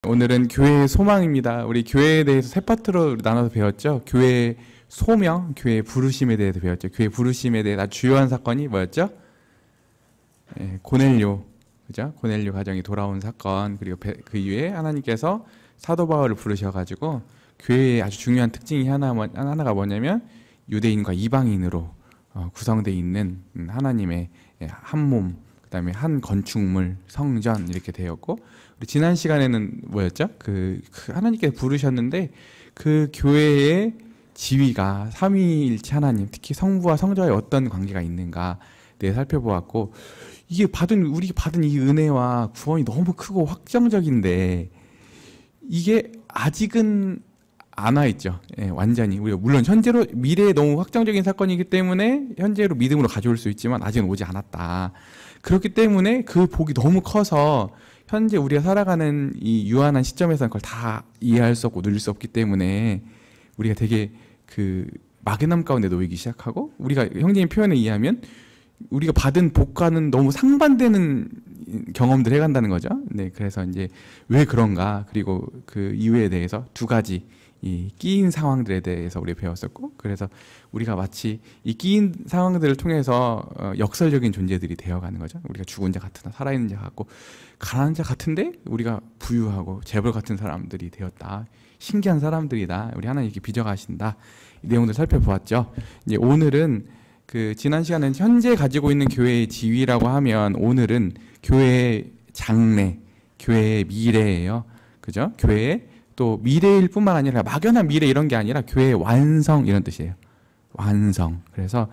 오늘은 교회의 소망입니다. 우리 교회에 대해서 세 파트로 나눠서 배웠죠. 교회의 소명, 교회의 부르심에 대해서 배웠죠. 교회의 부르심에 대해 아주 주요한 사건이 뭐였죠? 고넬료, 그죠? 고넬료 가정이 돌아온 사건. 그리고 그 이후에 하나님께서 사도 바울을 부르셔가지고 교회의 아주 중요한 특징이 하나가 뭐냐면 유대인과 이방인으로 구성되어 있는 하나님의 한 몸, 그 다음에 한 건축물, 성전 이렇게 되었고, 우리 지난 시간에는 뭐였죠? 그 하나님께서 부르셨는데 그 교회의 지위가 삼위일체 하나님, 특히 성부와 성자의 어떤 관계가 있는가 네 살펴보았고, 우리 받은 이 은혜와 구원이 너무 크고 확정적인데 이게 아직은 안 와 있죠. 완전히. 우리가 물론 현재로 미래에 너무 확정적인 사건이기 때문에 현재로 믿음으로 가져올 수 있지만 아직은 오지 않았다. 그렇기 때문에 그 복이 너무 커서 현재 우리가 살아가는 이 유한한 시점에서는 그걸 다 이해할 수 없고 누릴 수 없기 때문에 우리가 되게 그 막연함 가운데 놓이기 시작하고, 우리가 형제님 표현에 의하면 우리가 받은 복과는 너무 상반되는 경험들을 해간다는 거죠. 네, 그래서 이제 왜 그런가, 그리고 그 이유에 대해서 두 가지 이 끼인 상황들에 대해서 우리가 배웠었고, 그래서 우리가 마치 이 끼인 상황들을 통해서 역설적인 존재들이 되어가는 거죠. 우리가 죽은 자 같으나 살아있는 자 같고 가난한 자 같은데 우리가 부유하고 재벌 같은 사람들이 되었다. 신기한 사람들이다. 우리 하나님 이렇게 빚어가신다. 이 내용들 살펴보았죠. 이제 오늘은 그 지난 시간은 현재 가지고 있는 교회의 지위라고 하면, 오늘은 교회의 장래, 교회의 미래예요. 그죠? 교회의 또 미래일 뿐만 아니라 막연한 미래 이런 게 아니라 교회의 완성 이런 뜻이에요. 완성. 그래서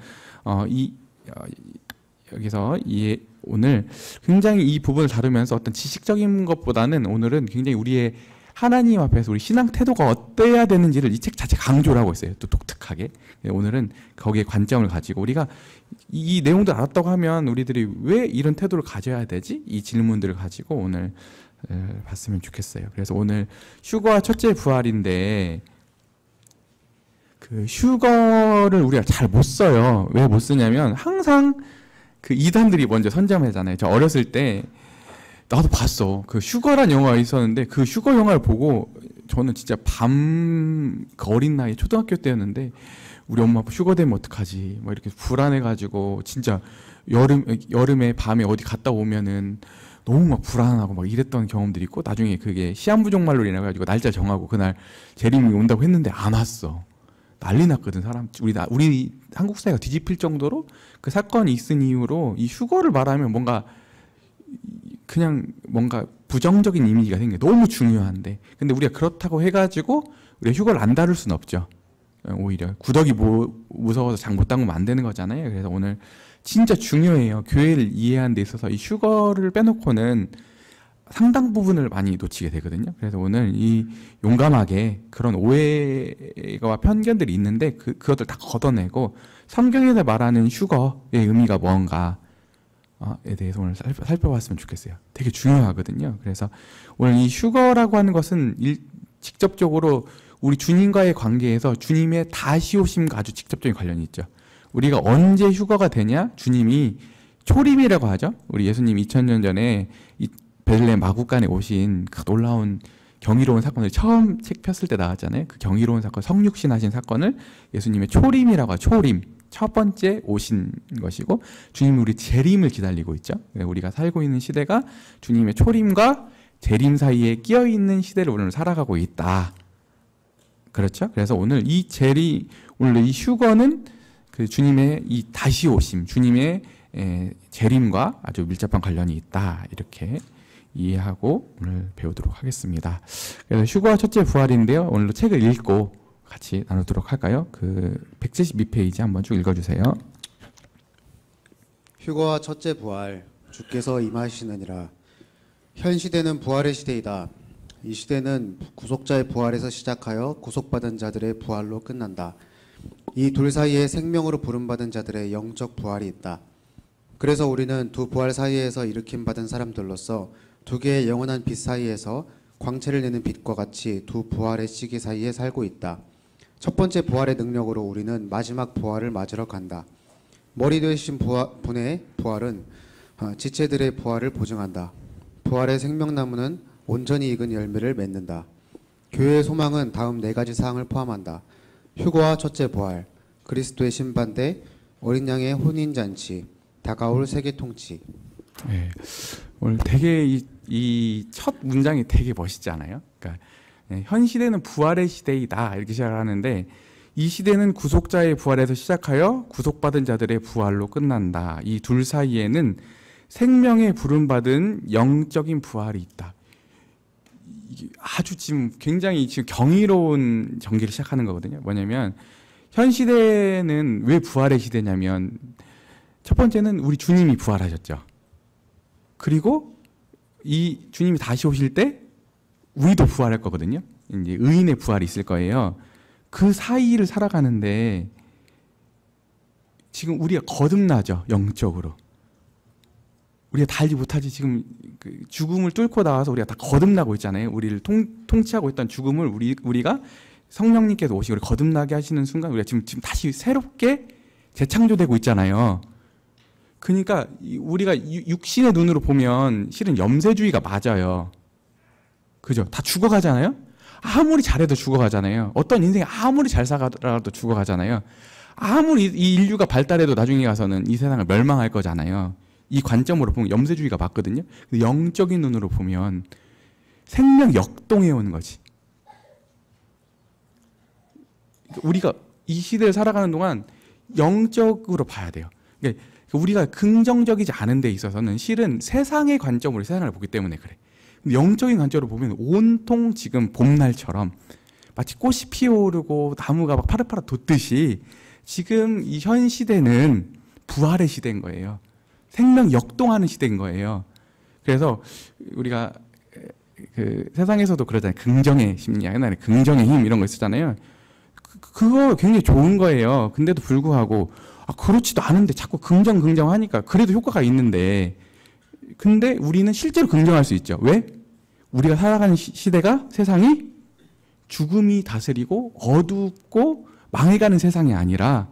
여기서 오늘 굉장히 이 부분을 다루면서 어떤 지식적인 것보다는 오늘은 굉장히 우리의 하나님 앞에서 우리 신앙 태도가 어때야 되는지를 이 책 자체 강조를 하고 있어요. 또 독특하게. 오늘은 거기에 관점을 가지고 우리가 이 내용들 알았다고 하면 우리들이 왜 이런 태도를 가져야 되지? 이 질문들을 가지고 오늘 봤으면 좋겠어요. 그래서 오늘 휴거와 첫째 부활인데, 그 휴거를 우리가 잘 못 써요. 왜 못 쓰냐면 항상 그 이단들이 먼저 선점하잖아요. 저 어렸을 때 나도 봤어. 그 휴거란 영화가 있었는데 그 휴거 영화를 보고 저는 진짜 그 어린 나이 초등학교 때였는데 우리 엄마 아빠 휴거 되면 어떡하지? 뭐 이렇게 불안해가지고 진짜 여름에 밤에 어디 갔다 오면은 너무 막 불안하고 막 이랬던 경험들이 있고, 나중에 그게 시한부족말론이라 가지고 날짜 정하고 그날 재림이 온다고 했는데 안 왔어. 난리 났거든. 우리 한국 사회가 뒤집힐 정도로 그 사건이 있은 이후로 이 휴거를 말하면 뭔가 부정적인 이미지가 생겨. 너무 중요한데. 근데 우리가 그렇다고 해가지고 우리가 휴거를 안 다룰 수는 없죠. 오히려 구더기 무서워서 장 못 담그면 안 되는 거잖아요. 그래서 오늘 진짜 중요해요. 교회를 이해하는 데 있어서 이 휴거를 빼놓고는 상당 부분을 많이 놓치게 되거든요. 그래서 오늘 이 용감하게 그런 오해와 편견들이 있는데 그것들 다 걷어내고 성경에서 말하는 휴거의 의미가 뭔가에 대해서 오늘 살펴봤으면 좋겠어요. 되게 중요하거든요. 그래서 오늘 이 휴거라고 하는 것은 직접적으로 우리 주님과의 관계에서 주님의 다시 오심과 아주 직접적인 관련이 있죠. 우리가 언제 휴거가 되냐? 주님이 초림이라고 하죠. 우리 예수님 2000년 전에 이 베들레헴 마구간에 오신 그 놀라운 경이로운 사건을 처음 책 폈을 때 나왔잖아요. 그 경이로운 사건, 성육신 하신 사건을 예수님의 초림이라고 하죠. 초림. 첫 번째 오신 것이고, 주님이 우리 재림을 기다리고 있죠. 우리가 살고 있는 시대가 주님의 초림과 재림 사이에 끼어 있는 시대를 오늘 살아가고 있다. 그렇죠? 그래서 오늘 오늘 이 휴거는 그 주님의 이 다시 오심, 주님의 재림과 아주 밀접한 관련이 있다. 이렇게 이해하고 오늘 배우도록 하겠습니다. 그래서 휴거와 첫째 부활인데요. 오늘도 책을 읽고 같이 나누도록 할까요? 그 172페이지 한번 쭉 읽어주세요. 휴거와 첫째 부활, 주께서 임하시느니라. 현 시대는 부활의 시대이다. 이 시대는 구속자의 부활에서 시작하여 구속받은 자들의 부활로 끝난다. 이 둘 사이에 생명으로 부름받은 자들의 영적 부활이 있다. 그래서 우리는 두 부활 사이에서 일으킴받은 사람들로서 두 개의 영원한 빛 사이에서 광채를 내는 빛과 같이 두 부활의 시기 사이에 살고 있다. 첫 번째 부활의 능력으로 우리는 마지막 부활을 맞으러 간다. 머리 되신 분의 부활은 지체들의 부활을 보증한다. 부활의 생명나무는 온전히 익은 열매를 맺는다. 교회의 소망은 다음 4가지 사항을 포함한다. 휴거와 첫째 부활, 그리스도의 신반대, 어린 양의 혼인잔치, 다가올 세계 통치. 네. 오늘 되게 이 첫 문장이 되게 멋있지 않아요? 그러니까 현 시대는 부활의 시대이다 이렇게 시작하는데 이 시대는 구속자의 부활에서 시작하여 구속받은 자들의 부활로 끝난다. 이 둘 사이에는 생명의 부름받은 영적인 부활이 있다. 이게 아주 지금 굉장히 지금 경이로운 전개를 시작하는 거거든요. 뭐냐면 현 시대는 왜 부활의 시대냐면 첫 번째는 우리 주님이 부활하셨죠. 그리고 이 주님이 다시 오실 때 우리도 부활할 거거든요. 이제 의인의 부활이 있을 거예요. 그 사이를 살아가는데 지금 우리가 거듭나죠. 영적으로. 우리가 달지 못하지 지금 그 죽음을 뚫고 나와서 우리가 다 거듭나고 있잖아요. 우리를 통치하고 있던 죽음을 우리가 성령님께서 오시고 우리 거듭나게 하시는 순간 우리가 지금 다시 새롭게 재창조되고 있잖아요. 그러니까 우리가 육신의 눈으로 보면 실은 염세주의가 맞아요. 그죠? 다 죽어가잖아요. 아무리 잘해도 죽어가잖아요. 어떤 인생이 아무리 잘 살아도 죽어가잖아요. 아무리 이 인류가 발달해도 나중에 가서는 이 세상을 멸망할 거잖아요. 이 관점으로 보면 염세주의가 맞거든요. 영적인 눈으로 보면 생명 역동해 오는 거지. 우리가 이 시대를 살아가는 동안 영적으로 봐야 돼요. 그러니까 우리가 긍정적이지 않은 데 있어서는 실은 세상의 관점으로 세상을 보기 때문에 그래. 영적인 관점으로 보면 온통 지금 봄날처럼 마치 꽃이 피어오르고 나무가 막 파릇파릇 돋듯이 지금 이 현 시대는 부활의 시대인 거예요. 생명 역동하는 시대인 거예요. 그래서 우리가 그 세상에서도 그러잖아요. 긍정의 심리, 옛날에 긍정의 힘 이런 거 있었잖아요. 그거 굉장히 좋은 거예요. 근데도 불구하고 그렇지도 않은데 자꾸 긍정 하니까 그래도 효과가 있는데 근데 우리는 실제로 긍정할 수 있죠. 왜? 우리가 살아가는 시대가 세상이 죽음이 다스리고 어둡고 망해가는 세상이 아니라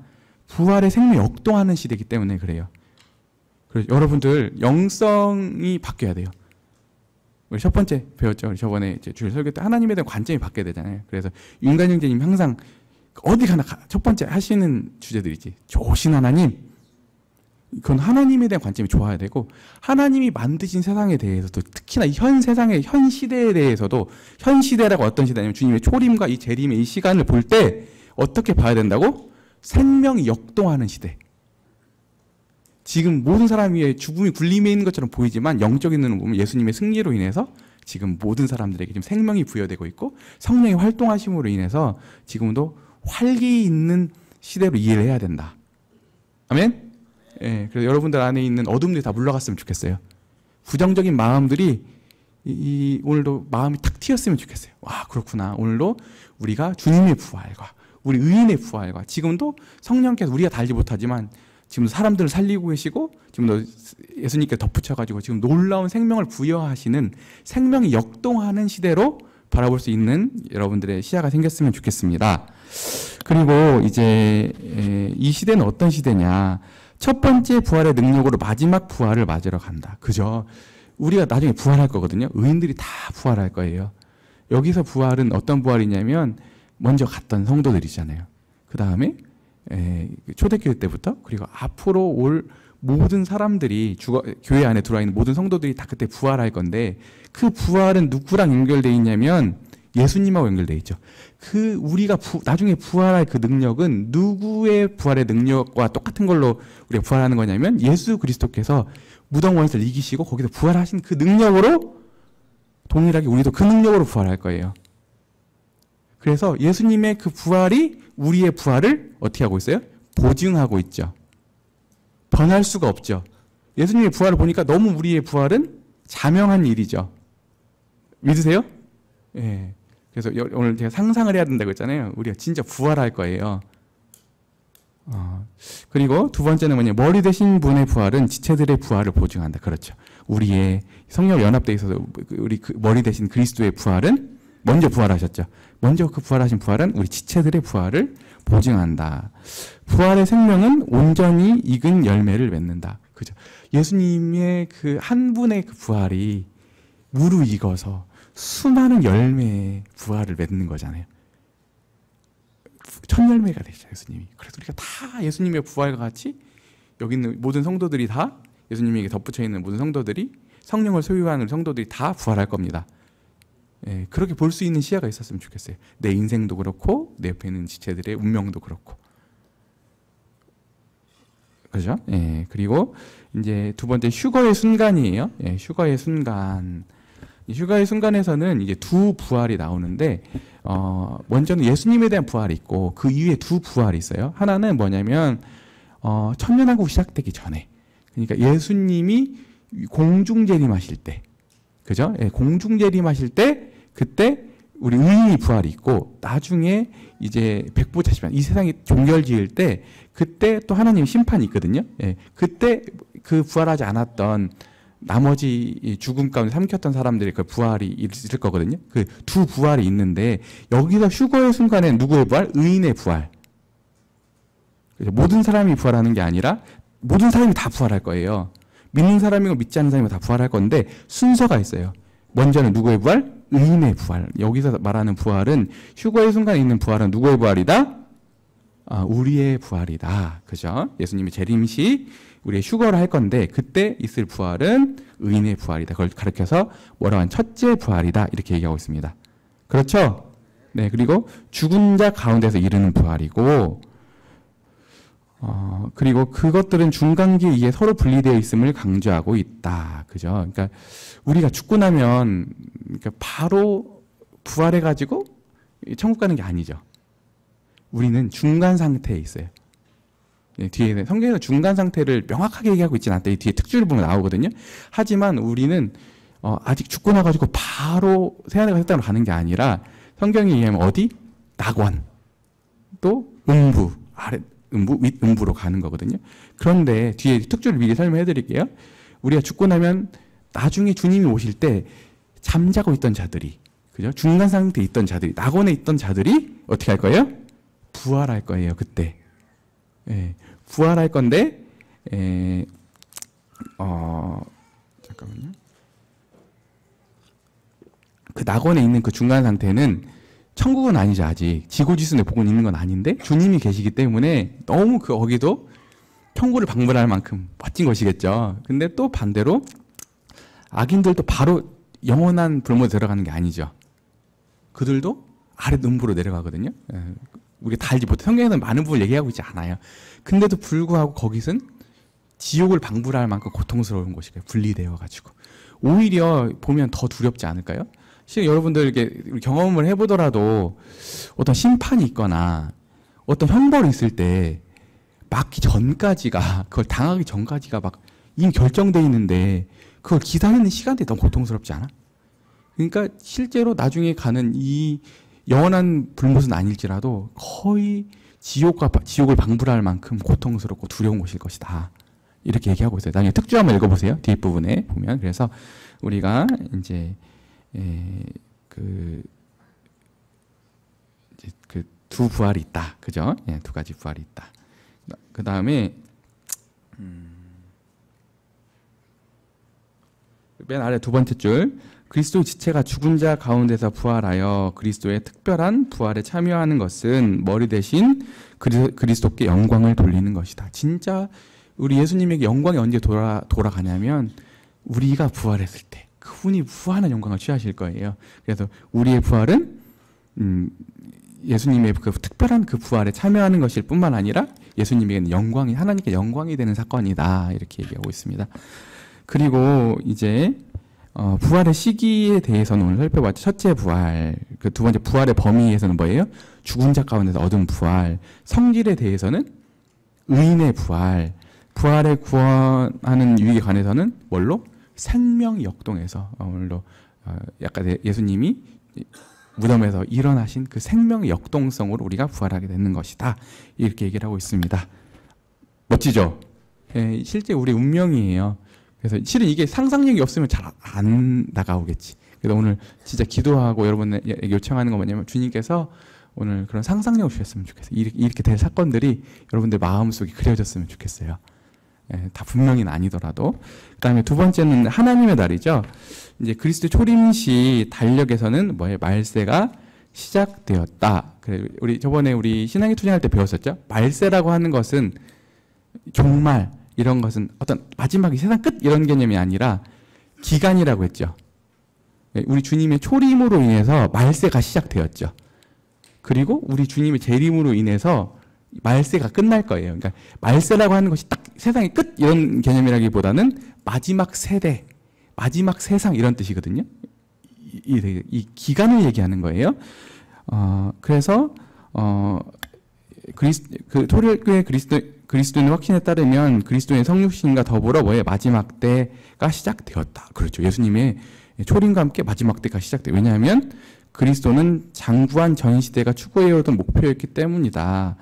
부활의 생명 역동하는 시대이기 때문에 그래요. 그래서 여러분들 영성이 바뀌어야 돼요. 우리 첫 번째 배웠죠. 우리 저번에 이제 주일 설교 때 하나님에 대한 관점이 바뀌어야 되잖아요. 그래서 윤관 형제님 항상 어디 가나 첫 번째 하시는 주제들이지. 좋으신 하나님. 그건 하나님에 대한 관점이 좋아야 되고 하나님이 만드신 세상에 대해서도 특히나 현 세상의 현 시대에 대해서도 현 시대라고 어떤 시대냐면 주님의 초림과 이 재림의 이 시간을 볼 때 어떻게 봐야 된다고? 생명이 역동하는 시대. 지금 모든 사람 위에 죽음이 군림해 있는 것처럼 보이지만 영적인 눈으로 보면 예수님의 승리로 인해서 지금 모든 사람들에게 지금 생명이 부여되고 있고 성령의 활동하심으로 인해서 지금도 활기 있는 시대로 이해를 해야 된다. 아멘? 예, 그래서 여러분들 안에 있는 어둠들이 다 물러갔으면 좋겠어요. 부정적인 마음들이 오늘도 마음이 탁 트였으면 좋겠어요. 와, 그렇구나. 오늘도 우리가 주님의 부활과 우리 의인의 부활과 지금도 성령께서 우리가 달지 못하지만 지금 사람들을 살리고 계시고 지금도 예수님께 덧붙여가지고 지금 놀라운 생명을 부여하시는 생명이 역동하는 시대로 바라볼 수 있는 여러분들의 시야가 생겼으면 좋겠습니다. 그리고 이제 이 시대는 어떤 시대냐? 첫 번째 부활의 능력으로 마지막 부활을 맞으러 간다. 그죠? 우리가 나중에 부활할 거거든요. 의인들이 다 부활할 거예요. 여기서 부활은 어떤 부활이냐면 먼저 갔던 성도들이잖아요. 그 다음에 초대교회 때부터 그리고 앞으로 올 모든 사람들이 교회 안에 들어와 있는 모든 성도들이 다 그때 부활할 건데 그 부활은 누구랑 연결되어 있냐면 예수님하고 연결되어 있죠. 그 우리가 나중에 부활할 그 능력은 누구의 부활의 능력과 똑같은 걸로 우리가 부활하는 거냐면 예수 그리스도께서 무덤 원수를 이기시고 거기서 부활하신 그 능력으로 동일하게 우리도 그 능력으로 부활할 거예요. 그래서 예수님의 그 부활이 우리의 부활을 어떻게 하고 있어요? 보증하고 있죠. 변할 수가 없죠. 예수님의 부활을 보니까 너무 우리의 부활은 자명한 일이죠. 믿으세요? 예. 그래서 오늘 제가 상상을 해야 된다고 했잖아요. 우리가 진짜 부활할 거예요. 그리고 두 번째는 뭐냐? 머리 되신 분의 부활은 지체들의 부활을 보증한다. 그렇죠. 우리의 성령 연합돼 있어서 우리 머리 되신 그리스도의 부활은 먼저 부활하셨죠. 먼저 그 부활하신 부활은 우리 지체들의 부활을 보증한다. 부활의 생명은 온전히 익은 열매를 맺는다. 그죠? 예수님의 그 한 분의 그 부활이 무르익어서 수많은 열매의 부활을 맺는 거잖아요. 첫 열매가 되죠, 예수님이. 그래서 우리가 다 예수님의 부활과 같이 여기 있는 모든 성도들이 다 예수님에게 덧붙여 있는 모든 성도들이 성령을 소유하는 성도들이 다 부활할 겁니다. 예, 그렇게 볼 수 있는 시야가 있었으면 좋겠어요. 내 인생도 그렇고 내 옆에 있는 지체들의 운명도 그렇고. 그죠? 예, 그리고 이제 두 번째 휴거의 순간이에요. 예, 휴거의 순간. 휴거의 순간에서는 이제 두 부활이 나오는데 먼저는 예수님에 대한 부활이 있고 그 이후에 두 부활이 있어요. 하나는 뭐냐면 천년왕국 시작되기 전에, 그러니까 예수님이 공중 재림하실 때, 그죠? 예, 공중 재림하실 때 그때 우리 의인이 부활이 있고, 나중에 이제 백보자시만 이 세상이 종결지을 때 그때 또 하나님 심판이 있거든요. 예, 그때 그 부활하지 않았던 나머지 죽음 가운데 삼켰던 사람들의 그 부활이 있을 거거든요. 그 두 부활이 있는데 여기서 휴거의 순간에 누구의 부활? 의인의 부활. 모든 사람이 부활하는 게 아니라 모든 사람이 다 부활할 거예요. 믿는 사람이고 믿지 않는 사람이 다 부활할 건데 순서가 있어요. 먼저는 누구의 부활? 의인의 부활. 여기서 말하는 부활은, 휴거의 순간에 있는 부활은 누구의 부활이다? 우리의 부활이다. 그죠? 예수님이 재림시 우리의 휴거를 할 건데 그때 있을 부활은 의인의 부활이다. 그걸 가르쳐서 뭐라고 하면 첫째 부활이다. 이렇게 얘기하고 있습니다. 그렇죠? 네. 그리고 죽은 자 가운데서 이르는 부활이고, 그리고 그것들은 중간기에 의해 서로 분리되어 있음을 강조하고 있다. 그죠? 그러니까 우리가 죽고 나면 그러니까 바로 부활해가지고 천국 가는 게 아니죠. 우리는 중간 상태에 있어요. 뒤에 성경에서 중간 상태를 명확하게 얘기하고 있지는 않다. 이 뒤에 특주를 보면 나오거든요. 하지만 우리는 아직 죽고 나가지고 바로 새하늘과 새 땅으로 가는 게 아니라 성경에 의하면 어디? 낙원, 또 음부, 아래 음부, 밑 음부로 가는 거거든요. 그런데 뒤에 특주를 미리 설명해 드릴게요. 우리가 죽고 나면 나중에 주님이 오실 때 잠자고 있던 자들이, 그죠? 중간 상태에 있던 자들이, 낙원에 있던 자들이 어떻게 할 거예요? 부활할 거예요. 그때. 예, 부활할 건데, 잠깐만요. 그 낙원에 있는 그 중간 상태는 천국은 아니죠. 아직 지고지순의 복은 있는 건 아닌데 주님이 계시기 때문에 너무 거기도 천국을 방문할 만큼 멋진 것이겠죠. 근데 또 반대로 악인들도 바로 영원한 불못에 들어가는 게 아니죠. 그들도 아래 음부로 내려가거든요. 우리 다 알지 못해. 성경에는 많은 부분을 얘기하고 있지 않아요. 근데도 불구하고 거기선 지옥을 방불할 만큼 고통스러운 곳이에요. 분리되어가지고. 오히려 보면 더 두렵지 않을까요? 실은 여러분들 이렇게 경험을 해보더라도 어떤 심판이 있거나 어떤 형벌이 있을 때 맞기 전까지가, 그걸 당하기 전까지가 막 이미 결정돼 있는데 그걸 기다리는 시간대에 너무 고통스럽지 않아? 그러니까 실제로 나중에 가는 이 영원한 불못은 아닐지라도 거의 지옥을 방불할 만큼 고통스럽고 두려운 곳일 것이다. 이렇게 얘기하고 있어요. 나중에 특주 한번 읽어보세요. 뒷부분에 보면. 그래서 우리가 이제 그 두 부활이 있다. 그죠? 예, 두 가지 부활이 있다. 그 다음에 맨 아래 두 번째 줄, 그리스도 지체가 죽은 자 가운데서 부활하여 그리스도의 특별한 부활에 참여하는 것은 머리 대신 그리스도께 영광을 돌리는 것이다. 진짜 우리 예수님에게 영광이 언제 돌아가냐면 우리가 부활했을 때 그분이 무한한 영광을 취하실 거예요. 그래서 우리의 부활은 예수님의 그 특별한 그 부활에 참여하는 것일 뿐만 아니라 예수님에게는 영광이, 하나님께 영광이 되는 사건이다. 이렇게 얘기하고 있습니다. 그리고 이제 부활의 시기에 대해서는 오늘 살펴봤죠. 첫째 부활, 그 두 번째 부활의 범위에서는 뭐예요? 죽은 자 가운데서 얻은 부활. 성질에 대해서는 의인의 부활. 부활에 구원하는 유익에 관해서는 뭘로? 생명이 역동해서 오늘로 약간 예수님이 무덤에서 일어나신 그 생명의 역동성으로 우리가 부활하게 되는 것이다. 이렇게 얘기를 하고 있습니다. 멋지죠? 예, 실제 우리 운명이에요. 그래서 실은 이게 상상력이 없으면 잘 안 다가오겠지. 그래서 오늘 진짜 기도하고 여러분에게 요청하는 건 뭐냐면 주님께서 오늘 그런 상상력을 주셨으면 좋겠어요. 이렇게 될 사건들이 여러분들 마음속에 그려졌으면 좋겠어요. 다 분명히는 아니더라도. 그다음에 두 번째는 하나님의 날이죠. 이제 그리스도 초림시 달력에서는 뭐예요? 말세가 시작되었다. 그래, 우리 신앙에 투쟁할 때 배웠었죠. 말세라고 하는 것은 종말 이런 것은 어떤 마지막이 세상 끝 이런 개념이 아니라 기간이라고 했죠. 우리 주님의 초림으로 인해서 말세가 시작되었죠. 그리고 우리 주님의 재림으로 인해서 말세가 끝날 거예요. 그러니까 말세라고 하는 것이 딱 세상의 끝 이런 개념이라기보다는 마지막 세대, 마지막 세상 이런 뜻이거든요. 이 기간을 얘기하는 거예요. 그래서 토요일교회 그리스도인의 확신에 따르면 그리스도의 성육신과 더불어 뭐예요? 마지막 때가 시작되었다. 그렇죠. 예수님의 초림과 함께 마지막 때가 시작돼요. 왜냐하면 그리스도는 장구한 전 시대가 추구해오던 목표였기 때문이다.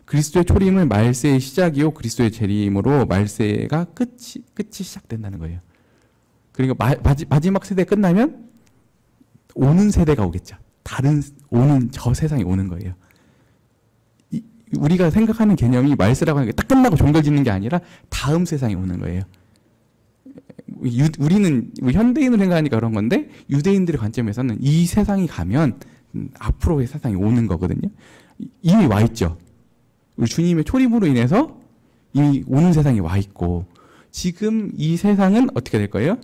그리스도의 초림은 말세의 시작이요 그리스도의 재림으로 말세가 끝이 시작된다는 거예요. 그리고 마지막 세대 끝나면 오는 세대가 오겠죠. 오는 저 세상이 오는 거예요. 우리가 생각하는 개념이 말세라고 하는 게 딱 끝나고 종결 짓는 게 아니라 다음 세상이 오는 거예요. 우리 현대인으로 생각하니까 그런 건데 유대인들의 관점에서는 이 세상이 가면 앞으로의 세상이 오는 거거든요. 이미 와 있죠. 우리 주님의 초림으로 인해서 이미 오는 세상이 와 있고 지금 이 세상은 어떻게 될 거예요?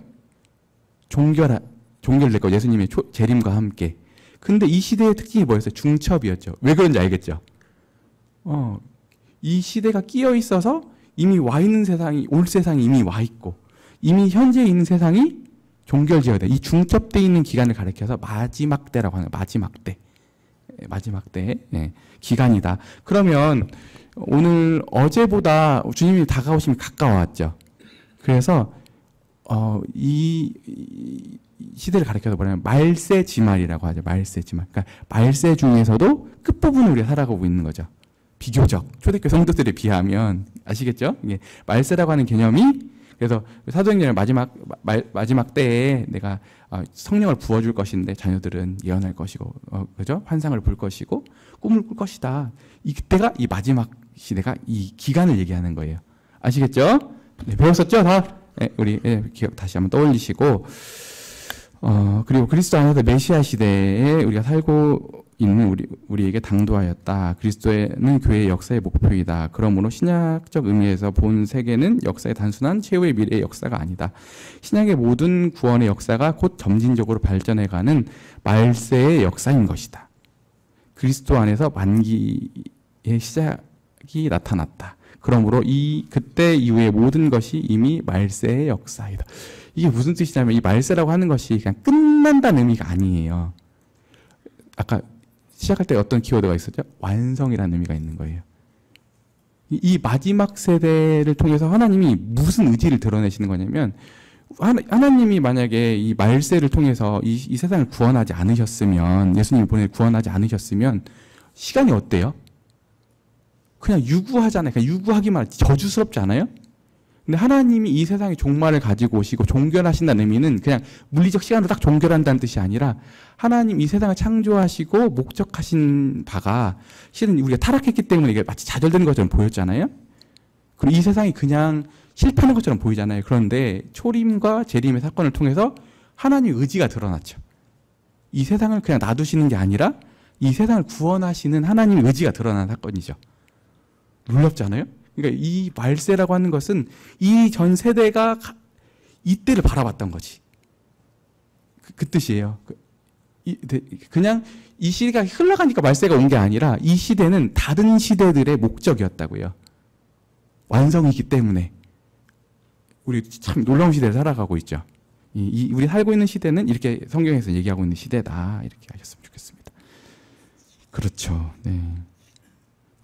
종결될 거예요. 예수님의 재림과 함께. 근데 이 시대의 특징이 뭐였어요? 중첩이었죠. 왜 그런지 알겠죠? 이 시대가 끼어 있어서 이미 와 있는 세상이 올 세상이 이미 와 있고 이미 현재 있는 세상이 종결지어야 돼. 이 중첩돼 있는 기간을 가리켜서 마지막 때라고 하는 거예요. 마지막 때 기간이다. 그러면 오늘 어제보다 주님이 다가오심이 가까워왔죠. 그래서 이 시대를 가리켜서 뭐냐면 말세지말이라고 하죠. 말세지말. 그러니까 말세 중에서도 끝부분을 우리가 살아가고 있는 거죠. 비교적 초대교회 성도들에 비하면 아시겠죠? 이게 말세라고 하는 개념이 그래서 사도행전의 마지막 때에 내가 성령을 부어줄 것인데 자녀들은 예언할 것이고 그죠? 환상을 볼 것이고 꿈을 꿀 것이다. 이때가 이 마지막 시대가 이 기간을 얘기하는 거예요. 아시겠죠? 네, 배웠었죠? 다? 네, 우리 기억 다시 한번 떠올리시고 그리고 그리스도 안에서 메시아 시대에 우리가 살고 있는 우리에게 당도하였다. 그리스도는 교회의 역사의 목표이다. 그러므로 신약적 의미에서 본 세계는 역사의 단순한 최후의 미래의 역사가 아니다. 신약의 모든 구원의 역사가 곧 점진적으로 발전해가는 말세의 역사인 것이다. 그리스도 안에서 만기의 시작이 나타났다. 그러므로 그때 이후의 모든 것이 이미 말세의 역사이다. 이게 무슨 뜻이냐면 이 말세라고 하는 것이 그냥 끝난다는 의미가 아니에요. 아까 시작할 때 어떤 키워드가 있었죠? 완성이라는 의미가 있는 거예요. 이 마지막 세대를 통해서 하나님이 무슨 의지를 드러내시는 거냐면 하나님이 만약에 이 말세를 통해서 이 세상을 구원하지 않으셨으면 예수님이 보내 구원하지 않으셨으면 시간이 어때요? 그냥 유구하잖아요. 그냥 유구하기만 하지 저주스럽지 않아요? 근데 하나님이 이 세상의 종말을 가지고 오시고 종결하신다는 의미는 그냥 물리적 시간으로 딱 종결한다는 뜻이 아니라 하나님 이 세상을 창조하시고 목적하신 바가 실은 우리가 타락했기 때문에 이게 마치 좌절된 것처럼 보였잖아요. 그리고 이 세상이 그냥 실패하는 것처럼 보이잖아요. 그런데 초림과 재림의 사건을 통해서 하나님의 의지가 드러났죠. 이 세상을 그냥 놔두시는 게 아니라 이 세상을 구원하시는 하나님의 의지가 드러난 사건이죠. 놀랍지 않아요? 그러니까 이 말세라고 하는 것은 이 전 세대가 이때를 바라봤던 거지. 그 뜻이에요. 그냥 이 시대가 흘러가니까 말세가 온 게 아니라 이 시대는 다른 시대들의 목적이었다고요. 완성이기 때문에. 우리 참 놀라운 시대를 살아가고 있죠. 우리 살고 있는 시대는 이렇게 성경에서 얘기하고 있는 시대다. 이렇게 하셨으면 좋겠습니다. 그렇죠. 네.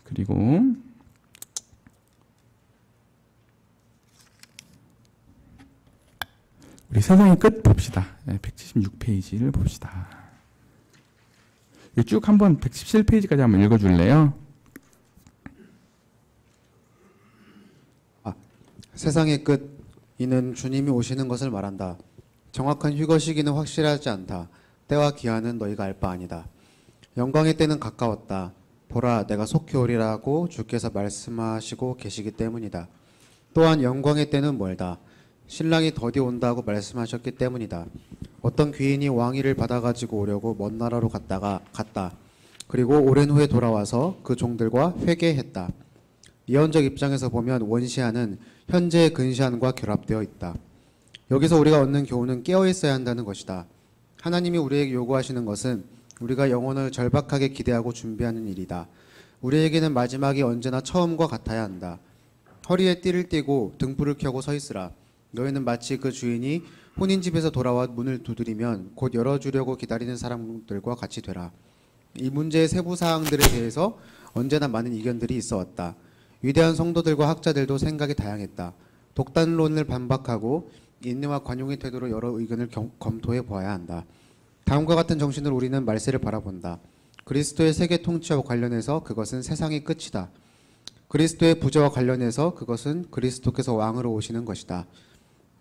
그리고 우리 세상의 끝 봅시다. 176페이지를 봅시다. 쭉 한번 117페이지까지 한번 읽어줄래요? 세상의 끝 이는 주님이 오시는 것을 말한다. 정확한 휴거 시기는 확실하지 않다. 때와 기한은 너희가 알 바 아니다. 영광의 때는 가까웠다. 보라 내가 속히 오리라고 주께서 말씀하시고 계시기 때문이다. 또한 영광의 때는 멀다. 신랑이 더디 온다고 말씀하셨기 때문이다. 어떤 귀인이 왕위를 받아가지고 오려고 먼 나라로 갔다. 그리고 오랜 후에 돌아와서 그 종들과 회개했다. 예언적 입장에서 보면 원시한은 현재의 근시한과 결합되어 있다. 여기서 우리가 얻는 교훈은 깨어 있어야 한다는 것이다. 하나님이 우리에게 요구하시는 것은 우리가 영혼을 절박하게 기대하고 준비하는 일이다. 우리에게는 마지막이 언제나 처음과 같아야 한다. 허리에 띠를 띠고 등불을 켜고 서 있으라. 너희는 마치 그 주인이 혼인집에서 돌아와 문을 두드리면 곧 열어주려고 기다리는 사람들과 같이 되라. 이 문제의 세부 사항들에 대해서 언제나 많은 이견들이 있어 왔다. 위대한 성도들과 학자들도 생각이 다양했다. 독단론을 반박하고 인내와 관용의 태도로 여러 의견을 검토해 보아야 한다. 다음과 같은 정신으로 우리는 말세를 바라본다. 그리스도의 세계 통치와 관련해서 그것은 세상의 끝이다. 그리스도의 부재와 관련해서 그것은 그리스도께서 왕으로 오시는 것이다.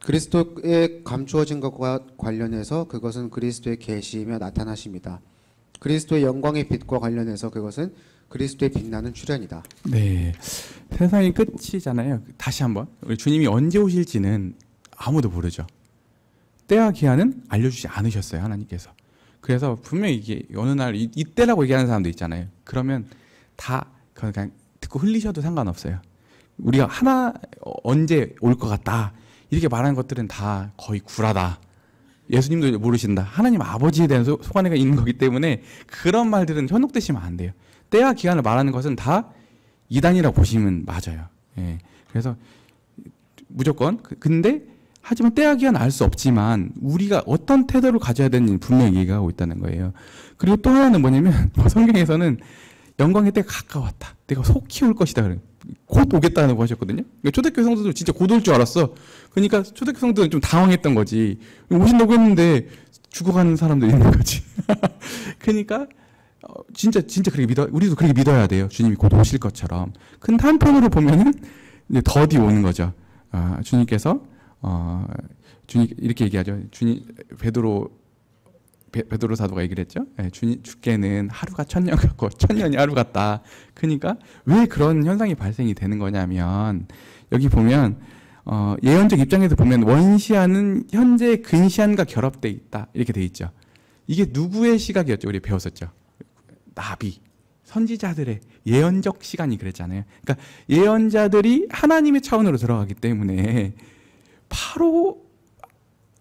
그리스도에 감추어진 것과 관련해서 그것은 그리스도의 계시이며 나타나심이다. 그리스도의 영광의 빛과 관련해서 그것은 그리스도의 빛나는 출현이다. 네, 세상이 끝이잖아요. 다시 한번 우리 주님이 언제 오실지는 아무도 모르죠. 때와 기한은 알려주지 않으셨어요, 하나님께서. 그래서 분명히 이게 어느 날 이때라고 얘기하는 사람도 있잖아요. 그러면 다 그냥 듣고 흘리셔도 상관없어요. 우리가 언제 올 것 같다 이렇게 말하는 것들은 다 거의 구라다. 예수님도 모르신다. 하나님 아버지에 대한 소관회가 있는 거기 때문에 그런 말들은 현혹되시면 안 돼요. 때와 기한을 말하는 것은 다 이단이라고 보시면 맞아요. 예. 그래서 무조건 근데 하지만 때와 기한은 알 수 없지만 우리가 어떤 태도를 가져야 되는지 분명히 얘기하고 있다는 거예요. 그리고 또 하나는 뭐냐면 성경에서는 영광의 때가 가까웠다. 내가 속히 올 것이다. 곧 오겠다는 거 하셨거든요. 그러니까 초대교회 성도들 진짜 곧 올 줄 알았어. 그러니까 초대교회 성도들은 좀 당황했던 거지. 오신다고 했는데 죽어가는 사람도 있는 거지. 그러니까 진짜 그렇게 우리도 그렇게 믿어야 돼요. 주님이 곧 오실 것처럼. 근데 한편으로 보면은 이제 더디 오는 거죠. 주님께서 주님 이렇게 얘기하죠. 베드로 사도가 얘기를 했죠. 주께는 하루가 천년 같고 천년이 하루 같다. 그러니까 왜 그런 현상이 발생이 되는 거냐면 여기 보면 예언적 입장에서 보면 원시한은 현재 근시한과 결합돼 있다 이렇게 돼 있죠. 이게 누구의 시각이었죠? 우리 배웠었죠. 나비, 선지자들의 예언적 시간이 그랬잖아요. 그러니까 예언자들이 하나님의 차원으로 들어가기 때문에 바로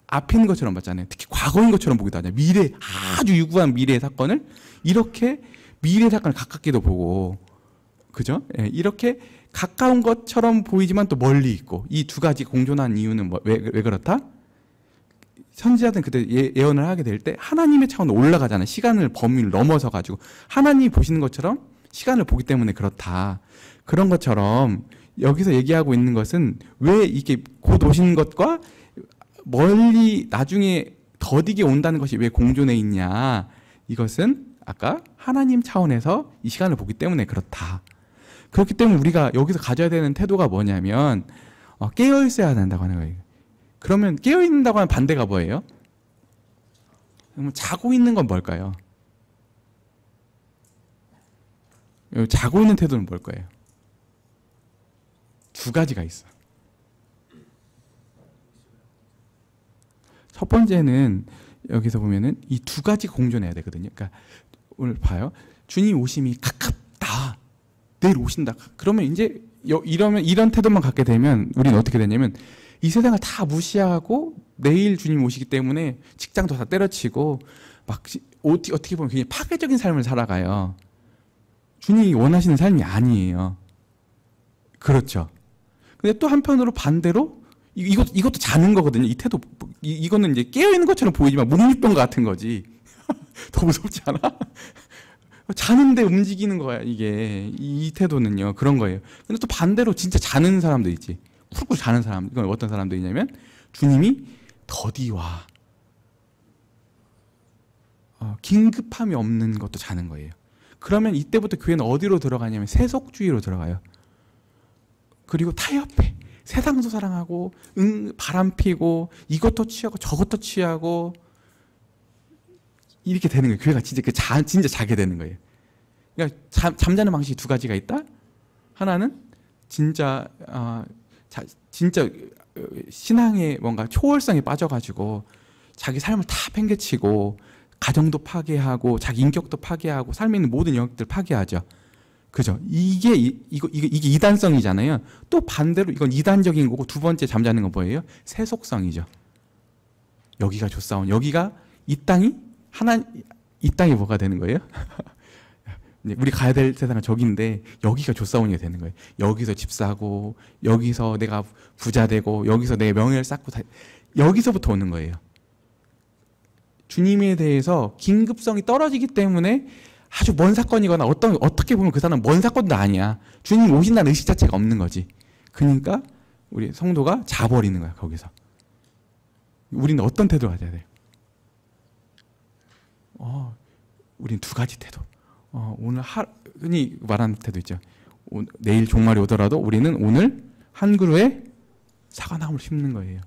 앞에 있는 것처럼 봤잖아요. 특히 과거인 것처럼 보기도 하잖아요. 미래, 아주 유구한 미래의 사건을 이렇게 미래의 사건을 가깝게도 보고, 그죠? 예, 이렇게 가까운 것처럼 보이지만 또 멀리 있고, 이 두 가지 공존한 이유는 왜 그렇다? 선지자들은 그때 예언을 하게 될 때 하나님의 차원으로 올라가잖아요. 시간을 범위를 넘어서 가지고 하나님이 보시는 것처럼 시간을 보기 때문에 그렇다. 그런 것처럼 여기서 얘기하고 있는 것은 왜 이게 곧 오시는 것과 멀리 나중에 더디게 온다는 것이 왜 공존해 있냐. 이것은 아까 하나님 차원에서 이 시간을 보기 때문에 그렇다. 그렇기 때문에 우리가 여기서 가져야 되는 태도가 뭐냐면 깨어 있어야 된다고 하는 거예요. 그러면 깨어 있는다고 하는 반대가 뭐예요? 그럼 자고 있는 건 뭘까요? 자고 있는 태도는 뭘 거예요? 두 가지가 있어. 첫 번째는 여기서 보면은 이 두 가지 공존해야 되거든요. 그러니까 오늘 봐요. 주님 오심이 가깝다. 내일 오신다. 그러면 이제 이런 태도만 갖게 되면 우리는 어떻게 되냐면 이 세상을 다 무시하고 내일 주님 오시기 때문에 직장도 다 때려치고 막 어떻게 보면 굉장히 파괴적인 삶을 살아가요. 주님이 원하시는 삶이 아니에요. 그렇죠. 근데 또 한편으로 반대로 이것도 자는 거거든요. 이 태도 이거는 이제 깨어 있는 것처럼 보이지만 묵묵던 것 같은 거지. 더 무섭지 않아? 자는데 움직이는 거야 이게. 이 태도는요 그런 거예요. 근데 또 반대로 진짜 자는 사람도 있지. 쿨쿨 자는 사람. 이건 어떤 사람들이냐면 주님이 더디 와. 긴급함이 없는 것도 자는 거예요. 그러면 이때부터 교회는 어디로 들어가냐면 세속주의로 들어가요. 그리고 타협해. 세상도 사랑하고 바람 피고 이것도 취하고 저것도 취하고 이렇게 되는 거예요. 교회가 진짜 자게 되는 거예요. 그러니까 잠자는 방식이 두 가지가 있다. 하나는 진짜 진짜 신앙의 뭔가 초월성에 빠져가지고 자기 삶을 다 팽개치고 가정도 파괴하고 자기 인격도 파괴하고 삶에 있는 모든 영역들 파괴하죠. 그죠? 이게 이단성이잖아요. 또 반대로 이건 이단적인 거고 두 번째 잠자는 건 뭐예요? 세속성이죠. 여기가 좋사온 여기가 이 땅이 뭐가 되는 거예요? 우리 가야 될 세상은 저기인데 여기가 좋사온이가 되는 거예요. 여기서 집 사고 여기서 내가 부자 되고 여기서 내 명예를 쌓고 여기서부터 오는 거예요. 주님에 대해서 긴급성이 떨어지기 때문에 아주 먼 사건이거나 어떻게 보면 그 사람은 먼 사건도 아니야. 주님 오신다는 의식 자체가 없는 거지. 그러니까 우리 성도가 자버리는 거야. 거기서. 우리는 어떤 태도를 가져야 돼요? 우리는 두 가지 태도. 오늘 흔히 말하는 태도 있죠. 내일 종말이 오더라도 우리는 오늘 한 그루에 사과나무를 심는 거예요.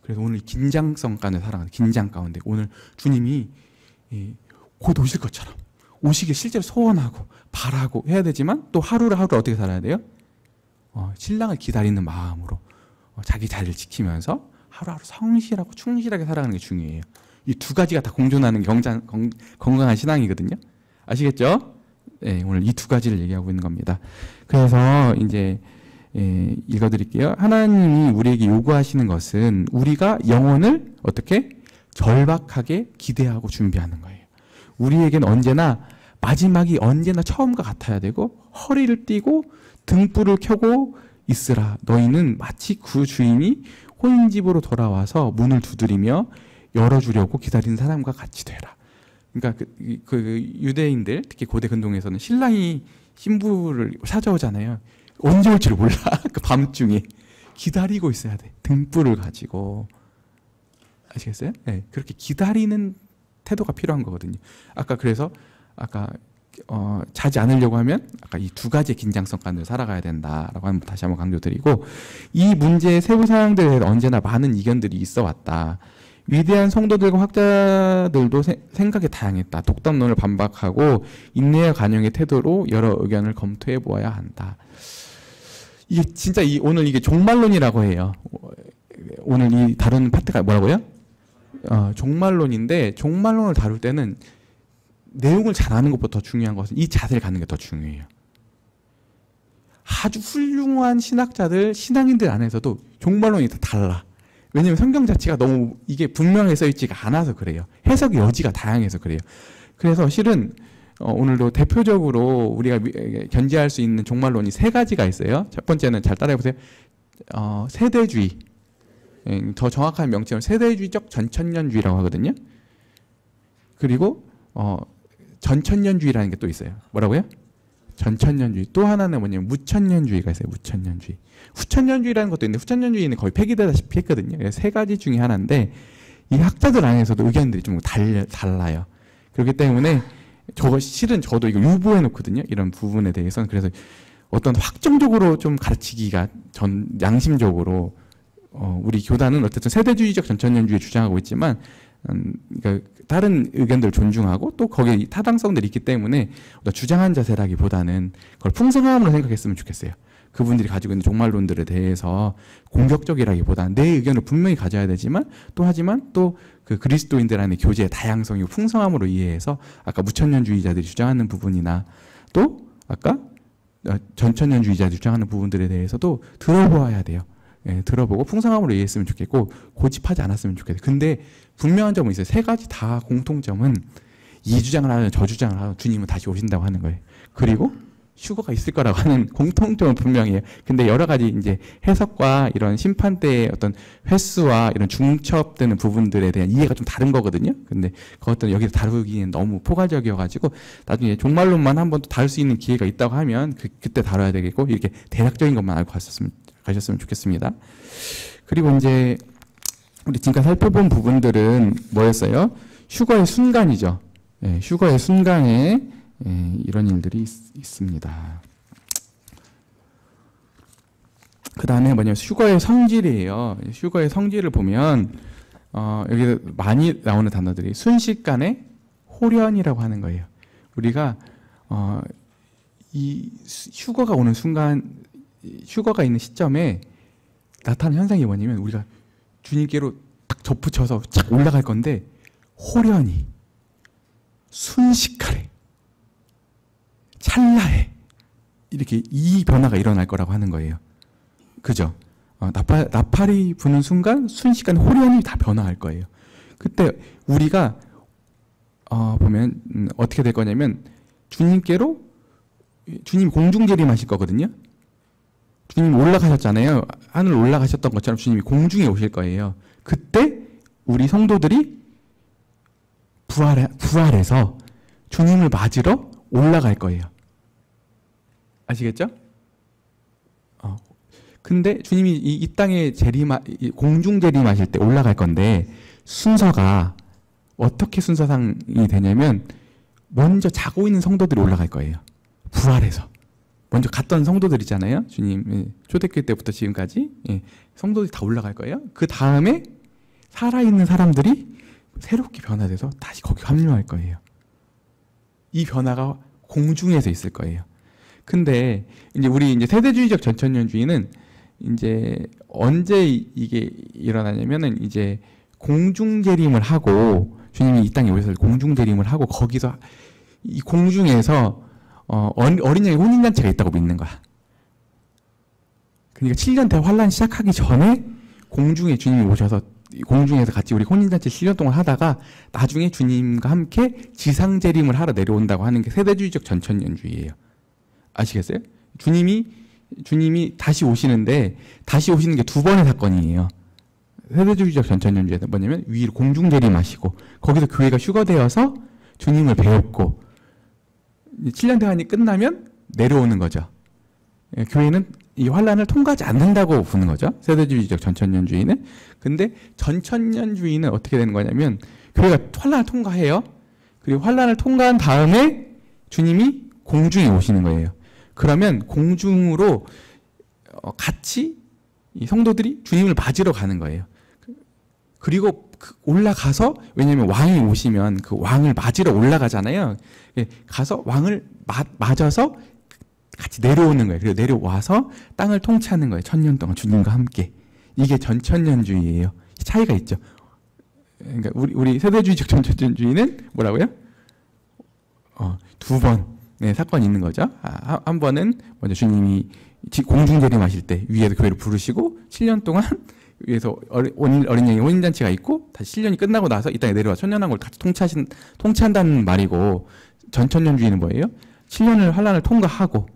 그래서 오늘 긴장성 가운데 살아가는 긴장 가운데 오늘 주님이 곧 오실 것처럼 오시길 실제로 소원하고 바라고 해야 되지만 또 하루를 어떻게 살아야 돼요? 신랑을 기다리는 마음으로 자기 자리를 지키면서 하루하루 성실하고 충실하게 살아가는 게 중요해요. 이 두 가지가 다 공존하는 게 건강한 신앙이거든요. 아시겠죠? 네, 오늘 이 두 가지를 얘기하고 있는 겁니다. 그래서 이제 읽어드릴게요. 하나님이 우리에게 요구하시는 것은 우리가 영혼을 어떻게 절박하게 기대하고 준비하는 거예요. 우리에겐 언제나 마지막이 언제나 처음과 같아야 되고 허리를 띠고 등불을 켜고 있으라. 너희는 마치 그 주인이 혼인집으로 돌아와서 문을 두드리며 열어주려고 기다리는 사람과 같이 되라. 그러니까 그 유대인들 특히 고대 근동에서는 신랑이 신부를 찾아오잖아요. 언제 올지를 몰라. 그 밤중에 기다리고 있어야 돼. 등불을 가지고. 아시겠어요? 네, 그렇게 기다리는 태도가 필요한 거거든요. 그래서 자지 않으려고 하면 이 두 가지 긴장성 가운데 살아가야 된다라고 한번 다시 한번 강조드리고, 이 문제의 세부 사항들에 대해서 언제나 많은 이견들이 있어 왔다. 위대한 성도들과 학자들도 생각이 다양했다. 독담론을 반박하고 인내와 간용의 태도로 여러 의견을 검토해 보아야 한다. 이게 진짜 오늘 이게 종말론이라고 해요. 오늘 이 다루는 파트가 뭐라고요? 종말론인데, 종말론을 다룰 때는 내용을 잘 아는 것보다 더 중요한 것은 이 자세를 갖는 게 더 중요해요. 아주 훌륭한 신학자들, 신앙인들 안에서도 종말론이 다 달라. 왜냐하면 성경 자체가 너무 이게 분명히 써 있지가 않아서 그래요. 해석의 여지가 다양해서 그래요. 그래서 실은 오늘도 대표적으로 우리가 견지할 수 있는 종말론이 세 가지가 있어요. 첫 번째는 잘 따라해 보세요. 세대주의. 더 정확한 명칭은 세대주의적 전천년주의라고 하거든요. 그리고 전천년주의라는 게 또 있어요. 뭐라고요? 전천년주의. 또 하나는 뭐냐면 무천년주의가 있어요. 무천년주의. 후천년주의라는 것도 있는데 후천년주의는 거의 폐기되다시피 했거든요. 그래서 세 가지 중에 하나인데 이 학자들 안에서도 의견들이 좀 달라요. 그렇기 때문에 실은 저도 이거 유보해 놓거든요. 이런 부분에 대해서는. 그래서 어떤 확정적으로 좀 가르치기가 양심적으로 우리 교단은 어쨌든 세대주의적 전천년주의 주장하고 있지만 그러니까 다른 의견들을 존중하고 또 거기에 타당성들이 있기 때문에 주장한 자세라기보다는 그걸 풍성함으로 생각했으면 좋겠어요. 그분들이 가지고 있는 종말론들에 대해서 공격적이라기보다는 내 의견을 분명히 가져야 되지만 하지만 또 그 그리스도인들 안의 교제의 다양성이고 풍성함으로 이해해서 아까 무천년주의자들이 주장하는 부분이나 또 아까 전천년주의자들이 주장하는 부분들에 대해서도 들어보아야 돼요. 들어보고 풍성함으로 이해했으면 좋겠고 고집하지 않았으면 좋겠어요. 근데 분명한 점은 있어요. 세 가지 다 공통점은 이 주장을 하든 저 주장을 하든 주님은 다시 오신다고 하는 거예요. 그리고 휴거가 있을 거라고 하는 공통점은 분명해요. 근데 여러 가지 이제 해석과 이런 심판 때의 어떤 횟수와 이런 중첩되는 부분들에 대한 이해가 좀 다른 거거든요. 근데 그것들은 여기서 다루기는 너무 포괄적이어가지고 나중에 종말론만 한번 또 다룰 수 있는 기회가 있다고 하면 그때 다뤄야 되겠고, 이렇게 대략적인 것만 알고 가셨으면 좋겠습니다. 그리고 이제 우리 지금까지 살펴본 부분들은 뭐였어요? 휴거의 순간이죠. 휴거의 순간에 이런 일들이 있습니다. 그 다음에 뭐냐면 휴거의 성질이에요. 휴거의 성질을 보면 여기 많이 나오는 단어들이 순식간에 호련이라고 하는 거예요. 우리가 이 휴거가 오는 순간 휴거가 있는 시점에 나타나는 현상이 뭐냐면 우리가 주님께로 딱 접붙여서 착 올라갈 건데 호련히 순식간에 찰나에 이렇게 이 변화가 일어날 거라고 하는 거예요. 그죠? 나팔이 부는 순간 순식간에 호련히 다 변화할 거예요. 그때 우리가 보면 어떻게 될 거냐면 주님께로 주님 공중 재림하실 거거든요. 주님이 올라가셨잖아요. 하늘 올라가셨던 것처럼 주님이 공중에 오실 거예요. 그때 우리 성도들이 부활해서 주님을 맞으러 올라갈 거예요. 아시겠죠? 근데 주님이 이 땅에 공중 재림하실 때 올라갈 건데 순서가 어떻게 순서상이 되냐면 먼저 자고 있는 성도들이 올라갈 거예요. 부활해서. 먼저 갔던 성도들 있잖아요. 주님 초대교회 때부터 지금까지 성도들이 다 올라갈 거예요. 그 다음에 살아있는 사람들이 새롭게 변화돼서 다시 거기 합류할 거예요. 이 변화가 공중에서 있을 거예요. 근데 이제 우리 이제 세대주의적 전천년주의는 이제 언제 이게 일어나냐면은 이제 공중 재림을 하고 주님이 이 땅에 오셔서 공중 재림을 하고 거기서 이 공중에서 어린 양의 혼인잔치가 있다고 믿는 거야. 그러니까 7년 대환란 시작하기 전에 공중에 주님이 오셔서 공중에서 같이 우리 혼인잔치 7년 동안 하다가 나중에 주님과 함께 지상재림을 하러 내려온다고 하는 게 세대주의적 전천년주의예요. 아시겠어요? 주님이 다시 오시는데 다시 오시는 게 두 번의 사건이에요. 세대주의적 전천년주의는 뭐냐면 위로 공중재림하시고 거기서 교회가 휴거되어서 주님을 배웠고 7년 대환이 끝나면 내려오는 거죠. 교회는 이 환란을 통과하지 않는다고 보는 거죠. 세대주의적 전천년주의는. 근데 전천년주의는 어떻게 되는 거냐면 교회가 환란을 통과해요. 그리고 환란을 통과한 다음에 주님이 공중에 오시는 거예요. 그러면 공중으로 같이 이 성도들이 주님을 맞으러 가는 거예요. 그리고 올라가서 왜냐하면 왕이 오시면 그 왕을 맞으러 올라가잖아요. 가서 왕을 맞아서 같이 내려오는 거예요. 그리고 내려와서 땅을 통치하는 거예요. 1000년 동안 주님과 함께. 이게 전천년주의예요. 차이가 있죠. 그러니까 우리 세대주의적 전천년주의는 뭐라고요? 두 번 사건이 있는 거죠. 한 번은 먼저 주님이 공중재림하실 때 위에서 교회를 부르시고 7년 동안 위에서 어린 양의 혼인잔치가 있고 다시 7년이 끝나고 나서 이 땅에 내려와 천년왕국을 같이 통치한다는 말이고 전천년주의는 뭐예요? 7년을 환란을 통과하고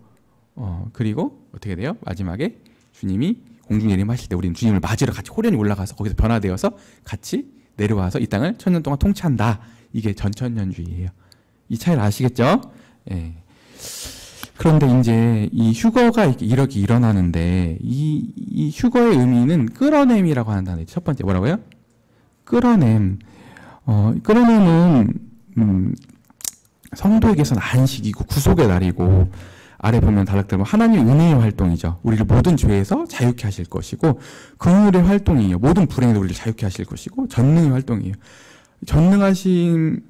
그리고 어떻게 돼요? 마지막에 주님이 공중재림하실 때 우리는 주님을 맞으러 같이 호련히 올라가서 거기서 변화되어서 같이 내려와서 이 땅을 천년 동안 통치한다. 이게 전천년주의예요. 이 차이를 아시겠죠? 예. 그런데 이제 이 휴거가 이렇게 일어나는데 이 휴거의 의미는 끌어냄이라고 하는 단어죠. 첫 번째 뭐라고요? 끌어냄. 끌어냄은 성도에게서는 안식이고 구속의 날이고 아래 보면 단락대로 하나님의 은혜의 활동이죠. 우리를 모든 죄에서 자유케 하실 것이고 긍휼의 활동이에요. 모든 불행에서 우리를 자유케 하실 것이고 전능의 활동이에요. 전능하심이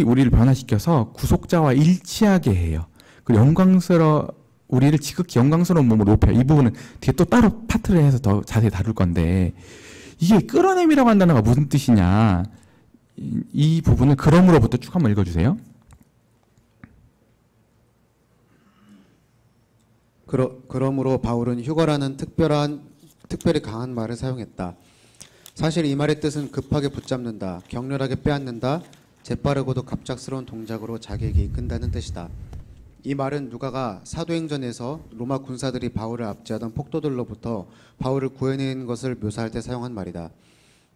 우리를 변화시켜서 구속자와 일치하게 해요. 그리고 우리를 지극히 영광스러운 몸으로 높여요. 이 부분은 뒤에 또 따로 파트를 해서 더 자세히 다룰 건데 이게 끌어냄이라고 한다는 건 무슨 뜻이냐. 이 부분을 그럼으로부터 쭉 한번 읽어주세요. 그러므로 바울은 휴거라는 특별히 강한 말을 사용했다. 사실 이 말의 뜻은 급하게 붙잡는다, 격렬하게 빼앗는다, 재빠르고도 갑작스러운 동작으로 자기에게 이끈다는 뜻이다. 이 말은 누가가 사도행전에서 로마 군사들이 바울을 압제하던 폭도들로부터 바울을 구해낸 것을 묘사할 때 사용한 말이다.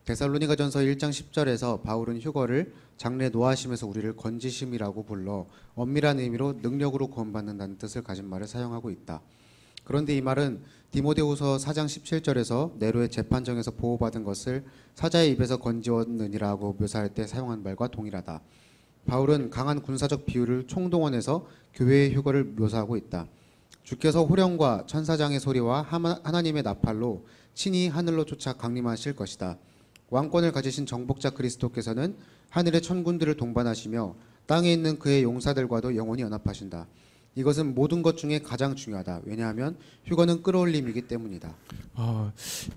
데살로니가전서 1장 10절에서 바울은 휴거를 장래 노하심에서 우리를 건지심이라고 불러 엄밀한 의미로 능력으로 구원받는다는 뜻을 가진 말을 사용하고 있다. 그런데 이 말은 디모데후서 4장 17절에서 네로의 재판정에서 보호받은 것을 사자의 입에서 건지었느니라고 묘사할 때 사용한 말과 동일하다. 바울은 강한 군사적 비유를 총동원해서 교회의 휴거를 묘사하고 있다. 주께서 호령과 천사장의 소리와 하나님의 나팔로 친히 하늘로 쫓아 강림하실 것이다. 왕권을 가지신 정복자 그리스도께서는 하늘의 천군들을 동반하시며 땅에 있는 그의 용사들과도 영원히 연합하신다. 이것은 모든 것 중에 가장 중요하다. 왜냐하면 휴거는 끌어올림이기 때문이다.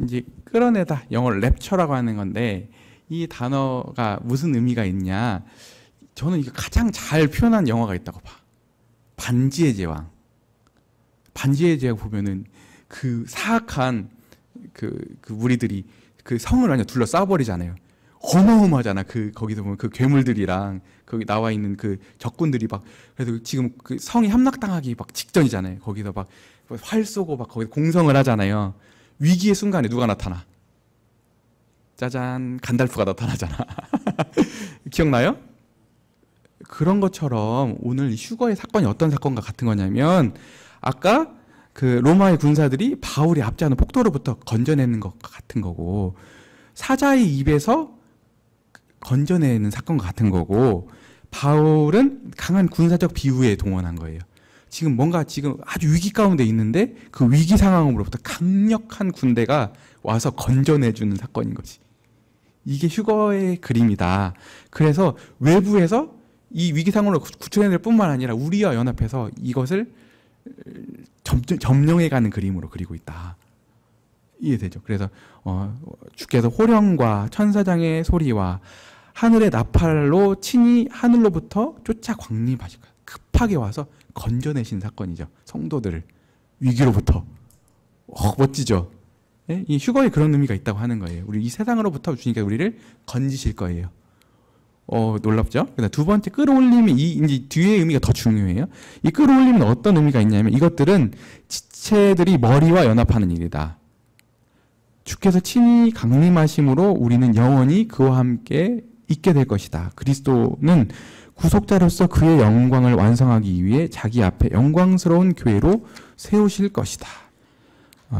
이제 끌어내다, 영어로 랩처라고 하는 건데 이 단어가 무슨 의미가 있냐? 저는 이거 가장 잘 표현한 영화가 있다고 봐. 반지의 제왕. 반지의 제왕 보면은 그 사악한 그 무리들이 그 성을 완전 둘러싸 버리잖아요. 어마어마하잖아. 거기서 보면 그 괴물들이랑 거기 나와 있는 그 적군들이 막, 그래도 지금 그 성이 함락당하기 막 직전이잖아요. 거기서 막 활 쏘고 막 거기 공성을 하잖아요. 위기의 순간에 누가 나타나? 짜잔, 간달프가 나타나잖아. 기억나요? 그런 것처럼 오늘 이 휴거의 사건이 어떤 사건과 같은 거냐면, 아까 그 로마의 군사들이 바울이 압제하는 폭도로부터 건져내는 것 같은 거고, 사자의 입에서 건져내는 사건과 같은 거고, 바울은 강한 군사적 비후에 동원한 거예요. 지금 아주 위기 가운데 있는데 그 위기 상황으로부터 강력한 군대가 와서 건져내주는 사건인 거지. 이게 휴거의 그림이다. 그래서 외부에서 이 위기 상황을 구출해낼 뿐만 아니라 우리와 연합해서 이것을 점령해가는 그림으로 그리고 있다. 이해되죠? 그래서 주께서 호령과 천사장의 소리와 하늘의 나팔로 친히 하늘로부터 쫓아 광림하실 거예요. 급하게 와서 건져내신 사건이죠. 성도들을 위기로부터. 멋지죠? 예? 이 휴거에 그런 의미가 있다고 하는 거예요. 우리 이 세상으로부터 주님께서 우리를 건지실 거예요. 놀랍죠? 그다음 두 번째 끌어올림이 이제 뒤의 의미가 더 중요해요. 이 끌어올림은 어떤 의미가 있냐면, 이것들은 지체들이 머리와 연합하는 일이다. 주께서 친히 강림하심으로 우리는 영원히 그와 함께 있게 될 것이다. 그리스도는 구속자로서 그의 영광을 완성하기 위해 자기 앞에 영광스러운 교회로 세우실 것이다.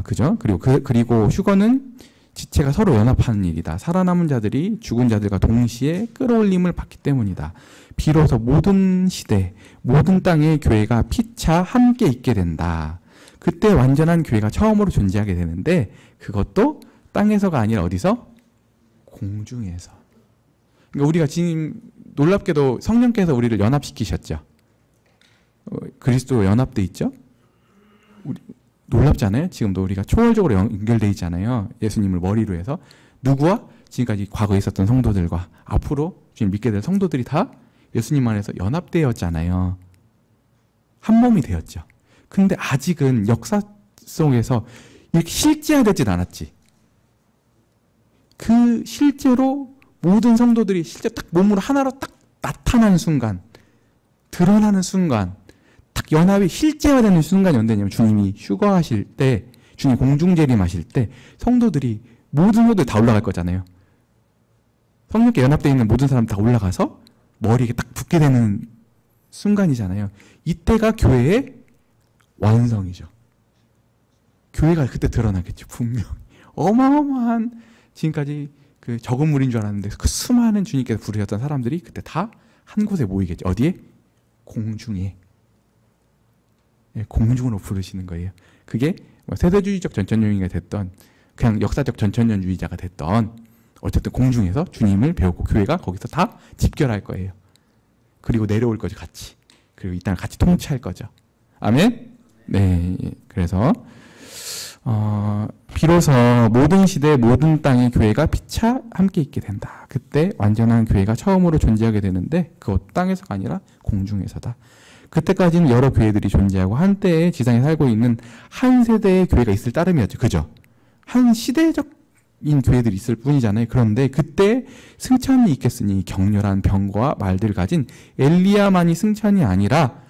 그죠? 그리고 휴거는 지체가 서로 연합하는 일이다. 살아남은 자들이 죽은 자들과 동시에 끌어올림을 받기 때문이다. 비로소 모든 시대, 모든 땅의 교회가 피차 함께 있게 된다. 그때 완전한 교회가 처음으로 존재하게 되는데, 그것도 땅에서가 아니라 어디서? 공중에서. 그러니까 우리가 지금 놀랍게도 성령께서 우리를 연합시키셨죠. 그리스도 연합돼 있죠. 놀랍잖아요. 지금도 우리가 초월적으로 연결돼 있잖아요. 예수님을 머리로 해서. 누구와? 지금까지 과거에 있었던 성도들과 앞으로 주님 믿게 될 성도들이 다 예수님 안에서 연합되었잖아요. 한 몸이 되었죠. 근데 아직은 역사 속에서 이렇게 실제화되진 않았지. 그 실제로 모든 성도들이 실제 딱 몸으로 하나로 딱 나타나는 순간, 드러나는 순간, 딱 연합이 실제화되는 순간이 언제냐면, 주님이 휴거하실 때, 주님 공중재림하실 때 성도들이, 모든 성도들이 다 올라갈 거잖아요. 성령께 연합되어 있는 모든 사람 다 올라가서 머리에 딱 붙게 되는 순간이잖아요. 이때가 교회의 완성이죠. 교회가 그때 드러나겠죠. 분명히. 어마어마한, 지금까지 그 적은 무리인 줄 알았는데 그 수많은 주님께서 부르셨던 사람들이 그때 다 한 곳에 모이겠죠. 어디에? 공중에. 예, 공중으로 부르시는 거예요. 그게 세대주의적 전천년주의가 됐던, 그냥 역사적 전천년주의자가 됐던, 어쨌든 공중에서 주님을 배우고 교회가 거기서 다 집결할 거예요. 그리고 내려올 거죠, 같이. 그리고 이 땅을 같이 통치할 거죠. 아멘? 네. 그래서 비로소 모든 시대 모든 땅의 교회가 피차 함께 있게 된다. 그때 완전한 교회가 처음으로 존재하게 되는데, 그것 땅에서가 아니라 공중에서다. 그때까지는 여러 교회들이 존재하고 한때에 지상에 살고 있는 한 세대의 교회가 있을 따름이었죠. 그죠? 한 시대적인 교회들이 있을 뿐이잖아요. 그런데 그때 승천이 있겠으니 격렬한 병거와 말들을 가진 엘리야만이 승천이 아니라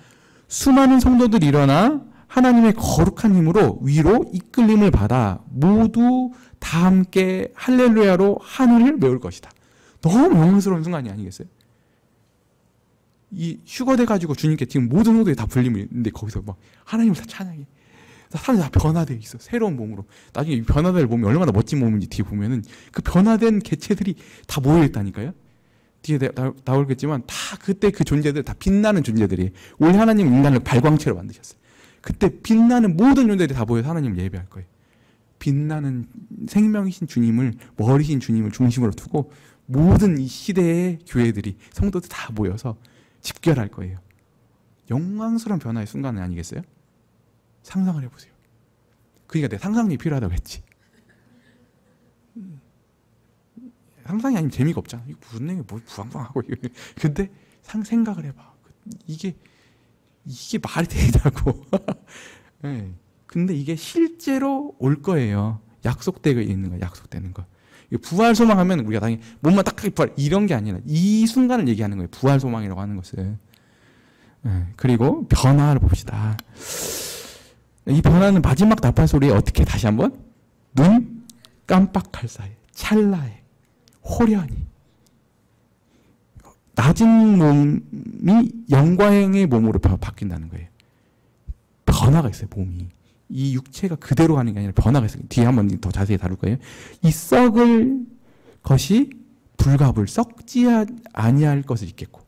수많은 성도들이 일어나 하나님의 거룩한 힘으로 위로 이끌림을 받아 모두 다 함께 할렐루야로 하늘을 메울 것이다. 너무 영광스러운 순간이 아니겠어요? 이 휴거돼가지고 주님께 지금 모든 성도들이 다 불림을 있는데, 거기서 막 하나님을 다 찬양해. 사람들이 다 변화되어 있어. 새로운 몸으로. 나중에 이 변화될 몸이 얼마나 멋진 몸인지 뒤에 보면은 그 변화된 개체들이 다 모여있다니까요. 뒤에 나오겠지만 다 그때 그 존재들 다 빛나는 존재들이, 원래 하나님 인간을 발광체로 만드셨어요. 그때 빛나는 모든 존재들이 다 모여서 하나님을 예배할 거예요. 빛나는 생명이신 주님을, 머리신 주님을 중심으로 두고 모든 이 시대의 교회들이, 성도들 다 모여서 집결할 거예요. 영광스러운 변화의 순간은 아니겠어요? 상상을 해보세요. 그러니까 내가 상상력이 필요하다고 했지. 상상이 아니면 재미가 없잖아. 이거 무슨 얘기, 뭐 부황부황하고. 근데 생각을 해봐. 이게 말이 되냐고. 네. 근데 이게 실제로 올 거예요. 약속되고 있는 거, 약속되는 거. 부활 소망하면 우리가 당연히 몸만 딱하게 부활 이런 게 아니라 이 순간을 얘기하는 거예요. 부활 소망이라고 하는 것을. 네. 그리고 변화를 봅시다. 이 변화는 마지막 나팔 소리에 어떻게 다시 한번 눈 깜빡할 사이 찰나에 호련히 낮은 몸이 영광의 몸으로 바뀐다는 거예요. 변화가 있어요. 몸이. 이 육체가 그대로 가는 게 아니라 변화가 있어요. 뒤에 한번 더 자세히 다룰 거예요. 이 썩을 것이 불갑을 썩지 아니할 것을 입겠고,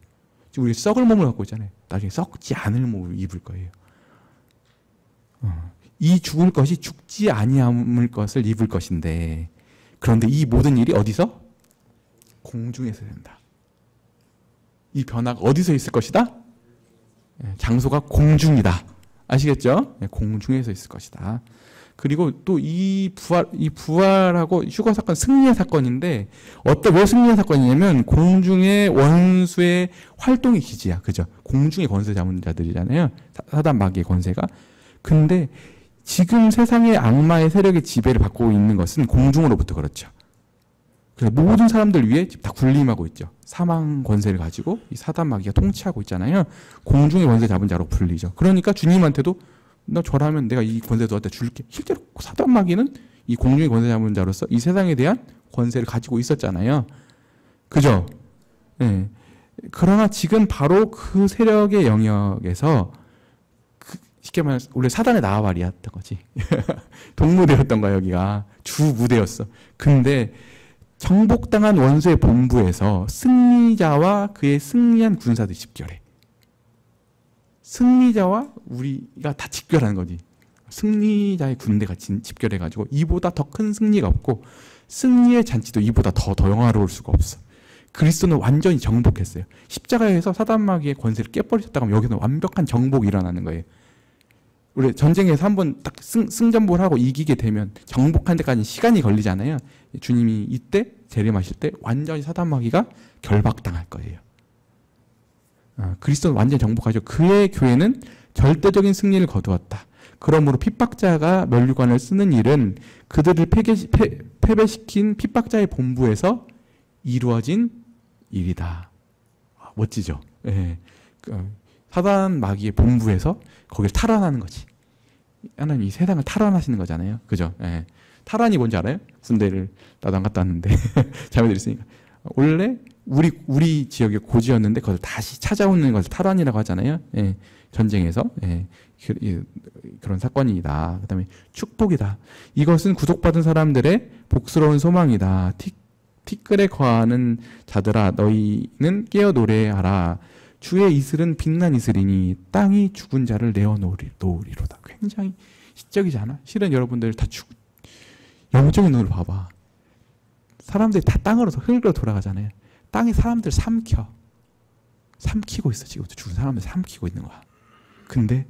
지금 우리 썩을 몸을 갖고 있잖아요. 나중에 썩지 않을 몸을 입을 거예요. 이 죽을 것이 죽지 아니함을 것을 입을 것인데, 그런데 이 모든 일이 어디서? 공중에서 된다. 이 변화가 어디서 있을 것이다? 장소가 공중이다. 아시겠죠? 공중에서 있을 것이다. 그리고 또 이 부활하고 휴거 사건 승리의 사건인데, 왜 승리의 사건이냐면 공중의 원수의 활동의 기지야. 그죠? 공중의 권세 잡은 자들이잖아요. 사단 마귀의 권세가. 근데 지금 세상의 악마의 세력의 지배를 받고 있는 것은 공중으로부터 그렇죠. 그래서 모든 사람들 위에 다 군림하고 있죠. 사망 권세를 가지고 이 사단 마귀가 통치하고 있잖아요. 공중의 권세 잡은 자로 불리죠. 그러니까 주님한테도 너 저라면 내가 이 권세 너한테 줄게. 실제로 사단 마귀는 이 공중의 권세 잡은 자로서 이 세상에 대한 권세를 가지고 있었잖아요. 그죠? 네. 그러나 지금 바로 그 세력의 영역에서 쉽게 말해서 원래 사단의 나와바리였던 거지. 동무대였던 거야. 여기가 주무대였어. 근데 정복당한 원수의 본부에서 승리자와 그의 승리한 군사들이 집결해. 승리자와 우리가 다 집결하는 거지. 승리자의 군대가 집결해가지고 이보다 더 큰 승리가 없고, 승리의 잔치도 이보다 더 영화로울 수가 없어. 그리스도는 완전히 정복했어요. 십자가에서 사단마귀의 권세를 깨버리셨다고 하면 여기는 완벽한 정복이 일어나는 거예요. 우리 전쟁에서 한번 딱 승전보를 하고 이기게 되면 정복한 데까지 시간이 걸리잖아요. 주님이 이때 재림하실 때 완전히 사단마귀가 결박당할 거예요. 그리스도는 완전히 정복하죠. 그의 교회는 절대적인 승리를 거두었다. 그러므로 핍박자가 면류관을 쓰는 일은 그들을 패배시킨 핍박자의 본부에서 이루어진 일이다. 멋지죠? 예. 사단 마귀의 본부에서 거기를 탈환하는 거지. 하나님 이 세상을 탈환하시는 거잖아요. 그죠? 예. 탈환이 뭔지 알아요? 군대를 나도 안 갔다 왔는데 잘못 들었으니까. 원래 우리 지역이 고지였는데 그걸 다시 찾아오는 것을 탈환이라고 하잖아요. 예. 전쟁에서. 예. 그런 사건이다. 그다음에 축복이다. 이것은 구속받은 사람들의 복스러운 소망이다. 티끌에 거하는 자들아 너희는 깨어 노래하라. 주의 이슬은 빛난 이슬이니 땅이 죽은 자를 내어놓으리로다. 굉장히 시적이지 않아? 실은 여러분들 다 영적인 눈으로 봐봐. 사람들이 다 땅으로서 흙으로 돌아가잖아요. 땅이 사람들 삼키고 있어. 지금도 죽은 사람들 삼키고 있는 거야. 근데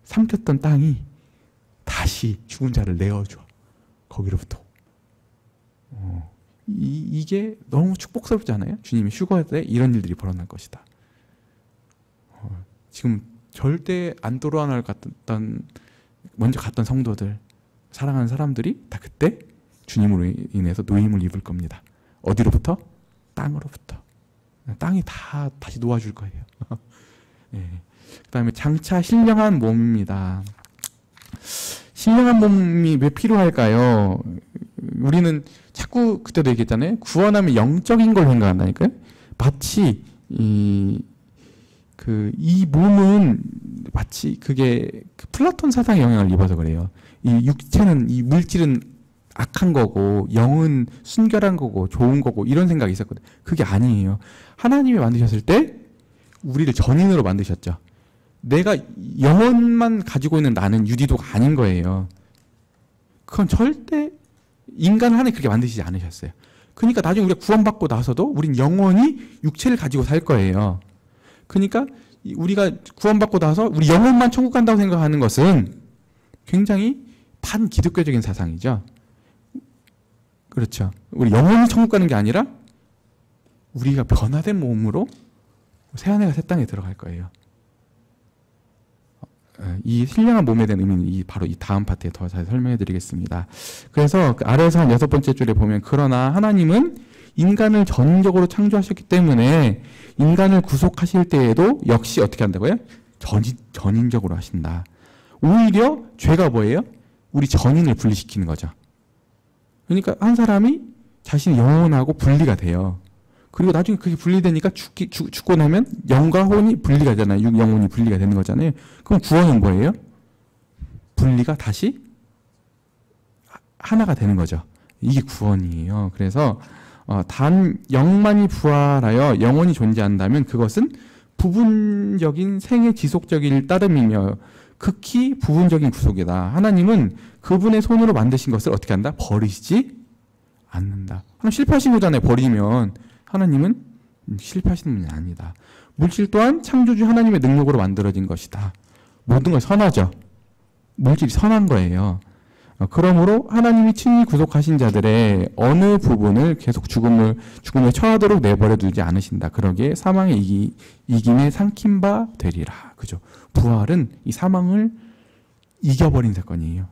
삼켰던 땅이 다시 죽은 자를 내어줘. 거기로부터. 이게 너무 축복스럽지 않아요? 주님이 휴거 때 이런 일들이 벌어날 것이다. 지금 절대 안 돌아올 먼저 갔던 성도들, 사랑하는 사람들이 다 그때 주님으로 인해서 노임을 입을 겁니다. 어디로부터? 땅으로부터. 땅이 다 다시 놓아줄 거예요. 네. 그 다음에 장차 신령한 몸입니다. 신령한 몸이 왜 필요할까요? 우리는 자꾸 그때도 얘기했잖아요. 구원하면 영적인 걸 생각한다니까요. 마치 이 몸은 마치 그게 플라톤 사상의 영향을 입어서 그래요. 이 육체는, 이 물질은 악한 거고 영은 순결한 거고 좋은 거고 이런 생각이 있었거든요. 그게 아니에요. 하나님이 만드셨을 때 우리를 전인으로 만드셨죠. 내가 영혼만 가지고 있는 나는 유디도가 아닌 거예요. 그건 절대 인간을 하나님 그렇게 만드시지 않으셨어요. 그러니까 나중에 우리가 구원받고 나서도 우린 영원히 육체를 가지고 살 거예요. 그러니까 우리가 구원받고 나서 우리 영혼만 천국 간다고 생각하는 것은 굉장히 반기독교적인 사상이죠. 그렇죠. 우리 영혼이 천국 가는 게 아니라 우리가 변화된 몸으로 새하늘과 새 땅에 들어갈 거예요. 이 신령한 몸에 대한 의미는 바로 이 다음 파트에 더 잘 설명해 드리겠습니다. 그래서 그 아래에서 한 6번째 줄에 보면 그러나 하나님은 인간을 전적으로 창조하셨기 때문에 인간을 구속하실 때에도 역시 어떻게 한다고요? 전인적으로 하신다. 오히려 죄가 뭐예요? 우리 전인을 분리시키는 거죠. 그러니까 한 사람이 자신의 영혼하고 분리가 돼요. 그리고 나중에 그게 분리되니까 죽고 나면 영과 혼이 분리가 되잖아요. 영혼이 분리가 되는 거잖아요. 그럼 구원은 뭐예요? 분리가 다시 하나가 되는 거죠. 이게 구원이에요. 그래서 단 영만이 부활하여 영혼이 존재한다면 그것은 부분적인 생애 지속적일 따름이며 극히 부분적인 구속이다. 하나님은 그분의 손으로 만드신 것을 어떻게 한다? 버리시지 않는다. 하나님 실패하신 거잖아요. 버리면 하나님은 실패하시는 분이 아니다. 물질 또한 창조주 하나님의 능력으로 만들어진 것이다. 모든 걸 선하죠. 물질이 선한 거예요. 그러므로 하나님이 친히 구속하신 자들의 어느 부분을 계속 죽음에 처하도록 내버려 두지 않으신다. 그러기에 사망의 이김에 삼킨 바 되리라. 그죠? 부활은 이 사망을 이겨버린 사건이에요.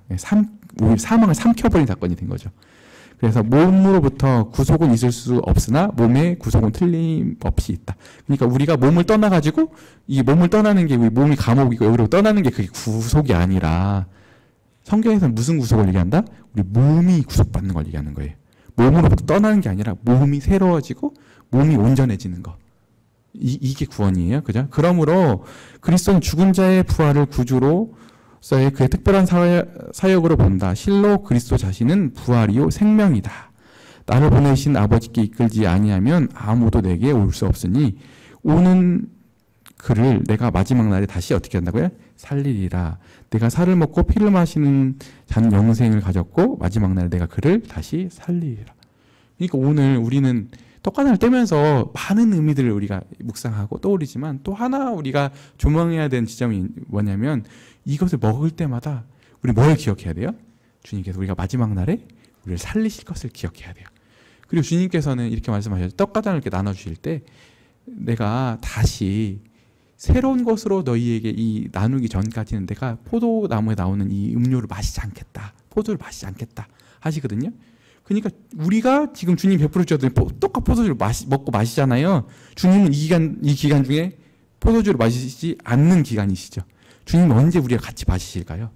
사망을 삼켜버린 사건이 된 거죠. 그래서 몸으로부터 구속은 있을 수 없으나 몸의 구속은 틀림없이 있다. 그러니까 우리가 몸을 떠나가지고 이 몸을 떠나는 게 우리 몸이 감옥이고 여기로 떠나는 게 그게 구속이 아니라 성경에서는 무슨 구속을 얘기한다? 우리 몸이 구속받는 걸 얘기하는 거예요. 몸으로부터 떠나는 게 아니라 몸이 새로워지고 몸이 온전해지는 거. 이게 구원이에요. 그죠? 그러므로 그리스도는 죽은 자의 부활을 구주로서의 그의 특별한 사역으로 본다. 실로 그리스도 자신은 부활이요 생명이다. 나를 보내신 아버지께 이끌지 아니하면 아무도 내게 올 수 없으니 오는 그를 내가 마지막 날에 다시 어떻게 한다고요? 살리리라. 내가 살을 먹고 피를 마시는 자는 영생을 가졌고 마지막 날에 내가 그를 다시 살리리라. 그러니까 오늘 우리는 떡과단을 떼면서 많은 의미들을 우리가 묵상하고 떠올리지만 또 하나 우리가 조망해야 되는 지점이 뭐냐면 이것을 먹을 때마다 우리 뭘 기억해야 돼요? 주님께서 우리가 마지막 날에 우리를 살리실 것을 기억해야 돼요. 그리고 주님께서는 이렇게 말씀하셨죠. 떡과단을 이렇게 나눠주실 때 내가 다시 새로운 것으로 너희에게 이 나누기 전까지는 내가 포도나무에 나오는 이 음료를 마시지 않겠다. 포도를 마시지 않겠다 하시거든요. 그러니까 우리가 지금 주님 베풀어 주셨더니 똑같은 포도주를 먹고 마시잖아요. 주님은 이 기간 중에 포도주를 마시지 않는 기간이시죠. 주님은 언제 우리가 같이 마시실까요?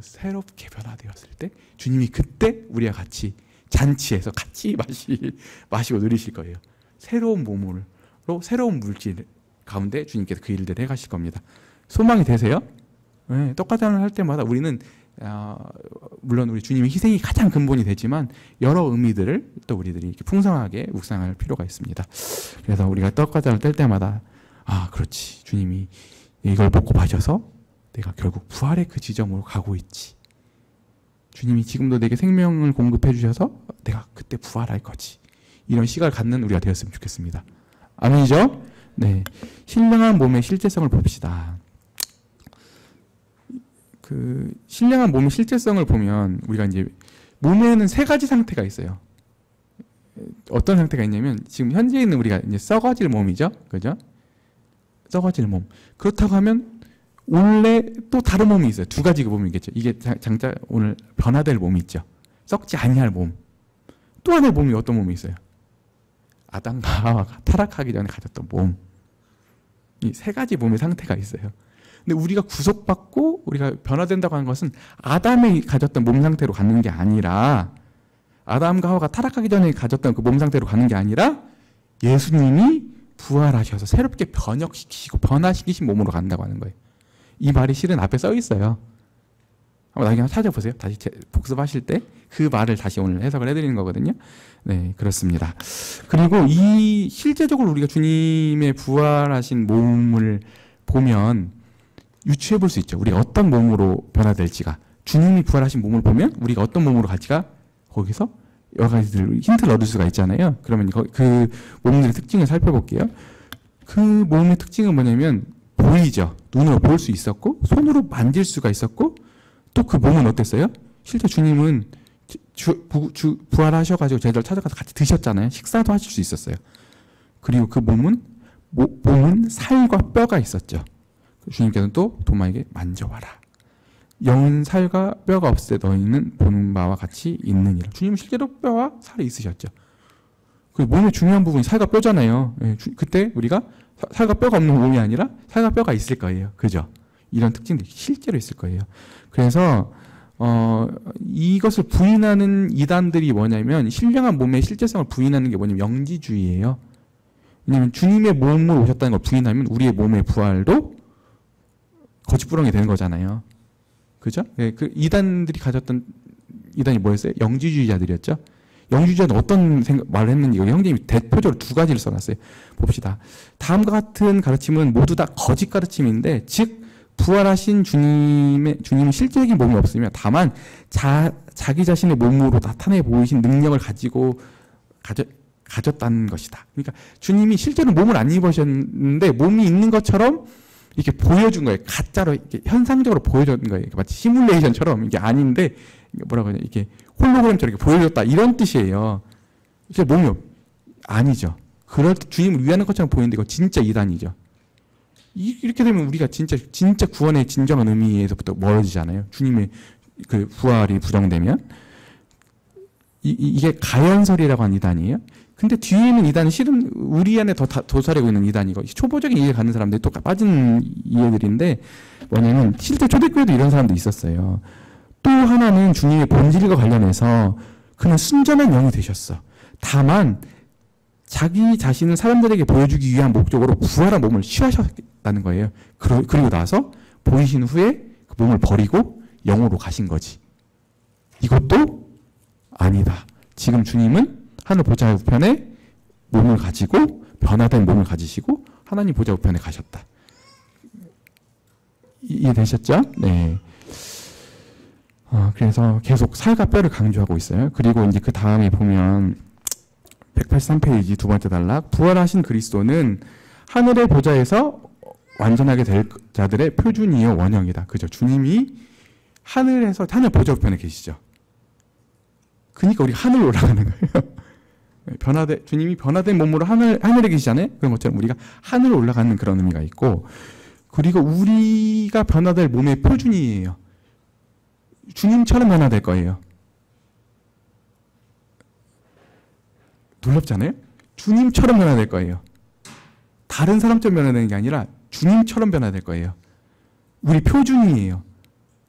새롭게 변화되었을 때 주님이 그때 우리가 같이 잔치에서 같이 마시고 누리실 거예요. 새로운 몸으로 새로운 물질 가운데 주님께서 그 일들을 해가실 겁니다. 소망이 되세요? 네, 떡과단을 할 때마다 우리는 물론 우리 주님의 희생이 가장 근본이 되지만 여러 의미들을 또 우리들이 이렇게 풍성하게 묵상할 필요가 있습니다. 그래서 우리가 떡과단을 뗄 때마다 그렇지. 주님이 이걸 먹고 마셔서 내가 결국 부활의 그 지점으로 가고 있지. 주님이 지금도 내게 생명을 공급해 주셔서 내가 그때 부활할 거지. 이런 시각을 갖는 우리가 되었으면 좋겠습니다. 아멘이죠? 네. 신령한 몸의 실제성을 봅시다. 그 신령한 몸의 실제성을 보면 우리가 이제 몸에는 세 가지 상태가 있어요. 어떤 상태가 있냐면 지금 현재 있는 우리가 이제 썩어질 몸이죠. 그죠? 썩어질 몸. 그렇다고 하면 원래 또 다른 몸이 있어요. 두 가지 몸이겠죠. 이게 장자 오늘 변화될 몸이 있죠. 썩지 아니할 몸. 또 하나의 몸이 어떤 몸이 있어요? 아담과 하와가 타락하기 전에 가졌던 몸. 이 세 가지 몸의 상태가 있어요. 근데 우리가 구속받고 우리가 변화된다고 하는 것은 아담이 가졌던 몸 상태로 가는 게 아니라 아담과 하와가 타락하기 전에 가졌던 그 몸 상태로 가는 게 아니라 예수님이 부활하셔서 새롭게 변혁시키시고 변화시키신 몸으로 간다고 하는 거예요. 이 말이 실은 앞에 써 있어요. 한번 나중에 찾아보세요. 다시 복습하실 때 그 말을 다시 오늘 해석을 해드리는 거거든요. 네, 그렇습니다. 그리고 이 실제적으로 우리가 주님의 부활하신 몸을 보면 유추해 볼 수 있죠. 우리가 어떤 몸으로 변화될지가. 주님이 부활하신 몸을 보면 우리가 어떤 몸으로 갈지가 거기서 여러 가지들 힌트를 얻을 수가 있잖아요. 그러면 그 몸들의 특징을 살펴볼게요. 그 몸의 특징은 뭐냐면 보이죠. 눈으로 볼 수 있었고 손으로 만질 수가 있었고 또 그 몸은 어땠어요? 실제 주님은 부활하셔가지고 제자들 찾아가서 같이 드셨잖아요. 식사도 하실 수 있었어요. 그리고 그 몸은 살과 뼈가 있었죠. 주님께서는 또 도마에게 만져봐라. 영은 살과 뼈가 없을 때 너희는 보는 바와 같이 있느니라. 주님은 실제로 뼈와 살이 있으셨죠. 그 몸의 중요한 부분이 살과 뼈잖아요. 그때 우리가 살과 뼈가 없는 몸이 아니라 살과 뼈가 있을 거예요. 그죠? 이런 특징들이 실제로 있을 거예요. 그래서 이것을 부인하는 이단들이 뭐냐면 신령한 몸의 실제성을 부인하는 게 뭐냐면 영지주의예요. 왜냐하면 주님의 몸으로 오셨다는 걸 부인하면 우리의 몸의 부활도 거짓부렁이 되는 거잖아요. 그죠? 네, 그 이단들이 가졌던 이단이 뭐였어요? 영지주의자들이었죠. 영지주의자는 어떤 말을 했는지 형님이 대표적으로 두 가지를 써놨어요. 봅시다. 다음과 같은 가르침은 모두 다 거짓 가르침인데, 즉 부활하신 주님은 실제적인 몸이 없으며 다만 자기 자신의 몸으로 나타내 보이신 능력을 가지고 가졌다는 것이다. 그러니까 주님이 실제로 몸을 안 입으셨는데 몸이 있는 것처럼 이렇게 보여준 거예요. 가짜로 이렇게 현상적으로 보여준 거예요. 마치 시뮬레이션처럼 이게 아닌데 뭐라고 하냐 이렇게 홀로그램처럼 이렇게 보여줬다 이런 뜻이에요. 실제 몸이 아니죠. 그럴 때 주님을 위하는 것처럼 보이는데 이거 진짜 이단이죠. 이렇게 되면 우리가 진짜 구원의 진정한 의미에서부터 멀어지잖아요. 주님의 그 부활이 부정되면 이게 가연설이라고 하는 이단이에요. 근데 뒤에 있는 이단은 실은 우리 안에 더 도사리고 있는 이단이고 초보적인 이해 가는 사람들이 또 빠진 이해들인데 뭐냐면 실제 초대교회도 이런 사람도 있었어요. 또 하나는 주님의 본질과 관련해서 그는 순전한 영이 되셨어. 다만 자기 자신을 사람들에게 보여주기 위한 목적으로 부활한 몸을 취하셨다는 거예요. 그리고 나서 보이신 후에 그 몸을 버리고 영으로 가신 거지. 이것도 아니다. 지금 주님은 하늘 보좌 우편에 몸을 가지고 변화된 몸을 가지시고 하나님 보좌 우편에 가셨다. 이해되셨죠? 네. 그래서 계속 살과 뼈를 강조하고 있어요. 그리고 이제 그 다음에 보면 183페이지 두 번째 단락. 부활하신 그리스도는 하늘의 보좌에서 완전하게 될 자들의 표준이요 원형이다. 그죠? 주님이 하늘 보좌 우편에 계시죠. 그러니까 우리 하늘로 올라가는 거예요. 주님이 변화된 몸으로 하늘에 계시잖아요. 그런 것처럼 우리가 하늘로 올라가는 그런 의미가 있고, 그리고 우리가 변화될 몸의 표준이에요. 주님처럼 변화될 거예요. 놀랍잖아요? 주님처럼 변화될 거예요. 다른 사람처럼 변화되는 게 아니라 주님처럼 변화될 거예요. 우리 표준이에요.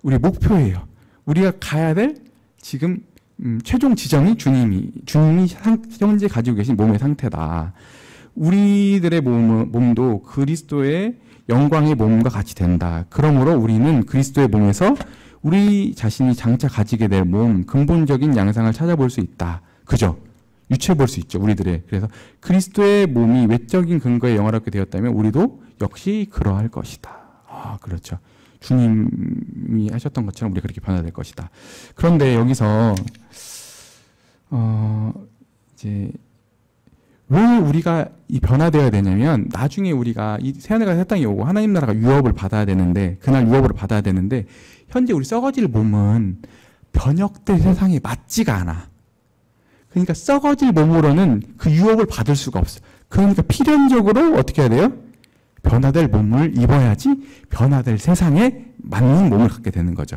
우리 목표예요. 우리가 가야 될 지금 최종 지점이 주님이 현재 가지고 계신 몸의 상태다. 우리들의 몸도 그리스도의 영광의 몸과 같이 된다. 그러므로 우리는 그리스도의 몸에서 우리 자신이 장차 가지게 될 몸, 근본적인 양상을 찾아볼 수 있다. 그죠? 유추해 볼 수 있죠. 우리들의. 그래서 그리스도의 몸이 외적인 근거에 영화롭게 되었다면 우리도 역시 그러할 것이다. 그렇죠. 주님이 하셨던 것처럼 우리가 그렇게 변화될 것이다. 그런데 여기서 이제 왜 우리가 이 변화되어야 되냐면 나중에 우리가 이 새하늘과 새 땅이 오고 하나님 나라가 유업을 받아야 되는데 그날 유업을 받아야 되는데 현재 우리 썩어질 몸은 변혁될 세상에 맞지가 않아. 그러니까 썩어질 몸으로는 그 유업을 받을 수가 없어. 그러니까 필연적으로 어떻게 해야 돼요? 변화될 몸을 입어야지 변화될 세상에 맞는 몸을 갖게 되는 거죠.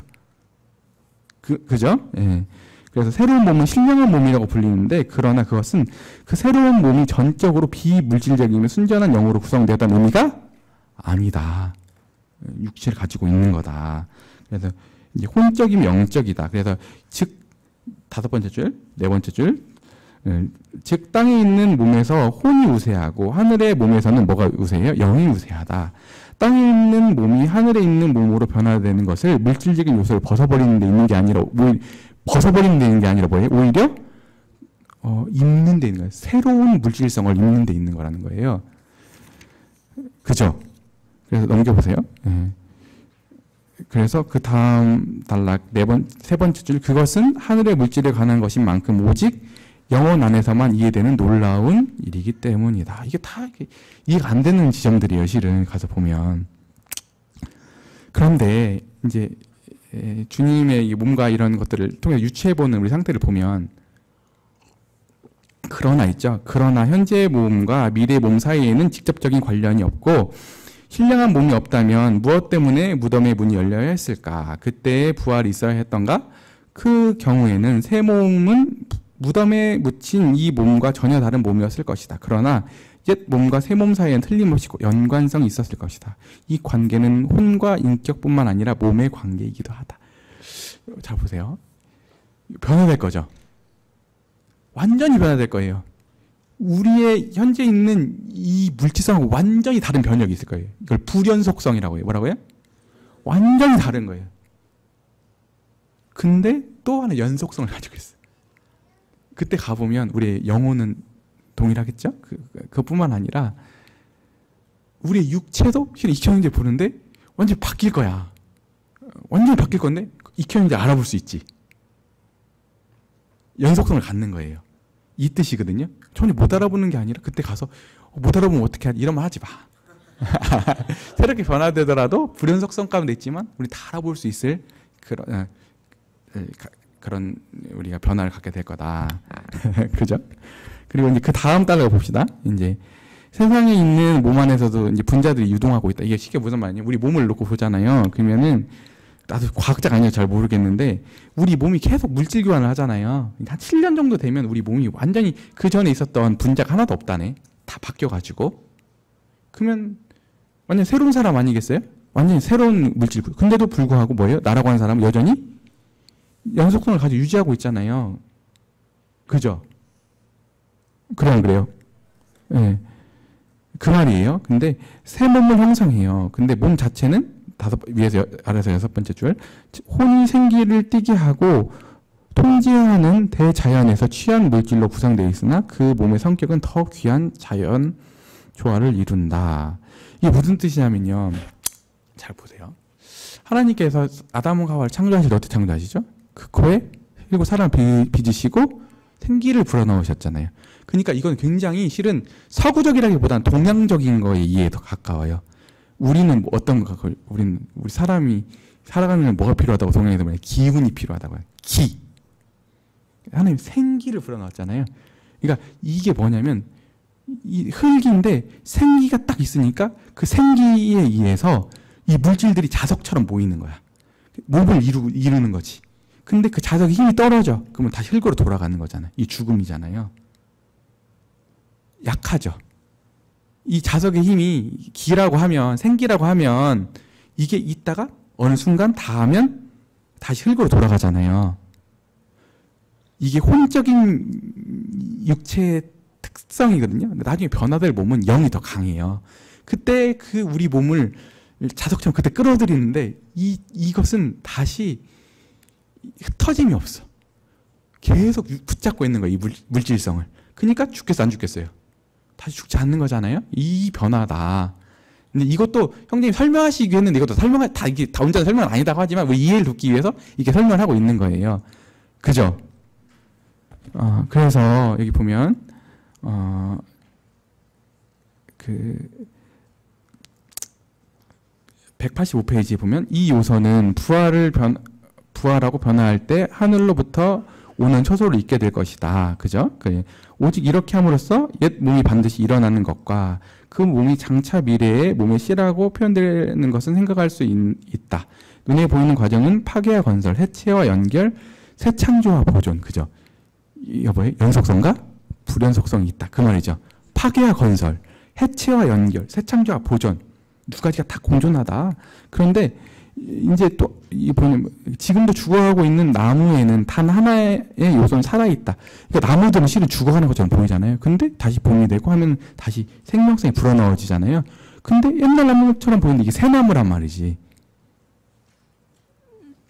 그죠? 예. 그래서 새로운 몸은 신령한 몸이라고 불리는데 그러나 그것은 그 새로운 몸이 전적으로 비물질적이며 순전한 영으로 구성되었다는 의미가 아니다. 육체를 가지고 있는 거다. 그래서 이제 혼적이면 영적이다. 그래서 즉 다섯 번째 줄, 네 번째 줄, 즉 땅에 있는 몸에서 혼이 우세하고 하늘의 몸에서는 뭐가 우세해요? 영이 우세하다. 땅에 있는 몸이 하늘에 있는 몸으로 변화되는 것을 물질적인 요소를 벗어버리는 데 있는 게 아니라 벗어버리는 데 있는 게 아니라 뭐예요? 오히려 입는 데 있는 거예요. 새로운 물질성을 입는 데 있는 거라는 거예요. 그죠? 그래서 넘겨보세요. 네. 그래서 그 다음 단락 세 번째 줄, 그것은 하늘의 물질에 관한 것인 만큼 오직 영혼 안에서만 이해되는 놀라운 일이기 때문이다. 이게 다 이해가 안 되는 지점들이에요. 실은 가서 보면. 그런데 이제 주님의 이 몸과 이런 것들을 통해 유추해보는 우리 상태를 보면 그러나 있죠. 그러나 현재의 몸과 미래의 몸 사이에는 직접적인 관련이 없고 신령한 몸이 없다면 무엇 때문에 무덤의 문이 열려야 했을까? 그때의 부활이 있어야 했던가? 그 경우에는 새 몸은 무덤에 묻힌 이 몸과 전혀 다른 몸이었을 것이다. 그러나 옛 몸과 새 몸 사이에는 틀림없이 연관성이 있었을 것이다. 이 관계는 혼과 인격뿐만 아니라 몸의 관계이기도 하다. 잘 보세요. 변화될 거죠. 완전히 변화될 거예요. 우리의 현재 있는 이 물질성하고 완전히 다른 변력이 있을 거예요. 이걸 불연속성이라고 해요. 뭐라고요? 완전히 다른 거예요. 근데 또 하나 연속성을 가지고 있어요. 그때 가보면 우리의 영혼은 동일하겠죠? 그뿐만 아니라 우리의 육체도 실은 익혀현재 보는데 완전히 바뀔 거야. 완전히 바뀔 건데 익혀현재 알아볼 수 있지. 연속성을 갖는 거예요. 이 뜻이거든요. 전혀 못 알아보는 게 아니라 그때 가서 못 알아보면 어떻게 하지? 이런 말 하지 마. 새롭게 변화되더라도 불연속성 가운데 있지만 우리 다 알아볼 수 있을 그런 우리가 변화를 갖게 될 거다. 그죠? 그리고 이제 그 다음 달러 봅시다. 이제 세상에 있는 몸 안에서도 이제 분자들이 유동하고 있다. 이게 쉽게 무슨 말이냐? 우리 몸을 놓고 보잖아요. 그러면은 나도 과학자가 아니라 잘 모르겠는데 우리 몸이 계속 물질 교환을 하잖아요. 한 7년 정도 되면 우리 몸이 완전히 그 전에 있었던 분자가 하나도 없다네. 다 바뀌어가지고. 그러면 완전 새로운 사람 아니겠어요? 완전히 새로운 물질. 근데도 불구하고 뭐예요? 나라고 하는 사람은 여전히 연속성을 가지고 유지하고 있잖아요. 그죠? 그래요, 그래요. 예. 네. 그 말이에요. 근데 새 몸을 형성해요. 근데 몸 자체는 위에서 아래서 6번째 줄 혼이 생기를 띠게 하고 통제하는 대자연에서 취한 물질로 구성되어 있으나 그 몸의 성격은 더 귀한 자연 조화를 이룬다. 이게 무슨 뜻이냐면요. 잘 보세요. 하나님께서 아담과 하와를 창조하실 때 어떻게 창조하시죠? 그 코에 그리고 사람을 빚으시고 생기를 불어넣으셨잖아요. 그러니까 이건 굉장히 실은 서구적이라기보다는 동양적인 거에 이해에 더 가까워요. 우리는 어떤 거, 우리 사람이 살아가는 뭐가 필요하다고 동양에서 말해요. 기운이 필요하다고 해요. 기. 하나님 생기를 불어넣었잖아요. 그러니까 이게 뭐냐면 이 흙인데 생기가 딱 있으니까 그 생기에 의해서 이 물질들이 자석처럼 모이는 거야. 몸을 이루는 거지. 근데 그 자석의 힘이 떨어져. 그러면 다시 흙으로 돌아가는 거잖아요. 이 죽음이잖아요. 약하죠. 이 자석의 힘이 기라고 하면 생기라고 하면 이게 있다가 어느 순간 닿으면 다시 흙으로 돌아가잖아요. 이게 혼적인 육체의 특성이거든요. 근데 나중에 변화될 몸은 영이 더 강해요. 그때 그 우리 몸을 자석처럼 그때 끌어들이는데 이것은 다시 흩어짐이 없어. 계속 붙잡고 있는 거예요. 이 물질성을. 그러니까 죽겠어 안 죽겠어요? 다시 죽지 않는 거잖아요. 이 변화다. 근데 이것도 형님이 설명하시기 했는데 이것도 이게 다 혼자 설명은 아니다고 하지만 우리 이해를 돕기 위해서 이렇게 설명을 하고 있는 거예요. 그죠? 그래서 여기 보면 그 185페이지에 보면 이 요소는 부활하고 변화할 때 하늘로부터 오는 초소를 잊게 될 것이다. 그죠? 오직 이렇게 함으로써 옛 몸이 반드시 일어나는 것과 그 몸이 장차 미래의 몸의 씨라고 표현되는 것은 생각할 수 있다. 눈에 보이는 과정은 파괴와 건설, 해체와 연결, 새 창조와 보존. 그죠? 여보의 연속성과 불연속성이 있다. 그 말이죠. 파괴와 건설, 해체와 연결, 새 창조와 보존. 두 가지가 다 공존하다. 그런데 이제 또 지금도 죽어가고 있는 나무에는 단 하나의 요소는 살아있다. 그러니까 나무들은 실은 죽어가는 것처럼 보이잖아요. 근데 다시 봄이 되고 하면 다시 생명성이 불어넣어지잖아요. 근데 옛날 나무처럼 보이는데 이게 새 나무란 말이지.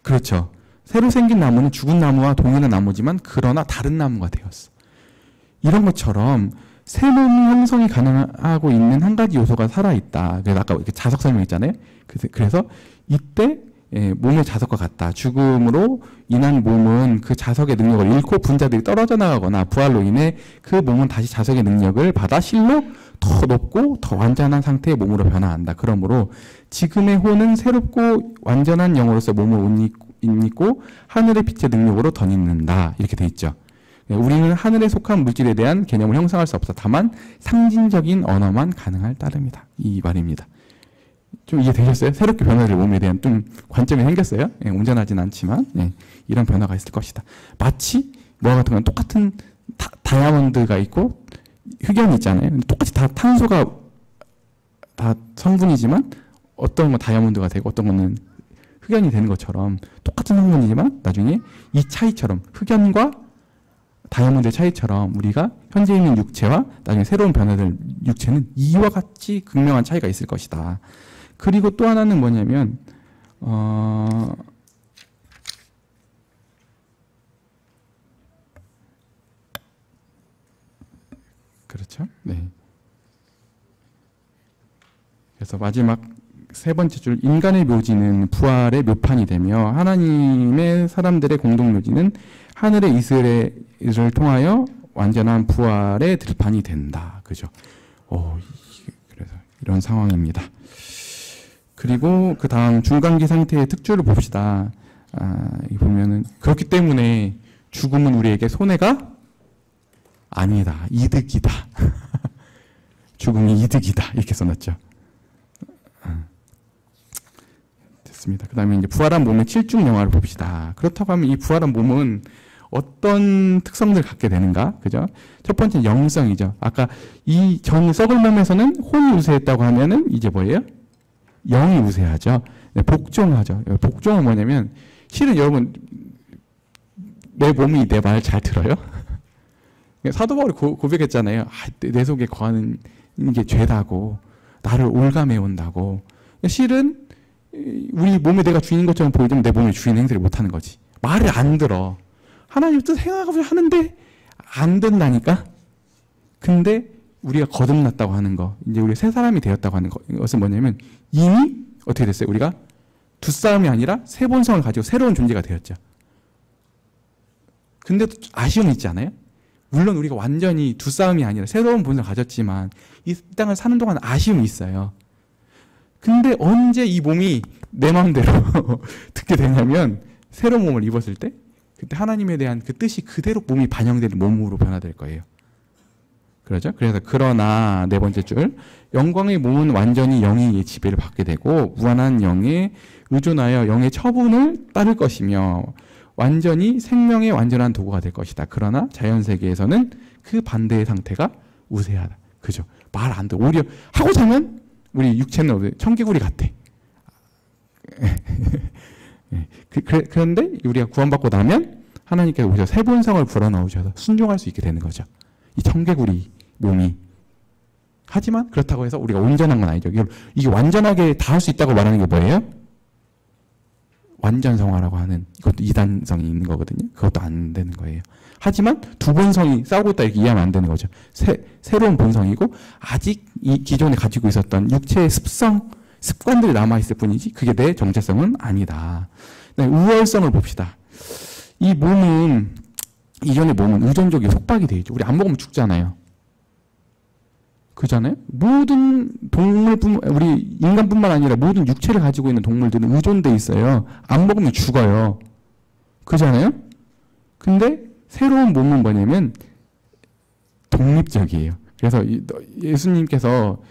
그렇죠. 새로 생긴 나무는 죽은 나무와 동일한 나무지만 그러나 다른 나무가 되었어. 이런 것처럼 새 몸 형성이 가능하고 있는 한 가지 요소가 살아있다. 그래서 아까 이렇게 자석 설명했잖아요. 그래서 이때 몸의 자석과 같다. 죽음으로 인한 몸은 그 자석의 능력을 잃고 분자들이 떨어져 나가거나 부활로 인해 그 몸은 다시 자석의 능력을 받아 실로 더 높고 더 완전한 상태의 몸으로 변화한다. 그러므로 지금의 혼은 새롭고 완전한 영으로서 몸을 옷 입고 하늘의 빛의 능력으로 덧입는다. 이렇게 돼 있죠. 우리는 하늘에 속한 물질에 대한 개념을 형성할 수 없어. 다만 상징적인 언어만 가능할 따름이다. 이 말입니다. 좀 이해되셨어요? 새롭게 변화될 몸에 대한 좀 관점이 생겼어요. 온전하진 않지만 이런 변화가 있을 것이다. 마치 뭐와 같은 건 똑같은 다이아몬드가 있고 흑연이 있잖아요. 똑같이 다 탄소가 다 성분이지만 어떤 건 다이아몬드가 되고 어떤 거는 흑연이 되는 것처럼 똑같은 성분이지만 나중에 이 차이처럼 흑연과 다이아몬드의 차이처럼 우리가 현재 있는 육체와 나중에 새로운 변화될 육체는 이와 같이 극명한 차이가 있을 것이다. 그리고 또 하나는 뭐냐면 그렇죠? 네. 그래서 마지막 세 번째 줄, 인간의 묘지는 부활의 묘판이 되며 하나님의 사람들의 공동 묘지는 하늘의 이스라엘을 통하여 완전한 부활의 들판이 된다. 그죠? 그래서 이런 상황입니다. 그리고 그 다음 중간기 상태의 특주를 봅시다. 이 보면은 그렇기 때문에 죽음은 우리에게 손해가 아니다. 이득이다. 죽음이 이득이다. 이렇게 써놨죠. 됐습니다. 그 다음에 이제 부활한 몸의 7중 영화를 봅시다. 그렇다고 하면 이 부활한 몸은 어떤 특성들을 갖게 되는가? 그죠? 첫 번째는 영성이죠. 아까 이 전 썩을 몸에서는 혼이 우세했다고 하면은 이제 뭐예요? 영이 우세하죠. 네, 복종하죠. 복종은 뭐냐면 실은 여러분 내 몸이 내 말 잘 들어요? 사도 바울이 고백했잖아요. 내 속에 거하는 게 죄다고 나를 올가매 온다고. 실은 우리 몸에 내가 주인인 것처럼 보이지만 내 몸의 주인 행세를 못하는 거지. 말을 안 들어. 하나님 뜻 생각하고 하는데 안 된다니까. 근데 우리가 거듭났다고 하는 거, 이제 우리 새 사람이 되었다고 하는 것은 뭐냐면 이미 어떻게 됐어요? 우리가 두 싸움이 아니라 새 본성을 가지고 새로운 존재가 되었죠. 근데 또 아쉬움이 있지 않아요? 물론 우리가 완전히 두 싸움이 아니라 새로운 본성을 가졌지만 이 땅을 사는 동안 아쉬움이 있어요. 근데 언제 이 몸이 내 마음대로 듣게 되냐면 새로운 몸을 입었을 때 그때 하나님에 대한 그 뜻이 그대로 몸이 반영되는 몸으로 변화될 거예요. 그러죠? 그래서 그러나 네 번째 줄, 영광의 몸은 완전히 영의 지배를 받게 되고 무한한 영에 의존하여 영의 처분을 따를 것이며 완전히 생명의 완전한 도구가 될 것이다. 그러나 자연세계에서는 그 반대의 상태가 우세하다. 그죠? 말 안 들어. 오히려 하고 자면 우리 육체는 청개구리 같아. 그런데 우리가 구원받고 나면 하나님께서 오셔서 새 본성을 불어넣으셔서 순종할 수 있게 되는 거죠. 이 청개구리 몸이. 하지만 그렇다고 해서 우리가 온전한 건 아니죠. 이게 완전하게 다 할 수 있다고 말하는 게 뭐예요? 완전성화라고 하는 이것도 이단성이 있는 거거든요. 그것도 안 되는 거예요. 하지만 두 본성이 싸우고 있다 이렇게 이해하면 안 되는 거죠. 새로운 본성이고 아직 이 기존에 가지고 있었던 육체의 습관들이 남아있을 뿐이지 그게 내 정체성은 아니다. 우월성을 봅시다. 이 몸은 이전의 몸은 의존적이 속박이 되어 있죠. 우리 안 먹으면 죽잖아요. 그잖아요. 모든 우리 인간뿐만 아니라 모든 육체를 가지고 있는 동물들은 의존돼 있어요. 안 먹으면 죽어요. 그잖아요. 근데 새로운 몸은 뭐냐면 독립적이에요. 그래서 예수님께서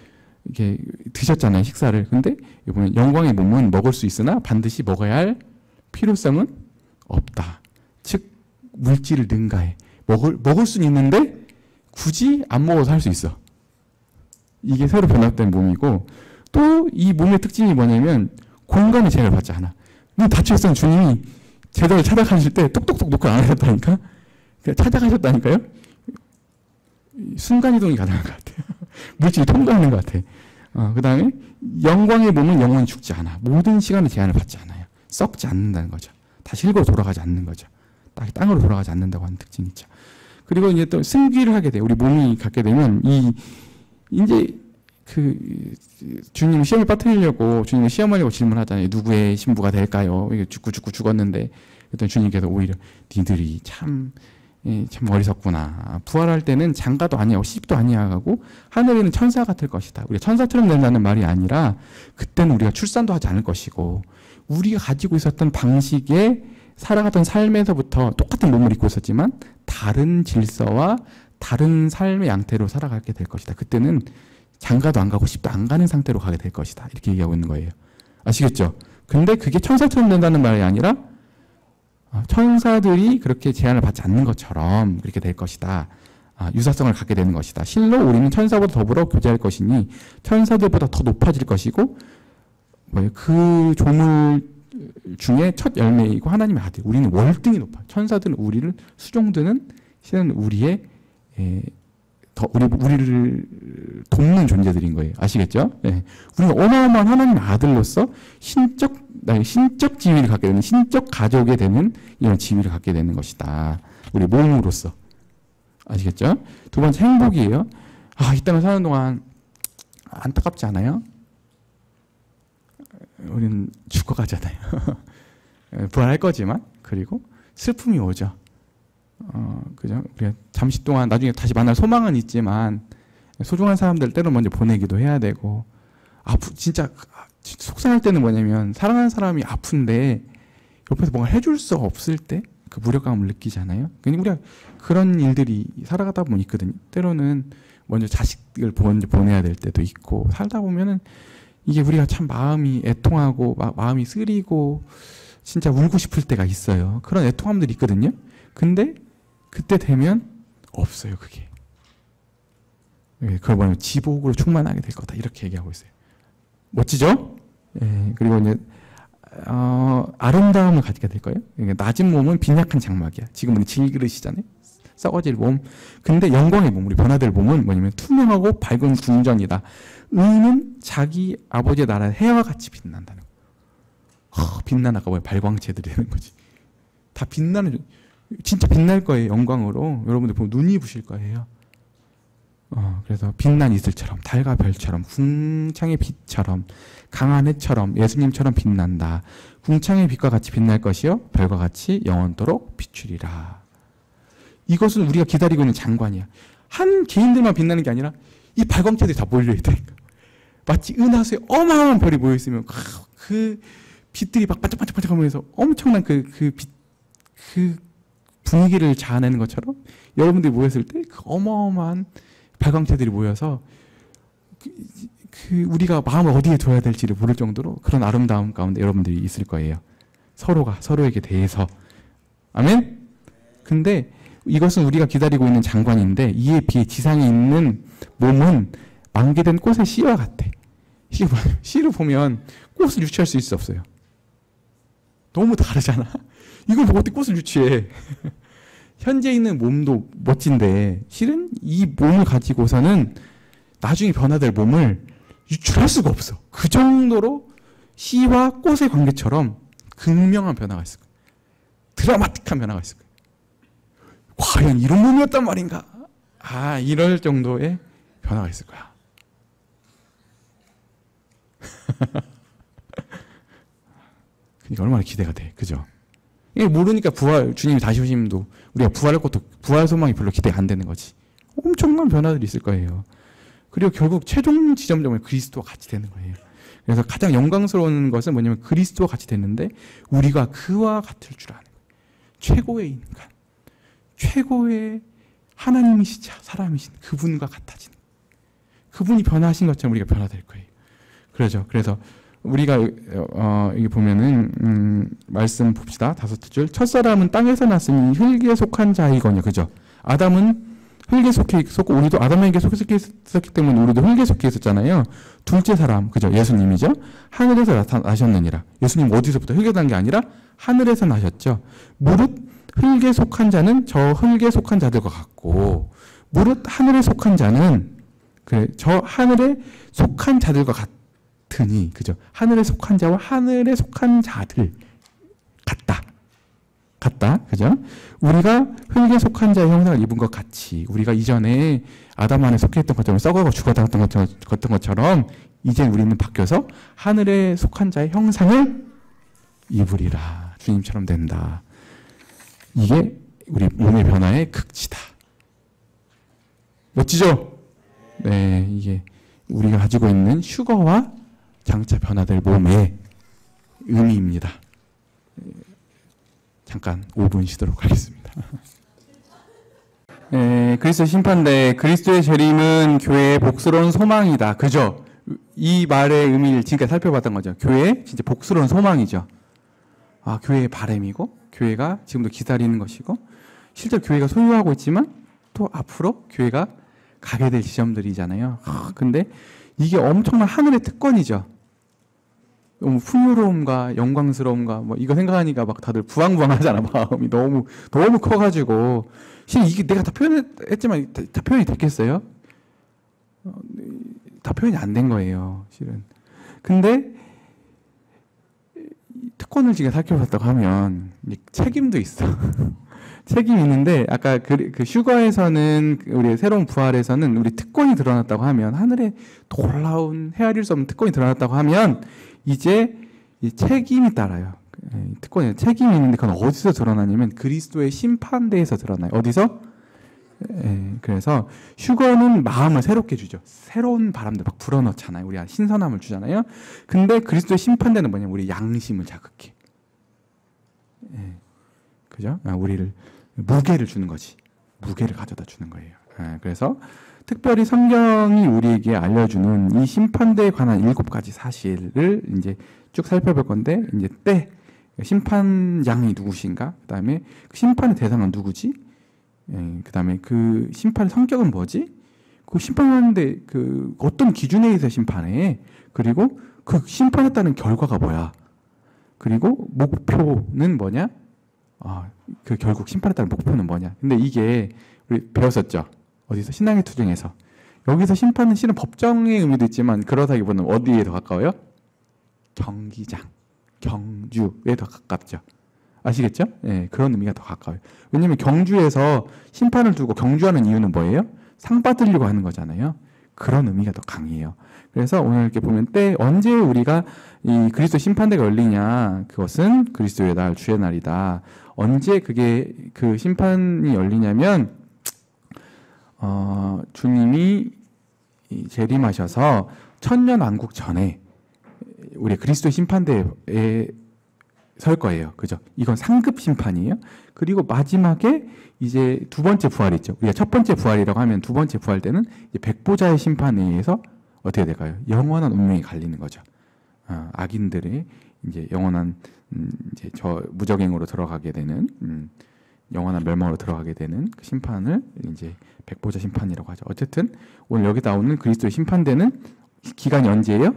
이렇게 드셨잖아요, 식사를. 근데 이번에 영광의 몸은 먹을 수 있으나 반드시 먹어야 할 필요성은 없다. 즉 물질을 능가해. 먹을 수는 있는데 굳이 안 먹어서 할 수 있어. 이게 새로 변화된 몸이고 또 이 몸의 특징이 뭐냐면 공간의 제약을 받지 않아. 다치셨던 주님이 제자를 찾아가실 때 똑똑똑 놓고 안 하셨다니까? 찾아가셨다니까요? 순간이동이 가능한 것 같아요. 물질이 통과하는 것 같아. 그 다음에 영광의 몸은 영원히 죽지 않아. 모든 시간의 제한을 받지 않아요. 썩지 않는다는 거죠. 다시 일부러 돌아가지 않는 거죠. 땅으로 돌아가지 않는다고 하는 특징이 있죠. 그리고 이제 또 승귀를 하게 돼요. 우리 몸이 갖게 되면 이제 주님 시험에 빠뜨리려고 주님 시험하려고 질문하잖아요. 누구의 신부가 될까요? 이게 죽고 죽었는데 그랬더니 주님께서 오히려 니들이 참 어리석구나. 부활할 때는 장가도 아니하고 시집도 아니하고 하늘에는 천사 같을 것이다. 우리가 천사처럼 된다는 말이 아니라 그때는 우리가 출산도 하지 않을 것이고 우리가 가지고 있었던 방식에 살아가던 삶에서부터 똑같은 몸을 입고 있었지만 다른 질서와 다른 삶의 양태로 살아가게 될 것이다. 그때는 장가도 안 가고 시집도 안 가는 상태로 가게 될 것이다. 이렇게 얘기하고 있는 거예요. 아시겠죠? 근데 그게 천사처럼 된다는 말이 아니라 천사들이 그렇게 제한을 받지 않는 것처럼 그렇게 될 것이다. 유사성을 갖게 되는 것이다. 실로 우리는 천사보다 더불어 교제할 것이니 천사들보다 더 높아질 것이고 그 조물 중에 첫 열매이고 하나님의 아들. 우리는 월등히 높아. 천사들은 우리를 수종드는 실은 우리의 우리를 돕는 존재들인 거예요. 아시겠죠? 네. 우리가 어마어마한 하나님의 아들로서 신적 지위를 갖게 되는, 신적 가족에 되는 이런 지위를 갖게 되는 것이다. 우리 몸으로서. 아시겠죠? 두 번째 행복이에요. 이 땅을 사는 동안 안타깝지 않아요? 우리는 죽어가잖아요. 부활할 거지만, 그리고 슬픔이 오죠. 그죠? 우리가 잠시 동안 나중에 다시 만날 소망은 있지만 소중한 사람들 때로 먼저 보내기도 해야 되고 진짜 속상할 때는 뭐냐면 사랑하는 사람이 아픈데 옆에서 뭔가 해줄 수 없을 때 그 무력감을 느끼잖아요. 그러니까 우리가 그런 일들이 살아가다 보면 있거든요. 때로는 먼저 자식을 먼저 보내야 될 때도 있고 살다 보면은 이게 우리가 참 마음이 애통하고 마음이 쓰리고 진짜 울고 싶을 때가 있어요. 그런 애통함들이 있거든요. 근데 그때 되면 없어요, 그게. 그걸 뭐냐면 지복으로 충만하게 될 거다. 이렇게 얘기하고 있어요. 멋지죠? 예, 그리고 이제, 아름다움을 가지게 될 거예요. 그러니까 낮은 몸은 빈약한 장막이야. 지금 우리 질그릇이잖아요. 썩어질 몸. 근데 영광의 몸, 우리 변화될 몸은 뭐냐면 투명하고 밝은 궁전이다. 의는 자기 아버지의 나라의 해와 같이 빛난다는 거. 빛나는 아까 뭐야? 발광체들이 되는 거지. 다 빛나는, 진짜 빛날 거예요. 영광으로. 여러분들 보면 눈이 부실 거예요. 그래서 빛난 이슬처럼 달과 별처럼 궁창의 빛처럼 강한 해처럼 예수님처럼 빛난다. 궁창의 빛과 같이 빛날 것이요 별과 같이 영원토록 비추리라. 이것은 우리가 기다리고 있는 장관이야. 한 개인들만 빛나는 게 아니라 이 발광체들이 다 몰려야 돼. 마치 은하수에 어마어마한 별이 모여있으면 그 빛들이 막 반짝반짝반짝하면서 엄청난 그 분위기를 자아내는 것처럼 여러분들이 모였을 때 그 어마어마한 발광체들이 모여서 우리가 마음을 어디에 둬야 될지를 모를 정도로 그런 아름다움 가운데 여러분들이 있을 거예요. 서로가 서로에게 대해서. 아멘? 근데 이것은 우리가 기다리고 있는 장관인데 이에 비해 지상에 있는 몸은 만개된 꽃의 씨와 같아. 이게 뭐예요? 씨를 보면 꽃을 유치할 수 있어 없어요? 너무 다르잖아. 이걸 보고 어떻게 꽃을 유치해? 현재 있는 몸도 멋진데 실은 이 몸을 가지고서는 나중에 변화될 몸을 유출할 수가 없어. 그 정도로 씨와 꽃의 관계처럼 극명한 변화가 있을 거예요. 드라마틱한 변화가 있을 거예요. 과연 이런 몸이었단 말인가? 이럴 정도의 변화가 있을 거야. 그러니까 얼마나 기대가 돼. 그죠? 이게 모르니까 주님이 다시 오심도 우리가 부활할 것도 부활 소망이 별로 기대가 안 되는 거지. 엄청난 변화들이 있을 거예요. 그리고 결국 최종 지점적으로 그리스도와 같이 되는 거예요. 그래서 가장 영광스러운 것은 뭐냐면 그리스도와 같이 됐는데 우리가 그와 같을 줄 아는 거예요. 최고의 인간, 최고의 하나님이시자 사람이신 그분과 같아지는 거예요. 그분이 변화하신 것처럼 우리가 변화될 거예요. 그러죠. 그래서 우리가 여기 보면은 말씀 봅시다. 5줄. 첫사람은 땅에서 났으니 흙에 속한 자이거니와. 그죠? 아담은 흙에 속고 우리도 아담에게 속했기 때문에 우리도 흙에 속해 있었잖아요. 둘째 사람, 그죠? 예수님이죠. 하늘에서 나셨느니라. 예수님 어디서부터 흙에 난 게 아니라 하늘에서 나셨죠. 무릇 흙에 속한 자는 저 흙에 속한 자들과 같고 무릇 하늘에 속한 자는 저 하늘에 속한 자들과 같으니, 그죠? 하늘에 속한 자와 하늘에 속한 자들 같다. 그죠? 그죠? 우리가 흙에 속한 자의 형상을 입은 것 같이 우리가 이전에 아담 안에 속해 있던 것처럼 썩어가고 죽었던 것처럼 이제 우리는 바뀌어서 하늘에 속한 자의 형상을 입으리라. 주님처럼 된다. 이게 우리 몸의 변화의 극치다. 멋지죠? 네, 이게 우리가 가지고 있는 휴거와 장차 변화될 몸의 의미입니다. 잠깐 5분 쉬도록 하겠습니다. 그리스도 심판대, 그리스도의 재림은 교회의 복스러운 소망이다. 그죠? 이 말의 의미를 지금까지 살펴봤던 거죠. 교회의 진짜 복스러운 소망이죠. 아, 교회의 바람이고, 교회가 지금도 기다리는 것이고, 실제로 교회가 소유하고 있지만, 또 앞으로 교회가 가게 될 지점들이잖아요. 근데 이게 엄청난 하늘의 특권이죠. 너무 풍요로움과 영광스러움과 뭐 이거 생각하니까 막 다들 부황부황하잖아. 마음이 너무 커가지고 실은 이게 내가 다 표현했지만 다 표현이 됐겠어요? 다 표현이 안 된 거예요, 실은. 근데 특권을 지금 살펴봤다고 하면 책임도 있어. 책임이 있는데 아까 그 휴거에서는 우리 새로운 부활에서는 우리 특권이 드러났다고 하면 하늘에 놀라운 헤아릴 수 없는 특권이 드러났다고 하면 이제 이 책임이 따라요. 특권이 책임이 있는데 그건 어디서 드러나냐면 그리스도의 심판대에서 드러나요. 어디서? 그래서 휴거는 마음을 새롭게 주죠. 새로운 바람들 막 불어넣잖아요. 우리가 신선함을 주잖아요. 근데 그리스도의 심판대는 뭐냐면 우리 양심을 자극해. 그죠? 우리를 무게를 주는 거지. 무게를 가져다 주는 거예요. 그래서 특별히 성경이 우리에게 알려주는 이 심판대에 관한 7가지 사실을 이제 쭉 살펴볼 건데, 이제 심판장이 누구신가? 그 다음에 그 심판의 대상은 누구지? 그 다음에 그 심판의 성격은 뭐지? 그 심판하는데 그 어떤 기준에 의해서 심판해? 그리고 그 심판했다는 결과가 뭐야? 그리고 목표는 뭐냐? 그 결국 심판했다는 목표는 뭐냐? 근데 이게 우리 배웠었죠. 어디서? 신앙의 투쟁에서. 여기서 심판은 실은 법정의 의미도 있지만 그러다기보다는 어디에 더 가까워요? 경기장, 경주에 더 가깝죠. 아시겠죠? 네, 그런 의미가 더 가까워요. 왜냐하면 경주에서 심판을 두고 경주하는 이유는 뭐예요? 상 받으려고 하는 거잖아요. 그런 의미가 더 강해요. 그래서 오늘 이렇게 보면 언제 우리가 이 그리스도 심판대가 열리냐? 그것은 그리스도의 날, 주의 날이다. 언제 그게 그 심판이 열리냐면 주님이 재림하셔서 천년왕국 전에 우리 그리스도의 심판대에 설 거예요. 그죠? 이건 상급 심판이에요. 그리고 마지막에 이제 두 번째 부활이 있죠. 우리가 첫 번째 부활이라고 하면 두 번째 부활 때는 이제 백보자의 심판에 의해서 어떻게 될까요? 영원한 운명이 갈리는 거죠. 악인들의 이제 영원한 이제 저 무적행으로 들어가게 되는 영원한 멸망으로 들어가게 되는 그 심판을 이제 백보자 심판이라고 하죠. 어쨌든 오늘 여기 나오는 그리스도의 심판대는 기간이 언제예요?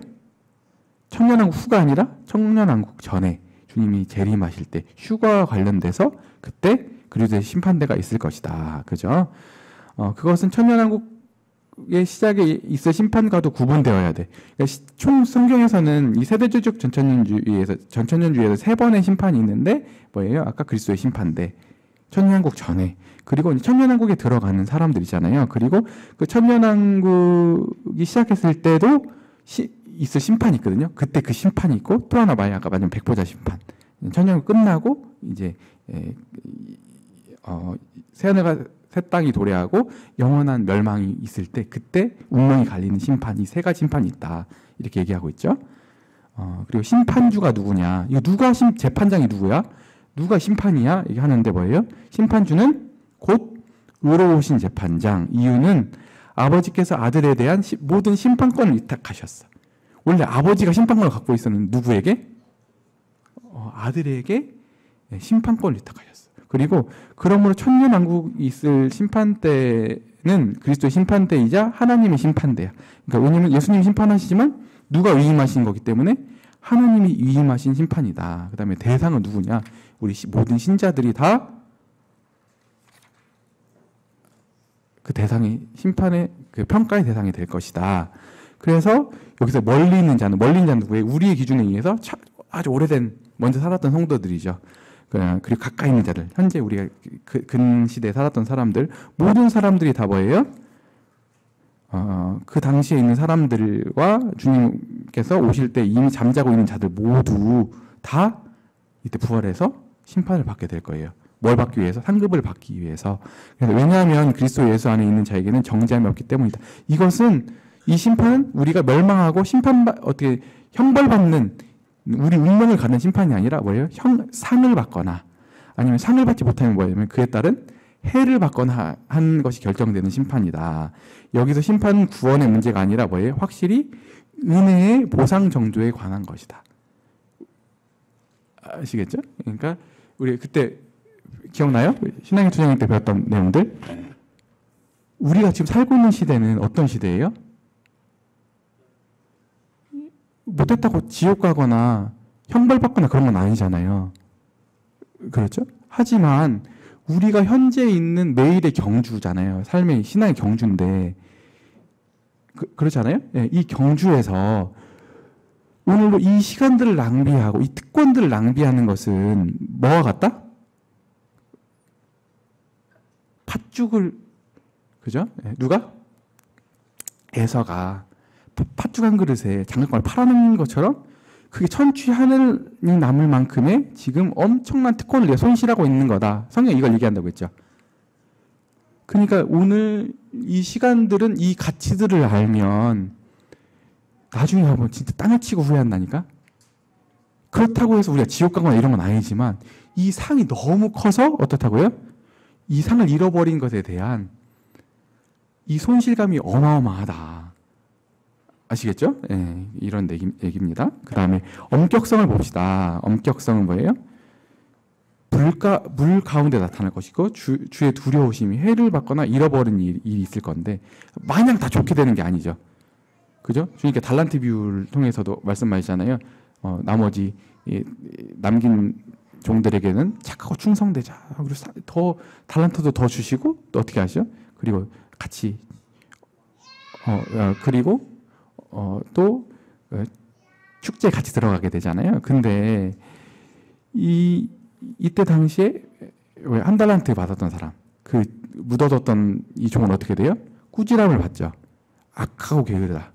천년왕국 후가 아니라 천년왕국 전에 주님이 재림하실 때 휴거와 관련돼서 그때 그리스도의 심판대가 있을 것이다. 그죠? 그것은 천년왕국의 시작에 있을 심판과도 구분되어야 돼. 그러니까 총 성경에서는 이 세대주적 전천년주의에서 3번의 심판이 있는데 뭐예요? 아까 그리스도의 심판대. 천년왕국 전에. 그리고 천년왕국에 들어가는 사람들이잖아요. 그리고 그 천년왕국이 시작했을 때도 있을 심판이 있거든요. 그때 그 심판이 있고 또 하나 아까 말한 백보자 심판. 천년왕국 끝나고 이제 새하늘과 새 땅이 도래하고 영원한 멸망이 있을 때 그때 운명이 갈리는 심판, 이 3가지 심판이 있다. 이렇게 얘기하고 있죠. 그리고 심판주가 누구냐? 이거 재판장이 누구야? 누가 심판이야? 이게 하는데 뭐예요? 심판주는 곧 의로우신 재판장. 이유는 아버지께서 아들에 대한 모든 심판권을 위탁하셨어. 원래 아버지가 심판권을 갖고 있었는데 누구에게? 아들에게 심판권을 위탁하셨어. 그리고 그러므로 천년왕국이 있을 심판대는 그리스도의 심판대이자 하나님의 심판대야. 그러니까 왜냐하면 예수님이 심판하시지만 누가 위임하신 거기 때문에 하나님이 위임하신 심판이다. 그 다음에 대상은 누구냐? 우리 모든 신자들이 다 그 대상이 심판의 그 평가의 대상이 될 것이다. 그래서 여기서 멀리 있는 자는 누구예요? 우리의 기준에 의해서 아주 오래된 먼저 살았던 성도들이죠. 그리고 가까이 있는 자들, 현재 우리가 근시대에 살았던 사람들, 모든 사람들이 다 뭐예요? 그 당시에 있는 사람들과 주님께서 오실 때 이미 잠자고 있는 자들 모두 다 이때 부활해서 심판을 받게 될 거예요. 뭘 받기 위해서? 상급을 받기 위해서. 그래서 왜냐하면 그리스도 예수 안에 있는 자에게는 정죄함이 없기 때문이다. 이것은 이 심판은 우리가 멸망하고 어떻게 형벌받는 우리 운명을 가는 심판이 아니라 뭐예요? 상을 받거나 아니면 상을 받지 못하면 뭐냐면 그에 따른 해를 받거나 한 것이 결정되는 심판이다. 여기서 심판은 구원의 문제가 아니라 뭐예요? 확실히 은혜의 보상 정도에 관한 것이다. 아시겠죠? 그러니까 우리 그때 기억나요? 신앙의 투쟁일 때 배웠던 내용들. 우리가 지금 살고 있는 시대는 어떤 시대예요? 못했다고 지옥 가거나 형벌받거나 그런 건 아니잖아요. 그렇죠? 하지만 우리가 현재 있는 매일의 경주잖아요. 삶의 신앙의 경주인데 그렇잖아요. 네, 이 경주에서 오늘도 이 시간들을 낭비하고 이 특권들을 낭비하는 것은 뭐와 같다? 팥죽을 그죠? 네, 누가? 에서가 팥죽 한 그릇에 장작권을 팔아놓는 것처럼 그게 천추 하늘이 남을 만큼의 지금 엄청난 특권을 내가 손실하고 있는 거다. 성경이 이걸 얘기한다고 했죠. 그러니까 오늘 이 시간들은 이 가치들을 알면 나중에 가면 진짜 땅을 치고 후회한다니까. 그렇다고 해서 우리가 지옥 가거나 이런 건 아니지만 이 상이 너무 커서 어떻다고요? 이 상을 잃어버린 것에 대한 이 손실감이 어마어마하다. 아시겠죠? 네, 이런 얘기입니다. 그 다음에 엄격성을 봅시다. 엄격성은 뭐예요? 물 가운데 나타날 것이고 주의 두려우심이 해를 받거나 잃어버린 일이 있을 건데 마냥 다 좋게 되는 게 아니죠. 그죠? 주님께 달란트 비유를 통해서도 말씀하시잖아요. 나머지 남긴 종들에게는 착하고 충성되자. 그리고 더 달란트도 더 주시고 또 어떻게 하시죠? 그리고 같이 그리고 또 축제에 같이 들어가게 되잖아요. 근데 이때 당시에 왜 한 달란트 받았던 사람, 그 묻어뒀던 이 종은 어떻게 돼요? 꾸지람을 받죠. 악하고 게으르다.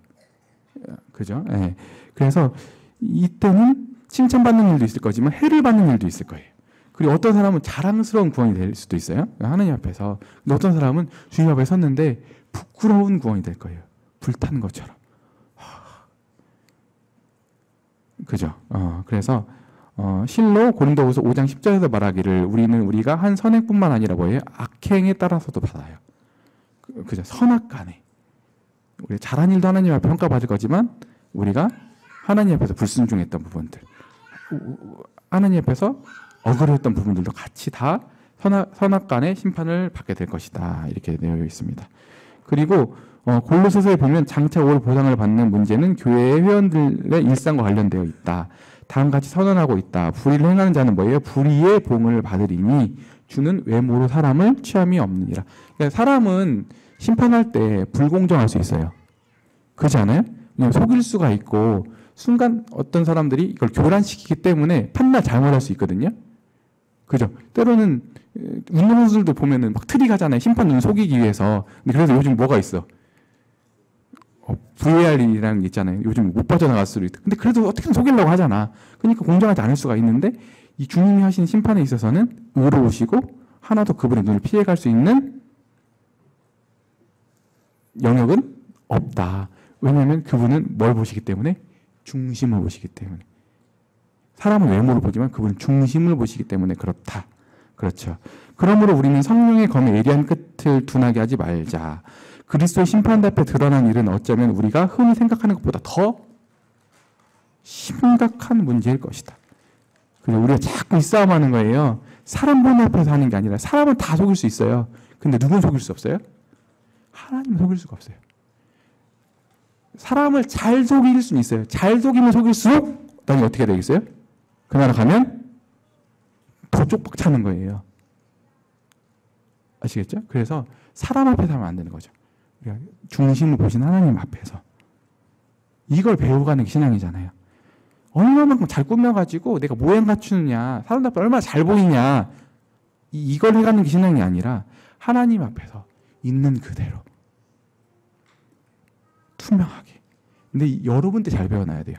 그죠? 예. 그래서 이때는 칭찬받는 일도 있을 거지만 해를 받는 일도 있을 거예요. 그리고 어떤 사람은 자랑스러운 구원이 될 수도 있어요. 하나님 앞에서. 근데 어떤 사람은 주님 앞에 섰는데 부끄러운 구원이 될 거예요. 불타는 것처럼. 그죠? 그래서 실로 고린도후서 5장 10절에서 말하기를 우리가 한 선행뿐만 아니라 뭐예요? 악행에 따라서도 받아요. 그죠? 선악간에. 우리 잘한 일도 하나님 앞에 평가받을 거지만 우리가 하나님 앞에서 불순종했던 부분들, 하나님 앞에서 억울했던 부분들도 같이 다 선악간의 심판을 받게 될 것이다. 이렇게 되어 있습니다. 그리고 골로새서에 보면 장차 올 보상을 받는 문제는 교회의 회원들의 일상과 관련되어 있다. 다음같이 선언하고 있다. 불의를 행하는 자는 뭐예요? 불의의 봉을 받으리니 주는 외모로 사람을 취함이 없느니라. 그러니까 사람은 심판할 때 불공정할 수 있어요. 그렇지 않아요? 그냥 속일 수가 있고 순간 어떤 사람들이 이걸 교란시키기 때문에 판단 잘못할 수 있거든요. 그죠? 때로는 운동선수들도 보면은 막 트릭하잖아요. 심판을 속이기 위해서. 근데 그래서 요즘 뭐가 있어? VAR이라는 게 있잖아요. 요즘 못 빠져나갈 수도 있다. 근데 그래도 어떻게든 속이려고 하잖아. 그러니까 공정하지 않을 수가 있는데 이 주님이 하신 심판에 있어서는 의로우시고 하나도 그분의 눈을 피해갈 수 있는 영역은 없다. 왜냐하면 그분은 뭘 보시기 때문에? 중심을 보시기 때문에. 사람은 외모를 보지만 그분은 중심을 보시기 때문에 그렇다. 그렇죠. 그러므로 우리는 성령의 검에 예리한 끝을 둔하게 하지 말자. 그리스도의 심판 앞에 드러난 일은 어쩌면 우리가 흔히 생각하는 것보다 더 심각한 문제일 것이다. 그래서 우리가 자꾸 이 싸움하는 거예요. 사람 보는 앞에서 하는 게 아니라 사람은 다 속일 수 있어요. 근데 누군 속일 수 없어요? 하나님은 속일 수가 없어요. 사람을 잘 속일 수는 있어요. 잘 속이면 속일수록 나중에 어떻게 되겠어요? 그 나라 가면 더 쪽박 차는 거예요. 아시겠죠? 그래서 사람 앞에서 하면 안 되는 거죠. 중심을 보신 하나님 앞에서. 이걸 배워가는 게 신앙이잖아요. 얼마만큼 잘 꾸며가지고 내가 모양 갖추느냐, 사람들 앞에 얼마나 잘 보이냐, 이걸 해가는 게 신앙이 아니라 하나님 앞에서 있는 그대로 투명하게. 근데 여러분 때 잘 배워놔야 돼요.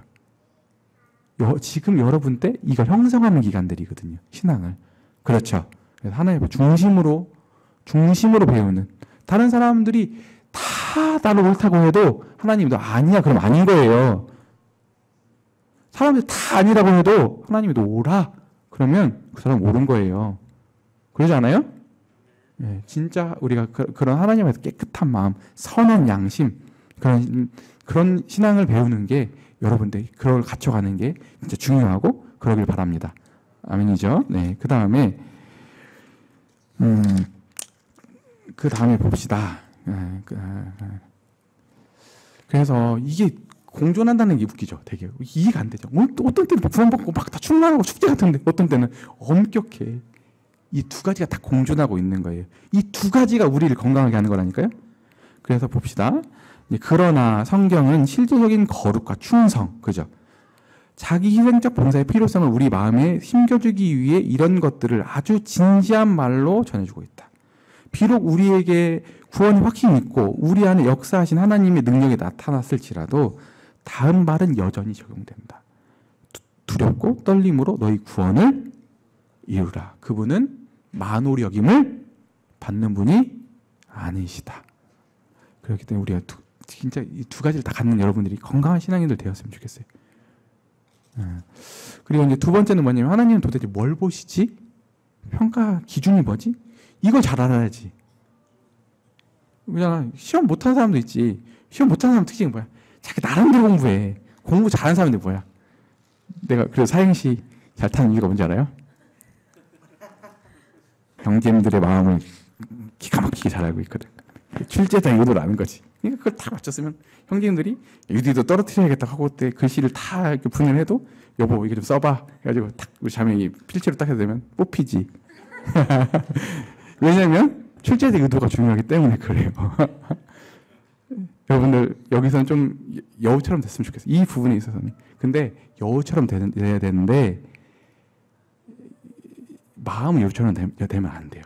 지금 여러분 때 이걸 형성하는 기간들이거든요. 신앙을. 그렇죠. 그래서 하나님 앞에 중심으로 배우는. 다른 사람들이 다 나를 옳다고 해도 하나님도 아니야 그럼 아닌 거예요. 사람들이 다 아니라고 해도 하나님도 옳아 그러면 그 사람 옳은 거예요. 그러지 않아요? 네, 진짜 우리가 그런 하나님 앞에서 깨끗한 마음, 선한 양심, 그런 신앙을 배우는 게 여러분들이 그걸 갖춰가는 게 진짜 중요하고 그러길 바랍니다. 아멘이죠? 네, 그 다음에 봅시다. 그래서 이게 공존한다는 게 웃기죠. 되게 이해가 안 되죠. 어떤 때는 구원받고 막 다 충만하고 축제 같은데 어떤 때는 엄격해. 이 두 가지가 다 공존하고 있는 거예요. 이 두 가지가 우리를 건강하게 하는 거라니까요. 그래서 봅시다. 그러나 성경은 실제적인 거룩과 충성, 그죠? 자기 희생적 봉사의 필요성을 우리 마음에 심겨주기 위해 이런 것들을 아주 진지한 말로 전해주고 있다. 비록 우리에게 구원이 확신이 있고 우리 안에 역사하신 하나님의 능력이 나타났을지라도 다음 말은 여전히 적용된다. 두렵고 떨림으로 너희 구원을 이루라. 그분은 만홀히 여김을 받는 분이 아니시다. 그렇기 때문에 우리가 진짜 이 두 가지를 다 갖는 여러분들이 건강한 신앙인들 되었으면 좋겠어요. 그리고 이제 두 번째는 뭐냐면 하나님은 도대체 뭘 보시지? 평가 기준이 뭐지? 이걸 잘 알아야지. 그냥 시험 못하는 사람도 있지. 시험 못하는 사람 특징이 뭐야? 자기 나름대로 공부해. 공부 잘하는 사람인데 뭐야? 내가 그래서 사행시 잘 타는 이유가 뭔지 알아요? 형제님들의 마음을 기가 막히게 잘 알고 있거든. 출제자의 의도를 아는 거지. 그걸 다 맞췄으면 형제님들이 유디도 떨어뜨려야겠다 하고 그때 글씨를 다 이렇게 분해해도 여보 이거 좀 써봐 해가지고 탁 우리 자매이 필체로 딱 해도 되면 뽑히지. 왜냐면 출제자의 의도가 중요하기 때문에 그래요. 여러분들 여기서는 좀 여우처럼 됐으면 좋겠어요. 이 부분에 있어서는. 근데 여우처럼 돼야 되는데 마음은 여우처럼 되면 안 돼요.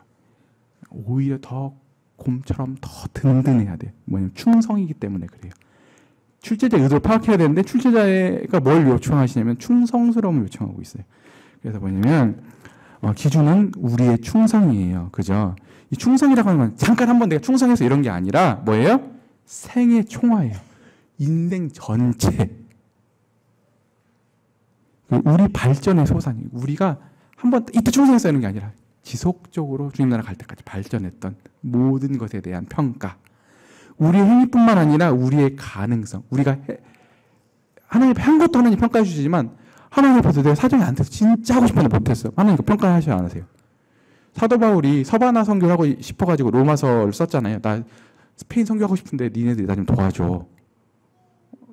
오히려 더 곰처럼 더 든든해야 돼요. 뭐냐면 충성이기 때문에 그래요. 출제자의 의도를 파악해야 되는데 출제자가 뭘 요청하시냐면 충성스러움을 요청하고 있어요. 그래서 뭐냐면 기준은 우리의 충성이에요. 그죠? 이 충성이라고 하는 건 잠깐 한번 내가 충성해서 이런 게 아니라 뭐예요? 생애 총화예요. 인생 전체. 우리 발전의 소산이 우리가 한번 이때 충성해서 이런 게 아니라 지속적으로 주님 나라 갈 때까지 발전했던 모든 것에 대한 평가. 우리의 행위뿐만 아니라 우리의 가능성. 우리가 하나님 앞에 한 것도 하나님 평가해 주시지만 하나님 앞에서 내가 사정이 안 돼서 진짜 하고 싶었는데 못했어. 하나님 그 평가하셔야 안 하세요. 사도 바울이 서바나 선교를 하고 싶어가지고 로마서를 썼잖아요. 나 스페인 선교하고 싶은데 니네들이 나 좀 도와줘.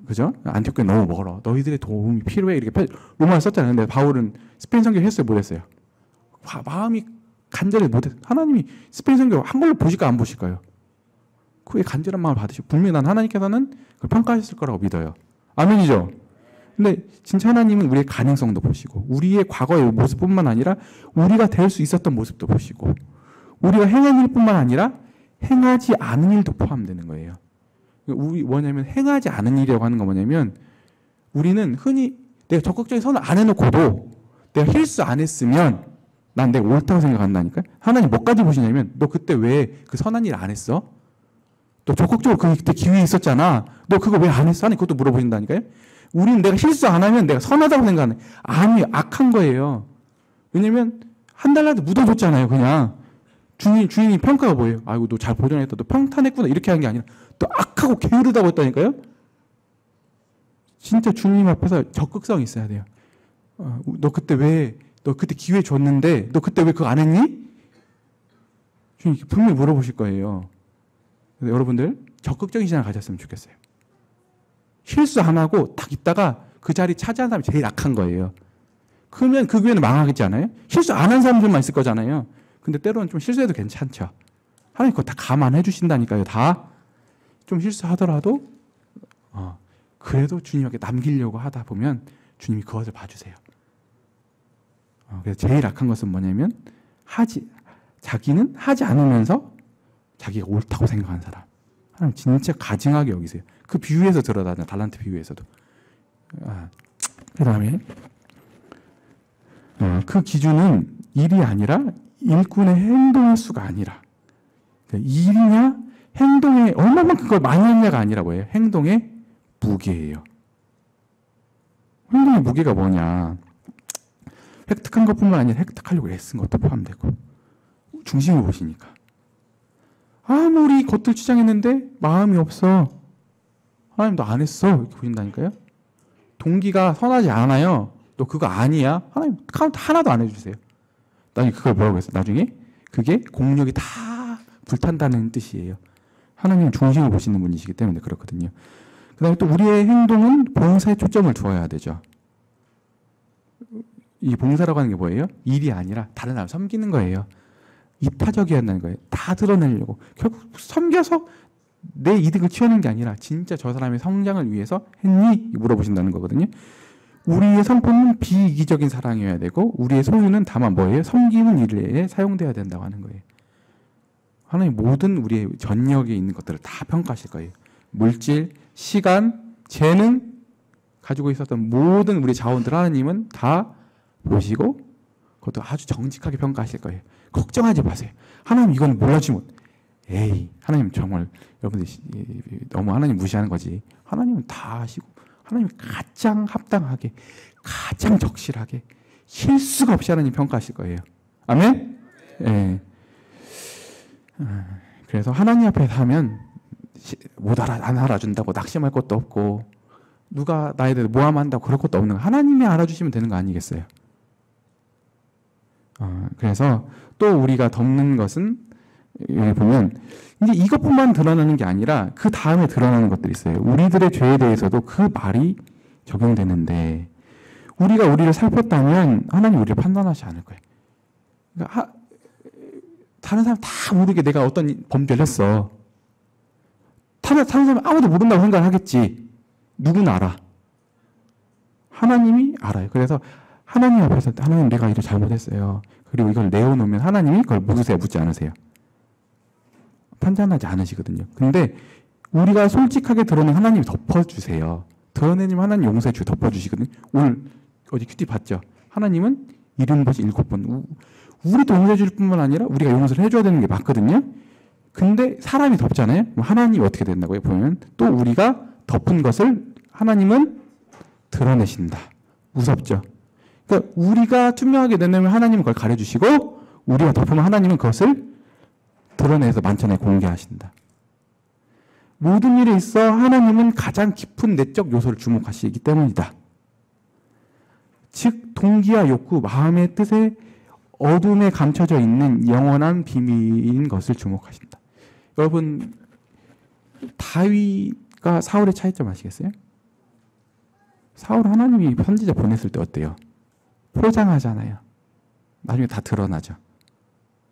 그죠? 안티오크에 너무 멀어. 너희들의 도움이 필요해. 이렇게 로마를 썼잖아요. 근데 바울은 스페인 선교를 했어요? 못 했어요? 마음이 간절히 못했어요. 하나님이 스페인 선교 한 걸로 보실까 안 보실까요? 그의 간절한 마음을 받으시고 분명히 난 하나님께서는 그걸 평가하셨을 거라고 믿어요. 아멘이죠? 근데 진짜 하나님은 우리의 가능성도 보시고 우리의 과거의 모습뿐만 아니라 우리가 될 수 있었던 모습도 보시고 우리가 행한 일뿐만 아니라 행하지 않은 일도 포함되는 거예요. 우리 뭐냐면 행하지 않은 일이라고 하는 건 뭐냐면 우리는 흔히 내가 적극적인 선을 안 해놓고도 내가 실수 안 했으면 난 내가 옳다고 생각한다니까. 하나님 뭐까지 보시냐면 너 그때 왜 그 선한 일 안 했어? 너 적극적으로 그때 기회 있었잖아. 너 그거 왜 안 했어? 하나님 그것도 물어보신다니까요. 우리는 내가 실수 안 하면 내가 선하다고 생각하네. 아니 악한 거예요. 왜냐면 한 달라도 묻어줬잖아요. 그냥 주인이 평가가 뭐예요? 아이고 너 잘 보존했다. 너 평탄했구나. 이렇게 하는 게 아니라 또 악하고 게으르다고 했다니까요. 진짜 주님 앞에서 적극성이 있어야 돼요. 너 그때 기회 줬는데 너 그때 왜 그거 안 했니? 주님 분명히 물어보실 거예요. 그래서 여러분들 적극적인 신앙을 가졌으면 좋겠어요. 실수 안 하고 딱 있다가 그 자리 차지한 사람이 제일 악한 거예요. 그러면 그 교회는 망하겠지 않아요? 실수 안 한 사람들만 있을 거잖아요. 근데 때로는 좀 실수해도 괜찮죠. 하나님 그거 다 감안해 주신다니까요. 다 좀 실수하더라도 그래도 주님에게 남기려고 하다 보면 주님이 그것을 봐주세요. 그래서 제일 악한 것은 뭐냐면 자기는 하지 않으면서 자기가 옳다고 생각하는 사람. 하나님 진짜 가증하게 여기세요. 그 비유에서 드러나잖아요. 달란트 비유에서도. 그 다음에 그 기준은 일이 아니라 일꾼의 행동의 수가 아니라, 일이냐 행동에 얼마만큼 그걸 많이 했냐가 아니라 뭐예요? 행동의 무게예요. 행동의 무게가 뭐냐? 획득한 것뿐만 아니라 획득하려고 애쓴 것도 포함되고, 중심을 보시니까 아무리 겉을 주장했는데 마음이 없어. 하나님 너 안 했어. 이렇게 보신다니까요. 동기가 선하지 않아요. 너 그거 아니야. 하나님 카운트 하나도 안 해주세요. 나중에 그걸 뭐라고 했어요? 나중에 그게 공력이 다 불탄다는 뜻이에요. 하나님은 중심을 보시는 분이시기 때문에 그렇거든요. 그 다음에 또 우리의 행동은 봉사에 초점을 두어야 되죠. 이 봉사라고 하는 게 뭐예요? 일이 아니라 다른 사람 섬기는 거예요. 이타적이어야 한다는 거예요. 다 드러내려고. 결국 섬겨서 내 이득을 취하는 게 아니라 진짜 저 사람의 성장을 위해서 했니? 물어보신다는 거거든요. 우리의 성품은 비이기적인 사랑이어야 되고 우리의 소유는 다만 뭐예요? 섬기는 일에 사용돼야 된다고 하는 거예요. 하나님 모든 우리의 전역에 있는 것들을 다 평가하실 거예요. 물질, 시간, 재능 가지고 있었던 모든 우리 자원들 하나님은 다 보시고 그것도 아주 정직하게 평가하실 거예요. 걱정하지 마세요. 하나님 이건 몰라주면 에이 하나님 정말 여러분들 너무 하나님 무시하는 거지. 하나님은 다 아시고 하나님이 가장 합당하게 가장 적실하게 실수가 없이 하나님 평가하실 거예요. 아멘? 예. 그래서 하나님 앞에 서면 안 알아준다고 낙심할 것도 없고 누가 나에 대해 모함한다고 그럴 것도 없는 거. 하나님이 알아주시면 되는 거 아니겠어요? 그래서 또 우리가 덮는 것은 여기 보면 이제 이것뿐만 드러나는 게 아니라 그 다음에 드러나는 것들이 있어요. 우리들의 죄에 대해서도 그 말이 적용되는데 우리가 우리를 살폈다면 하나님 우리를 판단하지 않을 거예요. 그러니까 다른 사람 다 모르게 내가 어떤 범죄를 했어. 다른 사람 아무도 모른다고 생각을 하겠지. 누구는 알아. 하나님이 알아요. 그래서 하나님 앞에서 하나님 내가 이를 잘못했어요. 그리고 이걸 내어놓으면 하나님이 그걸 묻으세요? 묻지 않으세요? 판단하지 않으시거든요. 근데 우리가 솔직하게 드러낸 하나님이 덮어주세요. 드러내면 하나님 용서해 주고 덮어주시거든요. 오늘 어디 큐티 봤죠? 하나님은 77번 우리도 용서해 줄 뿐만 아니라 우리가 용서를 해줘야 되는 게 맞거든요. 근데 사람이 덮잖아요. 그럼 하나님이 어떻게 된다고요? 보면 또 우리가 덮은 것을 하나님은 드러내신다. 무섭죠? 그러니까 우리가 투명하게 내놓으면 하나님은 그걸 가려주시고 우리가 덮으면 하나님은 그것을 드러내서 만천에 공개하신다. 모든 일에 있어 하나님은 가장 깊은 내적 요소를 주목하시기 때문이다. 즉 동기와 욕구, 마음의 뜻에 어둠에 감춰져 있는 영원한 비밀인 것을 주목하신다. 여러분 다윗과 사울의 차이점 아시겠어요? 사울 하나님이 선지자 보냈을 때 어때요? 포장하잖아요. 나중에 다 드러나죠.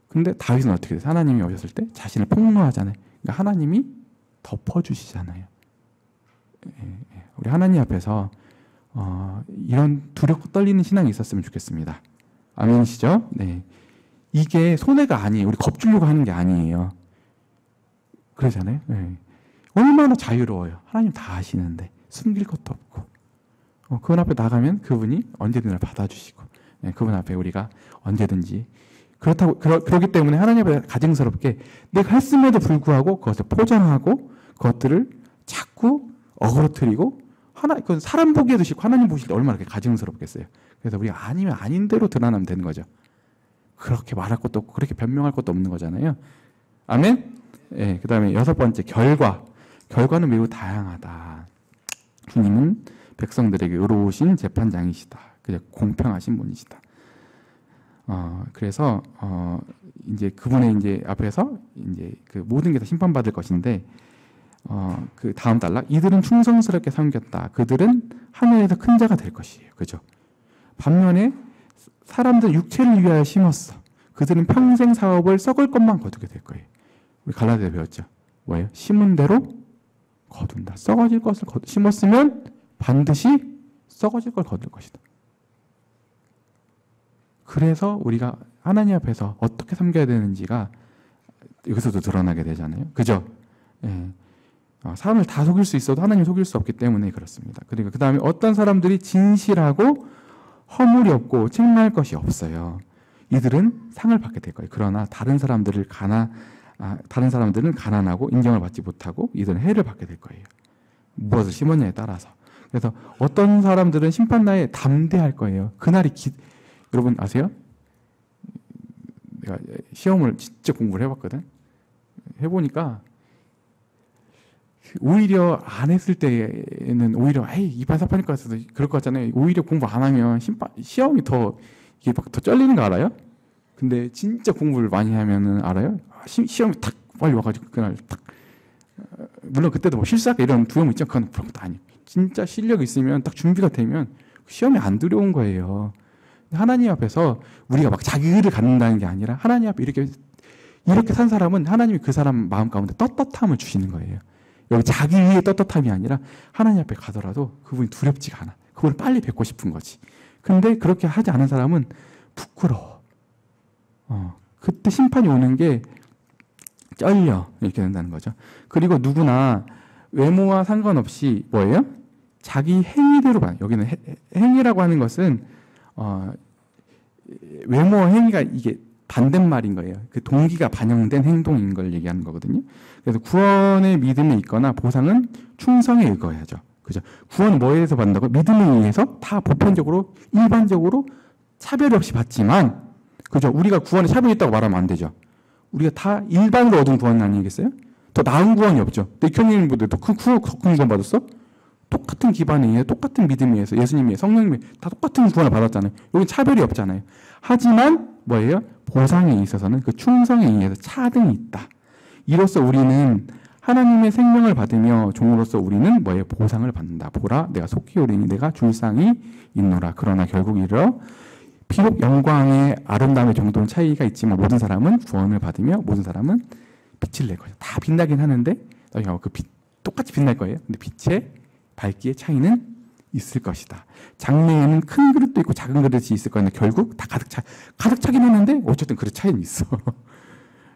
근데 다윗은 어떻게 돼요? 하나님이 오셨을 때 자신을 폭로하잖아요. 그러니까 하나님이 덮어주시잖아요. 우리 하나님 앞에서 이런 두렵고 떨리는 신앙이 있었으면 좋겠습니다. 아멘이시죠? 네. 이게 손해가 아니에요. 우리 겁주려고 하는 게 아니에요. 그러잖아요. 네. 얼마나 자유로워요. 하나님 다 아시는데 숨길 것도 없고 그분 앞에 나가면 그분이 언제든 받아주시고 그분 앞에 우리가 언제든지 그렇기 때문에 하나님 앞에 가증스럽게 내가 했음에도 불구하고 그것을 포장하고 그것들을 자꾸 어그러뜨리고 그건 사람 보기에도 싫고 하나님 보실 때 얼마나 가증스럽겠어요. 그래서 우리가 아니면 아닌 대로 드러나면 되는 거죠. 그렇게 말할 것도 없고 그렇게 변명할 것도 없는 거잖아요. 아멘? 그 다음에 6번째 결과는 매우 다양하다. 주님은 백성들에게 의로우신 재판장이시다. 그냥 공평하신 분이시다. 그래서 이제 그분의 이제 앞에서 이제 그 모든 게 다 심판받을 것인데 그 다음 단락 이들은 충성스럽게 섬겼다. 그들은 하늘에서 큰 자가 될 것이에요. 그죠? 반면에 사람들 육체를 위하여 심었어. 그들은 평생 사업을 썩을 것만 거두게 될 거예요. 우리 갈라디아 배웠죠? 뭐예요? 심은 대로 거둔다. 썩어질 것을 심었으면 반드시 썩어질 걸 거둘 것이다. 그래서 우리가 하나님 앞에서 어떻게 섬겨야 되는지가 여기서도 드러나게 되잖아요. 그죠? 예. 사람을 다 속일 수 있어도 하나님 속일 수 없기 때문에 그렇습니다. 그리고 그 다음에 어떤 사람들이 진실하고 허물이 없고 책망할 것이 없어요. 이들은 상을 받게 될 거예요. 그러나 다른 사람들은 가난하고 인정을 받지 못하고 이들은 해를 받게 될 거예요. 무엇을 심었냐에 따라서. 그래서 어떤 사람들은 심판날에 담대할 거예요. 그날이 여러분 아세요? 내가 시험을 진짜 공부를 해봤거든. 해보니까 오히려 안 했을 때는 오히려 이반 사판일까 해서 그럴 것 같잖아요. 오히려 공부 안 하면 시험이 이게 막 더 쩔리는 거 알아요? 근데 진짜 공부를 많이 하면은 알아요? 시험이 탁 빨리 와가지고 그날 탁 물론 그때도 뭐 실수할까 이런 두려움 있죠. 그건 그런 것도 아니에요. 진짜 실력이 있으면 딱 준비가 되면 시험이 안 두려운 거예요. 하나님 앞에서 우리가 막 자기를 갖는다는 게 아니라 하나님 앞에 이렇게 산 사람은 하나님이 그 사람 마음 가운데 떳떳함을 주시는 거예요. 여기 자기 위에 떳떳함이 아니라 하나님 앞에 가더라도 그분이 두렵지가 않아. 그걸 빨리 뵙고 싶은 거지. 근데 그렇게 하지 않은 사람은 부끄러워. 그때 심판이 오는 게 쩔려. 이렇게 된다는 거죠. 그리고 누구나 외모와 상관없이 뭐예요? 자기 행위대로 봐요. 여기는 행위라고 하는 것은 외모 행위가 이게 반대말인 거예요. 그 동기가 반영된 행동인 걸 얘기하는 거거든요. 그래서 구원의 믿음에 있거나 보상은 충성에 의거해야죠. 그죠? 구원은 뭐에 의해서 받는다고? 믿음에 의해서 다 보편적으로 일반적으로 차별 없이 받지만, 그죠? 우리가 구원에 차별이 있다고 말하면 안 되죠. 우리가 다 일반으로 얻은 구원 아니겠어요? 더 나은 구원이 없죠. 내 교님보다 더 큰 구원 받았어? 똑같은 기반에 의해 똑같은 믿음에 의해서 예수님이 성령님이 다 똑같은 구원을 받았잖아요. 여기 차별이 없잖아요. 하지만 뭐예요? 보상에 있어서는 그 충성에 의해서 차등이 있다. 이로써 우리는 하나님의 생명을 받으며 종으로서 우리는 뭐예요? 보상을 받는다. 보라, 내가 속히 오리니 내가 줄 상이 있노라. 그러나 결국 이르러 비록 영광의 아름다움의 정도는 차이가 있지만 모든 사람은 구원을 받으며 모든 사람은 빛을 낼 거예요. 다 빛나긴 하는데 그 빛 똑같이 빛날 거예요. 근데 빛의 밝기의 차이는 있을 것이다. 장래에는 큰 그릇도 있고 작은 그릇이 있을 건데 결국 다 가득 차긴 했는데 어쨌든 그릇 차이는 있어.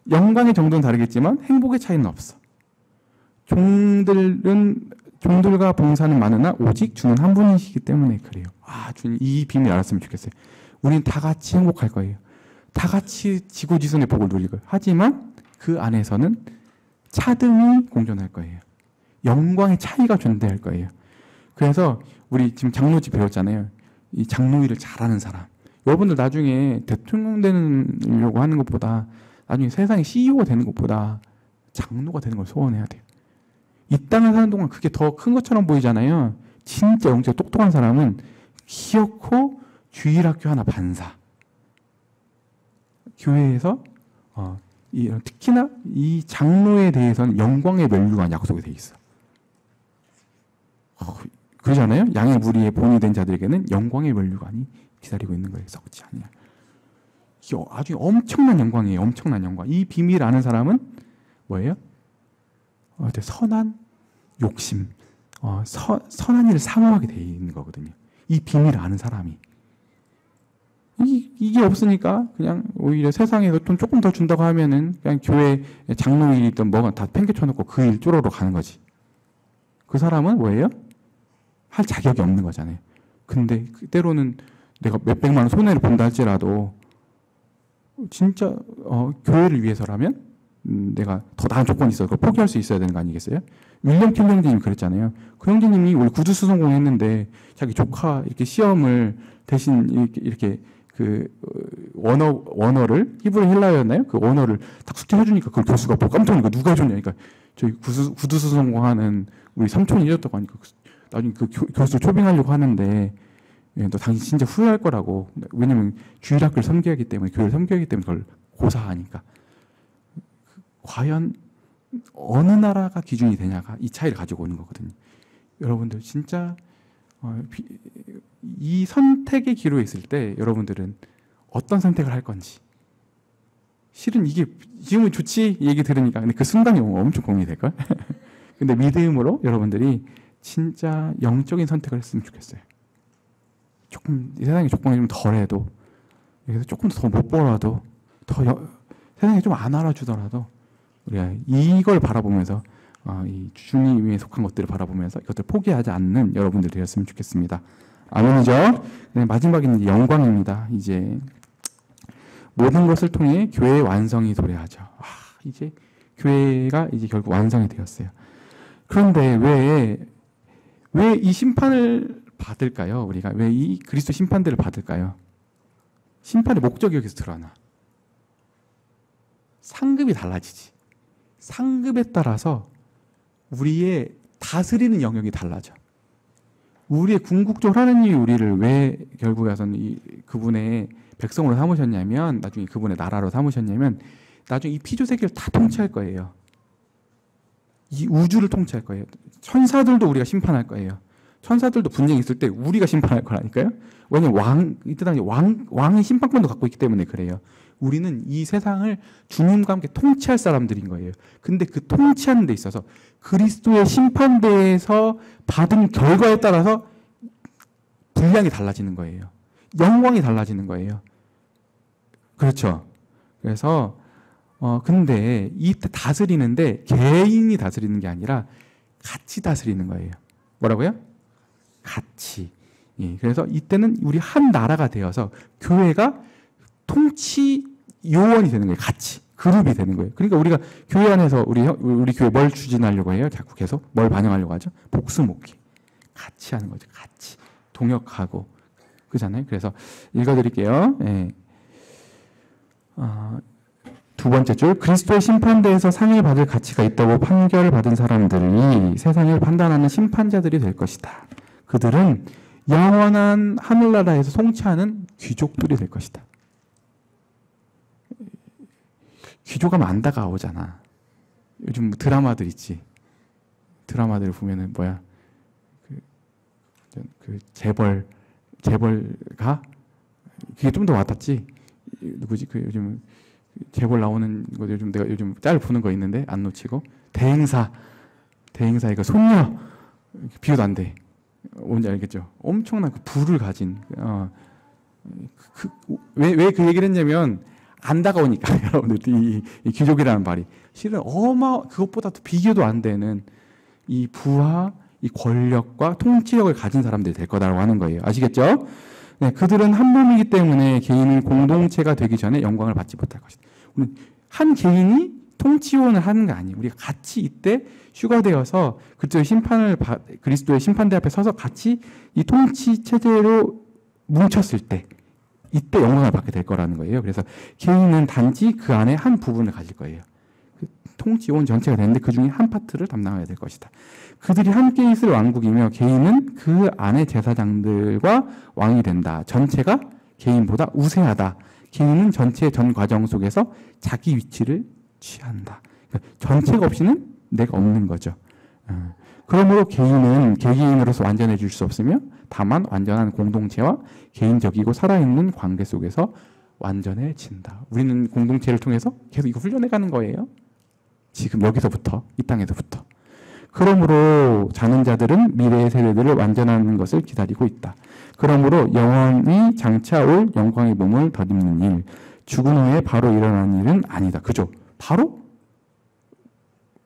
영광의 정도는 다르겠지만 행복의 차이는 없어. 종들과 봉사는 많으나 오직 주는 한 분이시기 때문에 그래요. 주님 이 비밀 알았으면 좋겠어요. 우리는 다 같이 행복할 거예요. 다 같이 지고지선의 복을 누릴 거예요. 하지만 그 안에서는 차등이 공존할 거예요. 영광의 차이가 존재할 거예요. 그래서 우리 지금 장로직 배웠잖아요. 이 장로 일을 잘하는 사람. 여러분들 나중에 대통령 되려고 하는 것보다 나중에 세상의 CEO가 되는 것보다 장로가 되는 걸 소원해야 돼요. 이 땅을 사는 동안 그게 더 큰 것처럼 보이잖아요. 진짜 영적 똑똑한 사람은 기어코 주일학교 하나 반사. 교회에서 특히나 이 장로에 대해서는 영광의 면류관 약속이 돼 있어. 그러잖아요. 양의 무리의 본이 된 자들에게는 영광의 면류관이 기다리고 있는 거예요. 썩지 아니야. 이게 아주 엄청난 영광이에요. 엄청난 영광. 이 비밀 아는 사람은 뭐예요? 선한 욕심, 선한 일을 사모하게 돼 있는 거거든요. 이 비밀을 아는 사람이. 이게 없으니까 그냥 오히려 세상에서 좀 조금 더 준다고 하면은 그냥 교회 장로 일이든 뭐가 다 팽개쳐놓고 그 일 쪼로로 가는 거지. 그 사람은 뭐예요? 할 자격이 없는 거잖아요. 근데 때로는 내가 몇백만 원 손해를 본다 할지라도 진짜 교회를 위해서라면 내가 더 나은 조건이 있어서 그걸 포기할 수 있어야 되는 거 아니겠어요? 윌리엄 켈리 형제님이 그랬잖아요. 그 형제님이 원래 구두수 성공했는데 자기 조카 이렇게 시험을 대신 이렇게 그 원어를 히브리 헬라어였나요? 그 원어를 딱 숙제해주니까 그걸 교수가 보고 깜짝 놀니까 누가 해줬냐? 그러니까 저희 구두수 성공하는 우리 삼촌이 해줬다고 하니까 나중에 그 교수 초빙하려고 하는데 너 당신 진짜 후회할 거라고. 왜냐면 주일학교를 섬겨야하기 때문에 교회를 섬겨야하기 때문에 그걸 고사하니까. 과연 어느 나라가 기준이 되냐가 이 차이를 가지고 오는 거거든요. 여러분들 진짜 이 선택의 기로에 있을 때 여러분들은 어떤 선택을 할 건지. 실은 이게 지금은 좋지 얘기 들으니까 근데 그 순간이 엄청 고민이 될걸. 근데 믿음으로 여러분들이 진짜 영적인 선택을 했으면 좋겠어요. 조금 세상의 조건이 좀 덜해도 여기서 조금 더 못 벌어도 세상에 좀 안 알아주더라도 우리가 이걸 바라보면서 이 주님에 속한 것들을 바라보면서 이것들 포기하지 않는 여러분들 되었으면 좋겠습니다. 아멘이죠. 네, 마지막에는 영광입니다. 이제 모든 것을 통해 교회의 완성이 도래하죠. 이제 교회가 이제 결국 완성이 되었어요. 그런데 왜 이 심판을 받을까요? 우리가 왜 이 그리스도 심판대를 받을까요? 심판의 목적이 여기서 드러나. 상급이 달라지지. 상급에 따라서 우리의 다스리는 영역이 달라져. 우리의 궁극적으로 하나님이 우리를 왜 결국에서는 그분의 백성으로 삼으셨냐면, 나중에 그분의 나라로 삼으셨냐면, 나중에 이 피조 세계를 다 통치할 거예요. 이 우주를 통치할 거예요. 천사들도 우리가 심판할 거예요. 천사들도 분쟁이 있을 때 우리가 심판할 거라니까요. 왜냐면 이때 당시 왕의 심판권도 갖고 있기 때문에 그래요. 우리는 이 세상을 주님과 함께 통치할 사람들인 거예요. 근데 그 통치하는 데 있어서 그리스도의 심판대에서 받은 결과에 따라서 분량이 달라지는 거예요. 영광이 달라지는 거예요. 그렇죠. 그래서 근데 이때 다스리는데 개인이 다스리는 게 아니라 같이 다스리는 거예요. 뭐라고요? 같이. 예, 그래서 이때는 우리 한 나라가 되어서 교회가 통치 요원이 되는 거예요. 같이. 그룹이 되는 거예요. 그러니까 우리가 교회 안에서 우리 교회 뭘 추진하려고 해요? 자꾸 계속 뭘 반영하려고 하죠? 복수목회. 같이 하는 거죠. 같이. 동역하고. 그잖아요. 그래서 읽어드릴게요. 예. 두 번째 줄, 그리스도의 심판대에서 상을 받을 가치가 있다고 판결을 받은 사람들이 세상을 판단하는 심판자들이 될 것이다. 그들은 영원한 하늘나라에서 통치하는 귀족들이 될 것이다. 귀족하면 안 다가오잖아. 요즘 드라마들 있지. 드라마들 보면은 뭐야, 그 재벌가 그게 좀 더 와닿지. 누구지? 그 요즘 재벌 나오는 거 내가 요즘 짤 보는 거 있는데 안 놓치고 대행사의 그 손녀 비교도 안 돼. 뭔지 알겠죠? 엄청난 그 부를 가진 왜 그 얘기를 했냐면 안 다가오니까 여러분들 이 귀족이라는 말이 실은 그것보다도 비교도 안 되는 이 부와 이 권력과 통치력을 가진 사람들이 될 거다라고 하는 거예요. 아시겠죠? 네, 그들은 한 몸이기 때문에 개인은 공동체가 되기 전에 영광을 받지 못할 것이다. 한 개인이 통치원을 하는 게 아니에요. 우리가 같이 이때 휴가되어서 그리스도의 심판대 앞에 서서 같이 이 통치 체제로 뭉쳤을 때 이때 영광을 받게 될 거라는 거예요. 그래서 개인은 단지 그 안에 한 부분을 가질 거예요. 통치원 전체가 되는데 그 중에 한 파트를 담당해야 될 것이다. 그들이 함께 있을 왕국이며 개인은 그 안의 제사장들과 왕이 된다. 전체가 개인보다 우세하다. 개인은 전체의 전 과정 속에서 자기 위치를 취한다. 그러니까 전체가 없이는 내가 없는 거죠. 그러므로 개인은 개개인으로서 완전해질 수 없으며 다만 완전한 공동체와 개인적이고 살아있는 관계 속에서 완전해진다. 우리는 공동체를 통해서 계속 이거 훈련해가는 거예요. 지금 여기서부터, 이 땅에서부터. 그러므로 자는 자들은 미래의 세대들을 완전하는 것을 기다리고 있다. 그러므로 영원히 장차 올 영광의 몸을 덧입는 일, 죽은 후에 바로 일어나는 일은 아니다. 그죠? 바로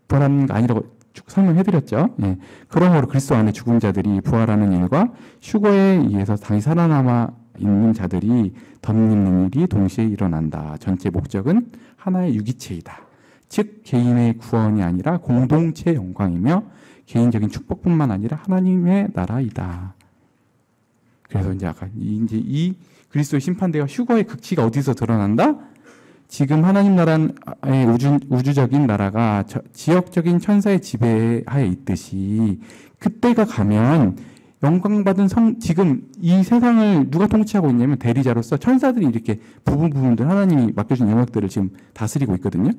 부활하는 게 아니라고 쭉 설명해드렸죠. 예. 그러므로 그리스도 안에 죽은 자들이 부활하는 일과 휴거에 의해서 다시 살아남아 있는 자들이 덧입는 일이 동시에 일어난다. 전체 목적은 하나의 유기체이다. 즉 개인의 구원이 아니라 공동체의 영광이며 개인적인 축복뿐만 아니라 하나님의 나라이다. 그래서 이제 아까 이 그리스도의 심판대와 휴거의 극치가 어디서 드러난다? 지금 하나님 나라의 우주적인 나라가 지역적인 천사의 지배하에 있듯이 그때가 가면 영광받은 지금 이 세상을 누가 통치하고 있냐면 대리자로서 천사들이 이렇게 부분들 하나님이 맡겨준 영역들을 지금 다스리고 있거든요.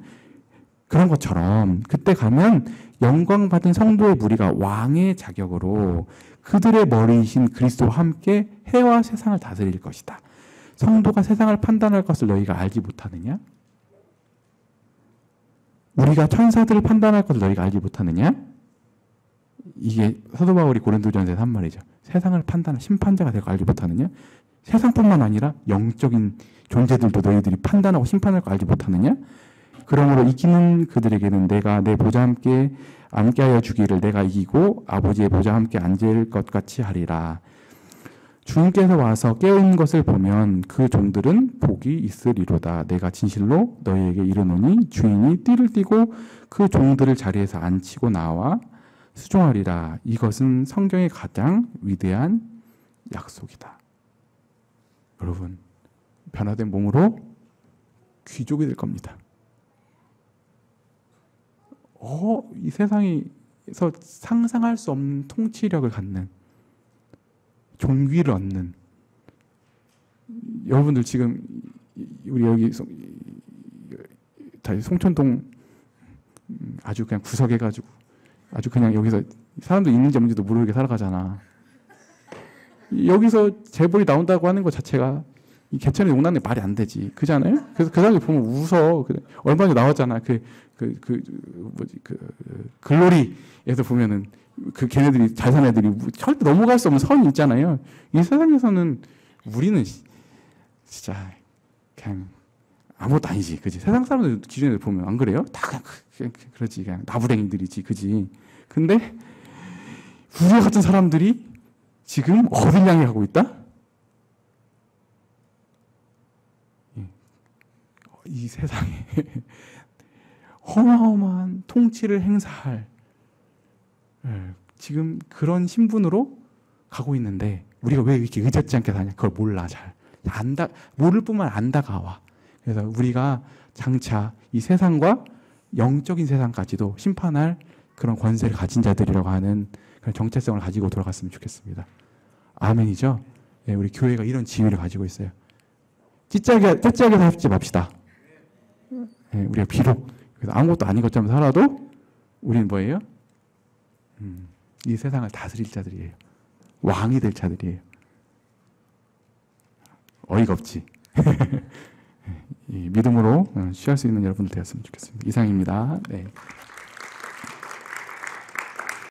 그런 것처럼 그때 가면 영광받은 성도의 무리가 왕의 자격으로 그들의 머리이신 그리스도와 함께 해와 세상을 다스릴 것이다. 성도가 세상을 판단할 것을 너희가 알지 못하느냐? 우리가 천사들을 판단할 것을 너희가 알지 못하느냐? 이게 사도 바울이 고린도전서에서 한 말이죠. 세상을 판단하는 심판자가 되고 알지 못하느냐? 세상뿐만 아니라 영적인 존재들도 너희들이 판단하고 심판할 거 알지 못하느냐? 그러므로 이기는 그들에게는 내가 내 보좌 함께 함께하여 주기를 내가 이기고 아버지의 보좌 함께 앉을 것 같이 하리라. 주님께서 와서 깨어있는 것을 보면 그 종들은 복이 있으리로다. 내가 진실로 너희에게 이르노니 주인이 띠를 띠고 그 종들을 자리에서 앉히고 나와 수종하리라. 이것은 성경의 가장 위대한 약속이다. 여러분, 변화된 몸으로 귀족이 될 겁니다. 이 세상에서 상상할 수 없는 통치력을 갖는, 종귀를 얻는, 여러분들 지금 우리 여기 송천동 아주 그냥 구석해가지고 아주 그냥 여기서 사람들 있는지 없는지도 모르게 살아가잖아. 여기서 재벌이 나온다고 하는 것 자체가 이 개천에 용나는 말이 안 되지. 그잖아요? 그래서 그 사람들 보면 웃어. 얼마 전에 나왔잖아. 글로리에서 보면은 걔네들이 잘 사는 애들이 절대 넘어갈 수 없는 선이 있잖아요. 이 세상에서는 우리는 진짜 그냥 아무것도 아니지. 그지? 세상 사람들 기준에 보면 안 그래요? 다 그냥 그러지. 그냥 나부랭이들이지. 그지? 근데 우리 같은 사람들이 지금 어딜 향해 가고 있다? 이 세상에 어마어마한 통치를 행사할 지금 그런 신분으로 가고 있는데 우리가 왜 이렇게 의젓지 않게 사냐? 그걸 몰라. 잘 모를 뿐만 안 다가와. 그래서 우리가 장차 이 세상과 영적인 세상까지도 심판할 그런 권세를 가진 자들이라고 하는 그런 정체성을 가지고 돌아갔으면 좋겠습니다. 아멘이죠? 네, 우리 교회가 이런 지위를 가지고 있어요. 찌찌하게 살지 맙시다. 네, 우리가 비록 아무것도 아닌 것처럼 살아도 우리는 뭐예요? 이 세상을 다스릴 자들이에요. 왕이 될 자들이에요. 어이가 없지. 이 믿음으로 취할 수 있는 여러분들 되었으면 좋겠습니다. 이상입니다. 네.